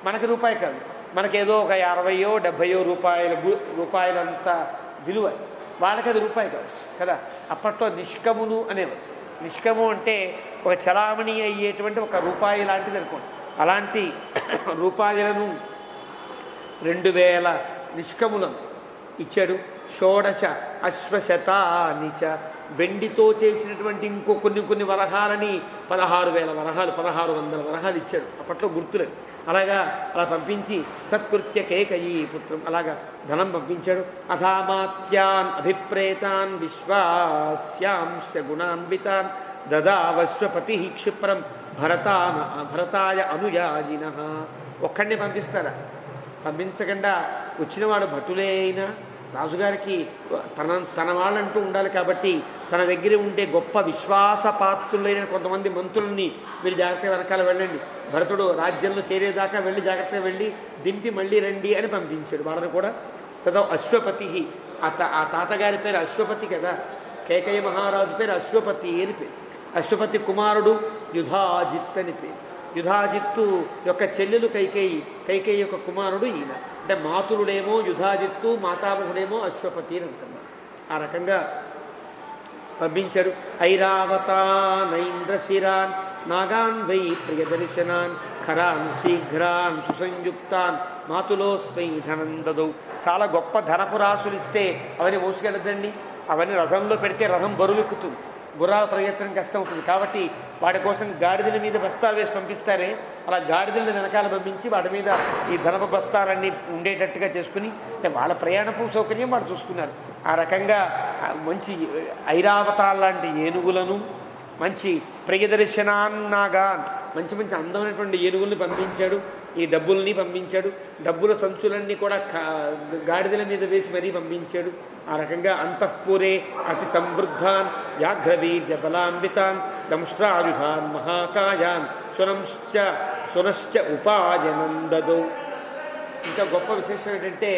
మనకి రూపాయి కాదు, మనకేదో ఒక 60 70 రూపాయలంత విలువ, వాళ్ళకి అది రూపాయి కావచ్చు కదా. అప్పట్లో నిష్కములు అనేవారు. నిష్కము అంటే ఒక చలామణి అయ్యేటువంటి ఒక రూపాయి లాంటిది అనుకోండి. అలాంటి రూపాయలను 2000 నిష్కములను ఇచ్చాడు. షోడశ అశ్వశతాని చ, వెండితో చేసినటువంటి ఇంకో కొన్ని వరహాలని 16,000 వరహాలు, 1600 వరహాలు ఇచ్చాడు. అప్పట్లో గుర్తులేదు. అలా పంపించి సత్కృత్య కేకయీ పుత్రం, అలాగా ధనం పంపించాడు. అథామాత్యాన్ అభిప్రేతాన్ విశ్వాస్యాంశ గుణాన్వితాన్ దదావశ్వపతి క్షిప్రం భరతాయ అనుయాజిన. ఒక్కడిని పంపిస్తారా? పంపించకుండా వచ్చినవాడు భటులే అయినా రాజుగారికి తన వాళ్ళంటూ ఉండాలి కాబట్టి తన దగ్గర ఉండే గొప్ప విశ్వాసపాత్రులైన కొంతమంది మంత్రుల్ని మీరు జాగ్రత్తగా వెనకాల వెళ్ళండి, భరతుడు రాజ్యంలో చేరేదాకా వెళ్ళి జాగ్రత్తగా వెళ్ళి దింపి మళ్ళీ రండి అని పంపించాడు వాళ్ళని కూడా. తదా అశ్వపతి, ఆ తాతగారి పేరు అశ్వపతి కదా, కేకయ్య మహారాజు పేరు అశ్వపతి అని పేరు. అశ్వపతి కుమారుడు యుధాజిత్ అని పేరు. యుధాజిత్తు యొక్క చెల్లెలు కైకేయి యొక్క కుమారుడు ఈయన. అంటే మాతులుడేమో యుధాజిత్తు, మాతామహుడేమో అశ్వపతి అని అంటున్నారు. ఆ రకంగా పంపించాడు. ఐరావతానైంద్రశిరాన్ నాగాన్ వై ప్రియదర్శనాన్ ఖరాన్ శీఘ్రాన్ సుసంయుక్తాన్ మాతులోస్మై ధనం దదౌ. చాలా గొప్ప ధనపు రాసులు ఇస్తే అవన్నీ మోసుకెళ్ళదండి. అవన్నీ రథంలో పెడితే రథం బరువెక్కుతుంది, గుర్రాల ప్రయత్నం కష్టం అవుతుంది. కాబట్టి వాటి కోసం గాడిదల మీద బస్తాలు వేసి పంపిస్తారే, అలా గాడిదలను వెనకాల పంపించి వాటి మీద ఈ ధనపు బస్తాలన్నీ ఉండేటట్టుగా చేసుకుని అంటే వాళ్ళ ప్రయాణపు సౌకర్యం వాళ్ళు చూసుకున్నారు. ఆ రకంగా మంచి ఐరావతాల లాంటి ఏనుగులను, మంచి ప్రియదర్శనాన్నాగా మంచి మంచి అందమైనటువంటి ఏనుగుల్ని పంపించాడు. ఈ డబ్బుల్ని పంపించాడు. డబ్బుల సంచులన్నీ కూడా గాడిదల మీద వేసి మరీ పంపించాడు. ఆ రకంగా అంతఃపురే అతి సమృద్ధాన్ వ్యాఘ్రవీర్య బలాన్వితాన్ దంష్ట్రాయుధాన్ మహాకాయాన్ సునశ్చ ఉపాయనం దదౌ. ఇంకా గొప్ప విశేషం ఏంటంటే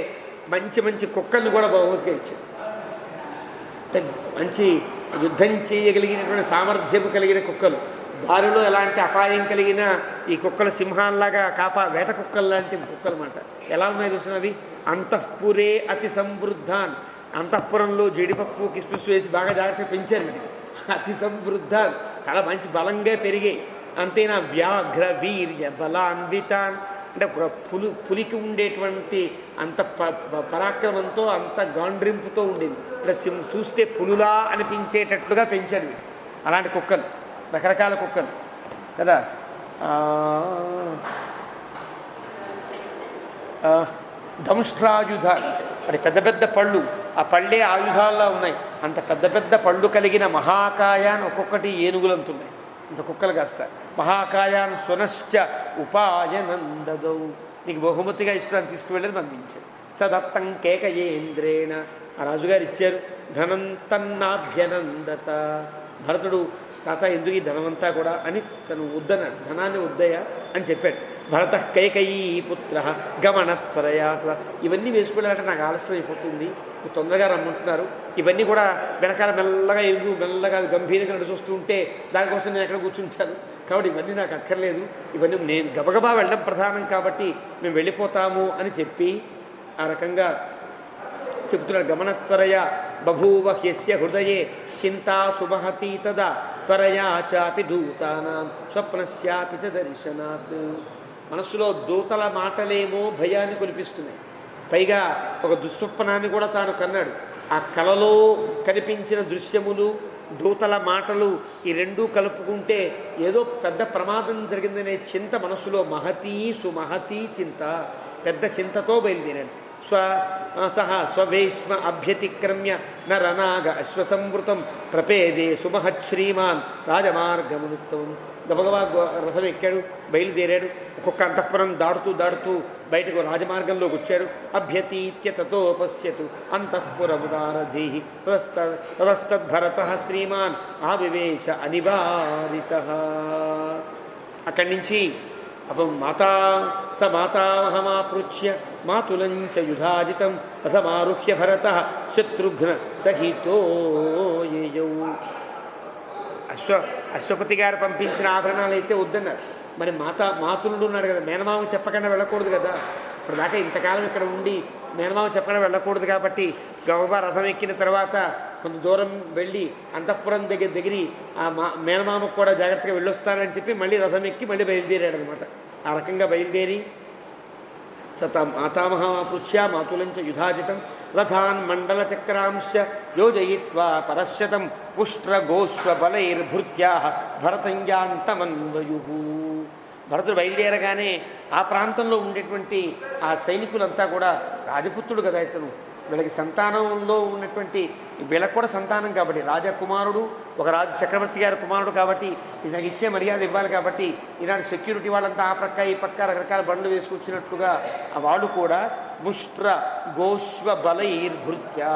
మంచి మంచి కుక్కల్ని కూడా బహుమతిగా ఇచ్చాడు. మంచి యుద్ధం చేయగలిగినటువంటి సామర్థ్యము కలిగిన కుక్కలు, దారిలో ఎలాంటి అపాయం కలిగిన ఈ కుక్కలు సింహాల్లాగా వేట కుక్కలు లాంటి కుక్కలు అన్నమాట. ఎలా ఉన్నాయి చూసిన అవి? అంతఃపురే అతి సమృద్ధాన్, అంతఃపురంలో జీడిపప్పు కిస్మిస్ వేసి బాగా జాగ్రత్తగా పెంచారు. మరి అతి సమృద్ధాన్, చాలా మంచి బలంగా పెరిగాయి. అంతేనా వ్యాఘ్ర వీర్య బలాన్వితాన్, అంటే పులికి ఉండేటువంటి అంత పరాక్రమంతో అంత గాండ్రింపుతో ఉండేది. అంటే చూస్తే పులులా అనిపించేటట్లుగా పెంచాడు. అలాంటి కుక్కలు, రకరకాల కుక్కలు కదా. దంష్ట్రాయుధాలు, అది పెద్ద పెద్ద పళ్ళు, ఆ పళ్ళే ఆయుధాల్లో ఉన్నాయి. అంత పెద్ద పెద్ద పళ్ళు కలిగిన మహాకాయాన్ని ఒక్కొక్కటి ఏనుగులంతున్నాయి. ఇంత కుక్కలు కాస్తారు. మహాకాయాన్ సునశ్చ ఉపాయనందదౌ, నీకు బహుమతిగా ఇష్టాన్ని తీసుకువెళ్ళని పంపించాడు. సదత్తం కేకయేంద్రేణ, ఆ రాజుగారు ఇచ్చారు. ధనం తన్నాభ్యనందత, భరతుడు తాత ఎందుకు ఈ ధనమంతా కూడా అని తను వద్దన్నాడు. ధనాన్ని వద్దయ్యా అని చెప్పాడు. భరత కైకయీ పుత్ర గమనత్వరయా, ఇవన్నీ వేసుకెళ్ళాలంటే నాకు ఆలస్యం అయిపోతుంది, తొందరగా రమ్మంటున్నారు. ఇవన్నీ కూడా వెనకాల మెల్లగా మెల్లగా గంభీరంగా నడుచొస్తూ ఉంటే దానికోసం నేను ఎక్కడ కూర్చుంటాను, కాబట్టి ఇవన్నీ నాకు అక్కర్లేదు, ఇవన్నీ నేను గబగబా వెళ్ళడం ప్రధానం కాబట్టి మేము వెళ్ళిపోతాము అని చెప్పి ఆ రకంగా చెప్తున్నాడు. గమనత్వరయ బభూవ హ్యస్య హృదయే చింతా సుమహతి తదా త్వరయా చాపి దూతానాం స్వప్నస్యాపి దర్శనాత్. మనస్సులో దూతల మాటలేమో భయాన్ని కొలిపిస్తున్నాయి, పైగా ఒక దుస్వప్నాన్ని కూడా తాను కన్నాడు. ఆ కలలో కనిపించిన దృశ్యములు, దూతల మాటలు, ఈ రెండూ కలుపుకుంటే ఏదో పెద్ద ప్రమాదం జరిగిందనే చింత మనస్సులో, మహతీ సుమహతీ చింత, పెద్ద చింతతో బయలుదేరాడు. స్వభీష్మ అభ్యతిక్రమ్య నరనాగ అశ్వసంవృతం ప్రపేదే సుమహశ్రీమాన్ రాజమార్గముక్తం. గబగబా రథం ఎక్కాడు, బయలుదేరాడు. ఒక్కొక్క అంతఃపురం దాడుతూ బయటకు రాజమార్గంలోకి వచ్చాడు. అభ్యతీత్య తతో పశ్యతు అంతఃపురముదారధీ తదస్తద్భరత శ్రీమాన్ ఆవివేశ అనివారిత. అక్కడి నుంచి అప్పుడు మాతామహమాపృచ్య మాతులంచ యుధాజితం రథమారుహ్య భరత శత్రుఘ్న సహితో యేయౌ. అశ్వపతి గారు పంపించిన ఆభరణాలు అయితే వద్దన్నారు. మరి మాతులుడు ఉన్నాడు కదా, మేనమామ చెప్పకుండా వెళ్ళకూడదు కదా. ఇప్పుడు దాకా ఇంతకాలం ఇక్కడ ఉండి మేనమామ చెప్పకుండా వెళ్ళకూడదు కాబట్టి గౌబా రథం ఎక్కిన తర్వాత కొంత దూరం వెళ్ళి అంతఃపురం దగ్గర ఆ మేనమామకు కూడా జాగ్రత్తగా వెళ్ళొస్తానని చెప్పి మళ్ళీ రథం ఎక్కి మళ్ళీ బయలుదేరాడు అనమాట. ఆ రకంగా బయలుదేరి మాతామహాపృచ్య మాతులంచ యుధాజితం రథాన్ మండల చక్రాంశ యోజయిత్వా పరశ్యతం పుష్ట్రగోష్వబలైర్భృత్యా భరతంయాంతమన్వయు. భరతుడు బయలుదేరగానే ఆ ప్రాంతంలో ఉండేటువంటి ఆ సైనికులంతా కూడా, రాజపుత్రుడు కదా ఇతను, వీళ్ళకి సంతానంలో ఉన్నటువంటి వీళ్ళకు కూడా సంతానం కాబట్టి, రాజకుమారుడు, ఒక రాజు చక్రవర్తి గారి కుమారుడు కాబట్టి నాకు ఇచ్చే మర్యాద ఇవ్వాలి కాబట్టి ఇలాంటి సెక్యూరిటీ వాళ్ళంతా ఆ పక్క ఈ పక్క రకరకాల బండ్లు వేసుకొచ్చినట్లుగా వాళ్ళు కూడా ముష్ట్ర గోష్వ బలైర్భృత్యా,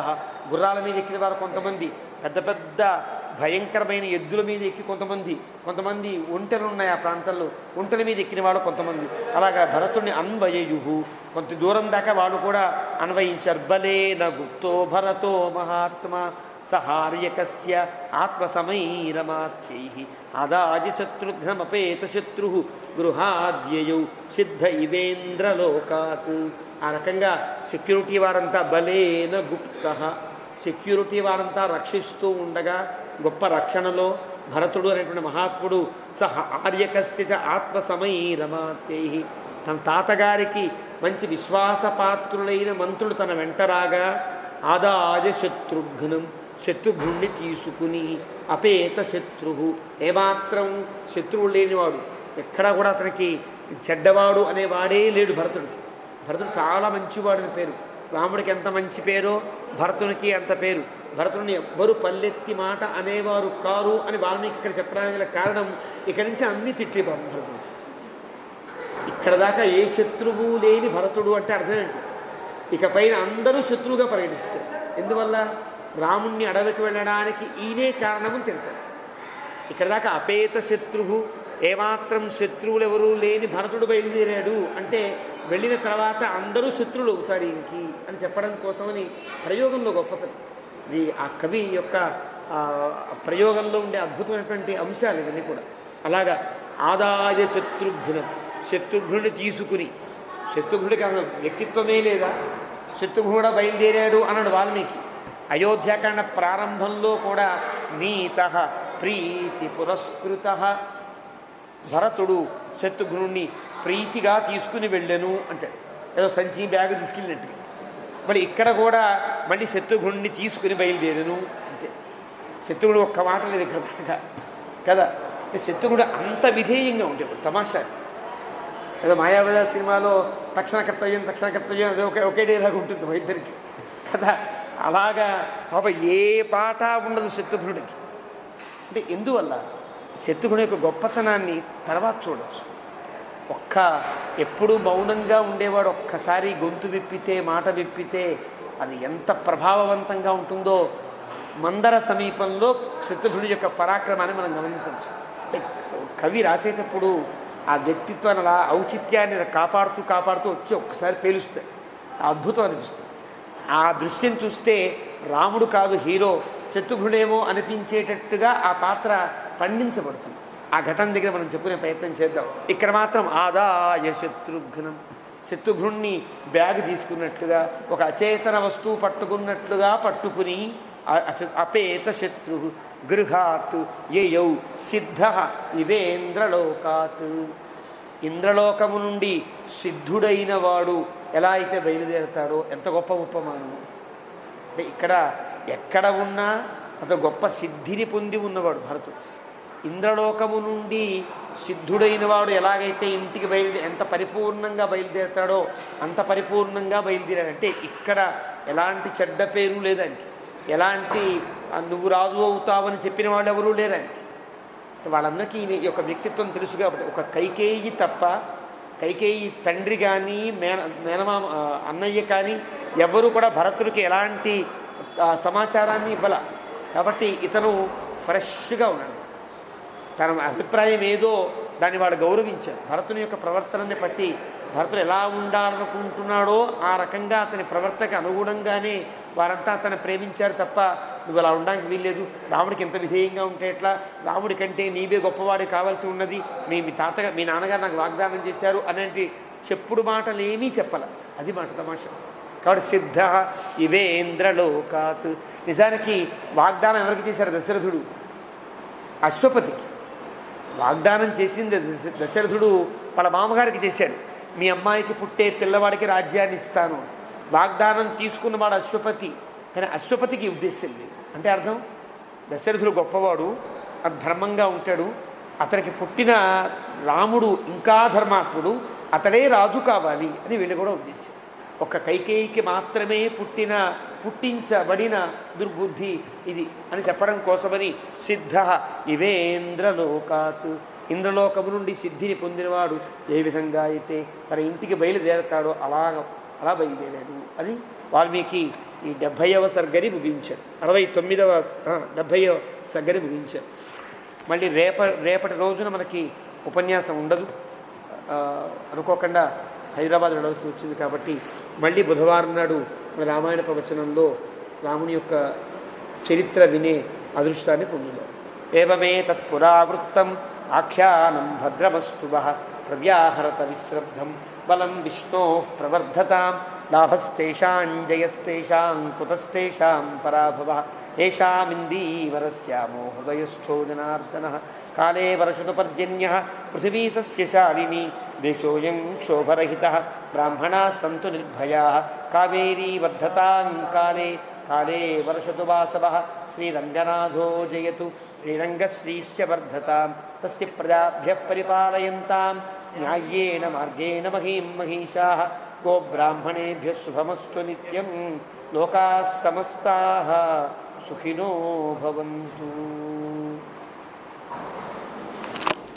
గుర్రాల మీద ఎక్కిన వారు కొంతమంది, పెద్ద పెద్ద భయంకరమైన ఎద్దుల మీద ఎక్కి కొంతమంది ఒంటెలు ఉన్నాయి ఆ ప్రాంతంలో, ఒంటెల మీద ఎక్కిన వాళ్ళు కొంతమంది. అలాగా భరతుడిని అన్వయయుహు, కొంత దూరం దాకా వాళ్ళు కూడా అన్వయించారు. బలేన గుప్తో భరతో మహాత్మా సహార్యకస్య ఆత్మసమైరమాత్యై ఆదాజి శత్రుఘ్నమపేత శత్రు గృహాద్యయౌ సిద్ధ ఇవేంద్రలోకాత్. ఆ రకంగా సెక్యూరిటీ వారంతా బలేన గుప్త, సెక్యూరిటీ వారంతా రక్షిస్తూ ఉండగా గొప్ప రక్షణలో భరతుడు అనేటువంటి మహాత్ముడు సహ ఆర్యకస్య ఆత్మసమైరమాతే తన తాతగారికి మంచి విశ్వాసపాత్రులైన మంత్రులు తన వెంటరాగా ఆదాయ శత్రుఘ్నం శత్రుఘ్నుణ్ణి తీసుకుని అపేత శత్రు ఏమాత్రం శత్రువు లేనివాడు ఎక్కడా కూడా అతనికి చెడ్డవాడు అనేవాడే లేడు భరతుడికి. భరతుడు చాలా మంచివాడని పేరు. రాముడికి ఎంత మంచి పేరో భరతునికి అంత పేరు. భరతుడిని ఎవ్వరూ పల్లెత్తి మాట అనేవారు కారు అని వాల్మీకి ఇక్కడ చెప్పడానికి గల కారణం ఇక్కడి నుంచి అన్ని తిట్లే భరతుడు. ఇక్కడ దాకా ఏ శత్రువు లేని భరతుడు అంటే అర్థం ఏంటి? ఇకపైన అందరూ శత్రువుగా పరిగణిస్తారు. ఎందువల్ల? రాముణ్ణి అడవికి వెళ్ళడానికి ఈయనే కారణమని తిడతారు. ఇక్కడ దాకా అపేత శత్రువు ఏమాత్రం శత్రువులు ఎవరూ లేని భరతుడు బయలుదేరాడు అంటే వెళ్ళిన తర్వాత అందరూ శత్రువులు అవుతారు ఈయనకి అని చెప్పడం కోసమని ప్రయోగంలో గొప్పతనం. ఇది ఆ కవి యొక్క ప్రయోగంలో ఉండే అద్భుతమైనటువంటి అంశాలు ఇవన్నీ కూడా. అలాగా ఆదాయ శత్రుఘ్నం శత్రుఘ్నుడిని తీసుకుని, శత్రుఘ్నుడికి అసలు వ్యక్తిత్వమే లేదా, శత్రుఘ్నుడు బయలుదేరాడు అన్నాడు వాల్మీకి. అయోధ్యాకాండ ప్రారంభంలో కూడా నీత ప్రీతి పురస్కృత భరతుడు శత్రుఘ్నుడిని ప్రీతిగా తీసుకుని వెళ్ళాను అంటాడు. ఏదో సంచి బ్యాగ్ తీసుకెళ్ళినట్టుగా. మళ్ళీ ఇక్కడ కూడా మళ్ళీ శత్రుఘ్నుడిని తీసుకుని బయలుదేరను అంతే. శత్రుఘ్నుడు ఒక్క మాట లేదు ఇక్కడ కదా. శత్రుఘ్నుడు అంత విధేయంగా ఉంటాడు. తమాషా ఏదో మాయాబజార్ సినిమాలో తక్షణ కర్తవ్యం అదే ఒకే డేలాగా ఉంటుంది మా ఇద్దరికి కదా. అలాగా పాప ఏ పాట ఉండదు శత్రుఘ్నుడికి. అంటే ఎందువల్ల? శత్రుఘ్నుడి యొక్క గొప్పతనాన్ని తర్వాత చూడవచ్చు. ఎప్పుడూ మౌనంగా ఉండేవాడు ఒక్కసారి గొంతు విప్పితే, మాట విప్పితే అది ఎంత ప్రభావవంతంగా ఉంటుందో మందర సమీపంలో శత్రుఘ్నుడి యొక్క పరాక్రమాన్ని మనం గమనించవచ్చు. కవి రాసేటప్పుడు ఆ వ్యక్తిత్వాన్ని అలా ఔచిత్యాన్ని కాపాడుతూ వచ్చి ఒక్కసారి పేలుస్తాయి. అద్భుతం అనిపిస్తుంది. ఆ దృశ్యం చూస్తే రాముడు కాదు హీరో, శత్రుఘ్నుడేమో అనిపించేటట్టుగా ఆ పాత్ర పండించబడుతుంది. ఆ ఘటన దగ్గర మనం చెప్పుకునే ప్రయత్నం చేద్దాం. ఇక్కడ మాత్రం ఆదాయ శత్రుఘ్నం శత్రుఘ్నుణ్ణి బ్యాగ్ తీసుకున్నట్లుగా, ఒక అచేతన వస్తువు పట్టుకున్నట్లుగా పట్టుకుని అపేత శత్రు గృహాత్ యయౌ సిద్ధ ఇవేంద్రలోకాత్ ఇంద్రలోకము నుండి సిద్ధుడైన వాడు ఎలా అయితే బయలుదేరతాడో ఎంత గొప్ప ఉపమానము. అంటే ఇక్కడ ఎక్కడ ఉన్నా అతను గొప్ప సిద్ధిని పొంది ఉన్నవాడు భరతుడు. ఇంద్రలోకము నుండి సిద్ధుడైన వాడు ఎలాగైతే ఇంటికి ఎంత పరిపూర్ణంగా బయలుదేరతాడో అంత పరిపూర్ణంగా బయలుదేరాడంటే ఇక్కడ ఎలాంటి చెడ్డ పేరు లేదానికి, ఎలాంటి నువ్వు రాజు అవుతావని చెప్పిన వాళ్ళు ఎవరూ లేరానికి. వాళ్ళందరికీ ఈ యొక్క వ్యక్తిత్వం తెలుసు కాబట్టి ఒక కైకేయి తప్ప, కైకేయి తండ్రి కానీ మేనమామ అన్నయ్య కానీ ఎవరు కూడా భరతుడికి ఎలాంటి సమాచారాన్ని ఇవ్వాల. కాబట్టి ఇతను ఫ్రెష్గా ఉన్నాడు. తన అభిప్రాయం ఏదో దాన్ని వాడు గౌరవించారు. భరతుని యొక్క ప్రవర్తనని బట్టి భరతుడు ఎలా ఉండాలనుకుంటున్నాడో ఆ రకంగా అతని ప్రవర్తనకు అనుగుణంగానే వారంతా అతను ప్రేమించారు తప్ప నువ్వు అలా ఉండడానికి వీల్లేదు, రాముడికి ఎంత విధేయంగా ఉంటే ఎట్లా, రాముడి కంటే నీవే గొప్పవాడి కావాల్సి ఉన్నది, మీ నాన్నగారు నాకు వాగ్దానం చేశారు అనేటి చెప్పుడు మాటలు ఏమీ చెప్పాల. అది మాట తమాషా. కాబట్టి సిద్ధ ఇవేంద్రలోకాత్ నిజానికి వాగ్దానం ఎవరికి చేశారు? దశరథుడు అశ్వపతికి వాగ్దానం చేసింది దశరథుడు వాళ్ళ మామగారికి చేశాడు. మీ అమ్మాయికి పుట్టే పిల్లవాడికి రాజ్యాన్ని ఇస్తాను. వాగ్దానం తీసుకున్నవాడు అశ్వపతి, కానీ అశ్వపతికి ఉద్దేశం లేదు. అంటే అర్థం దశరథుడు గొప్పవాడు, అది ధర్మంగా ఉంటాడు, అతనికి పుట్టిన రాముడు ఇంకా ధర్మాత్ముడు, అతడే రాజు కావాలి అని వీళ్ళు కూడా ఉద్దేశం. ఒక కైకేయికి మాత్రమే పుట్టించబడిన దుర్బుద్ధి ఇది అని చెప్పడం కోసమని సిద్ధ ఇవేంద్రలోకాత్ ఇంద్రలోకము నుండి సిద్ధిని పొందినవాడు ఏ విధంగా అయితే తన ఇంటికి బయలుదేరతాడో అలా బయలుదేరాడు అని వాల్మీకి ఈ 70వ సర్గని ముగించారు. 70వ సర్గని ముగించారు. మళ్ళీ రేపటి రోజున మనకి ఉపన్యాసం ఉండదు. అనుకోకుండా హైదరాబాద్ వెళ్ళవలసి వచ్చింది కాబట్టి మళ్ళీ బుధవారం నాడు మన రామాయణ ప్రవచనంలో రాముని యొక్క చరిత్ర వినే అదృష్టాన్ని పొందుదాం. ఏవమే తత్పురావృత్తం ఆఖ్యానం భద్రమస్తు ప్రవ్యాహరత విశ్రబ్ధం బలం విష్ణో ప్రవర్ధతాం లాభస్తేషాం జయస్తేషాం కుతస్తేషాం పరాభవ येषामिन्दीवरस्यामो हृदयस्थो जनार्दनः काले वर्षतु पर्जन्यः पृथिवी सस्यशालिनी देशोऽयं क्षोभरहितः ब्राह्मणाः सन्तु निर्भयाः कावेरी वर्धतां काले काले वर्षतु वासवः श्रीरङ्गनाथो जयतु श्रीरङ्गश्रीश्च वर्धतां तस्य प्रजाभ्यः परिपालयन्तां न्याय्येन मार्गेण महीं महिषाः गोब्राह्मणेभ्यः शुभमस्तु नित्यं लोकाः समस्ताः सुखिनो भवन्तु।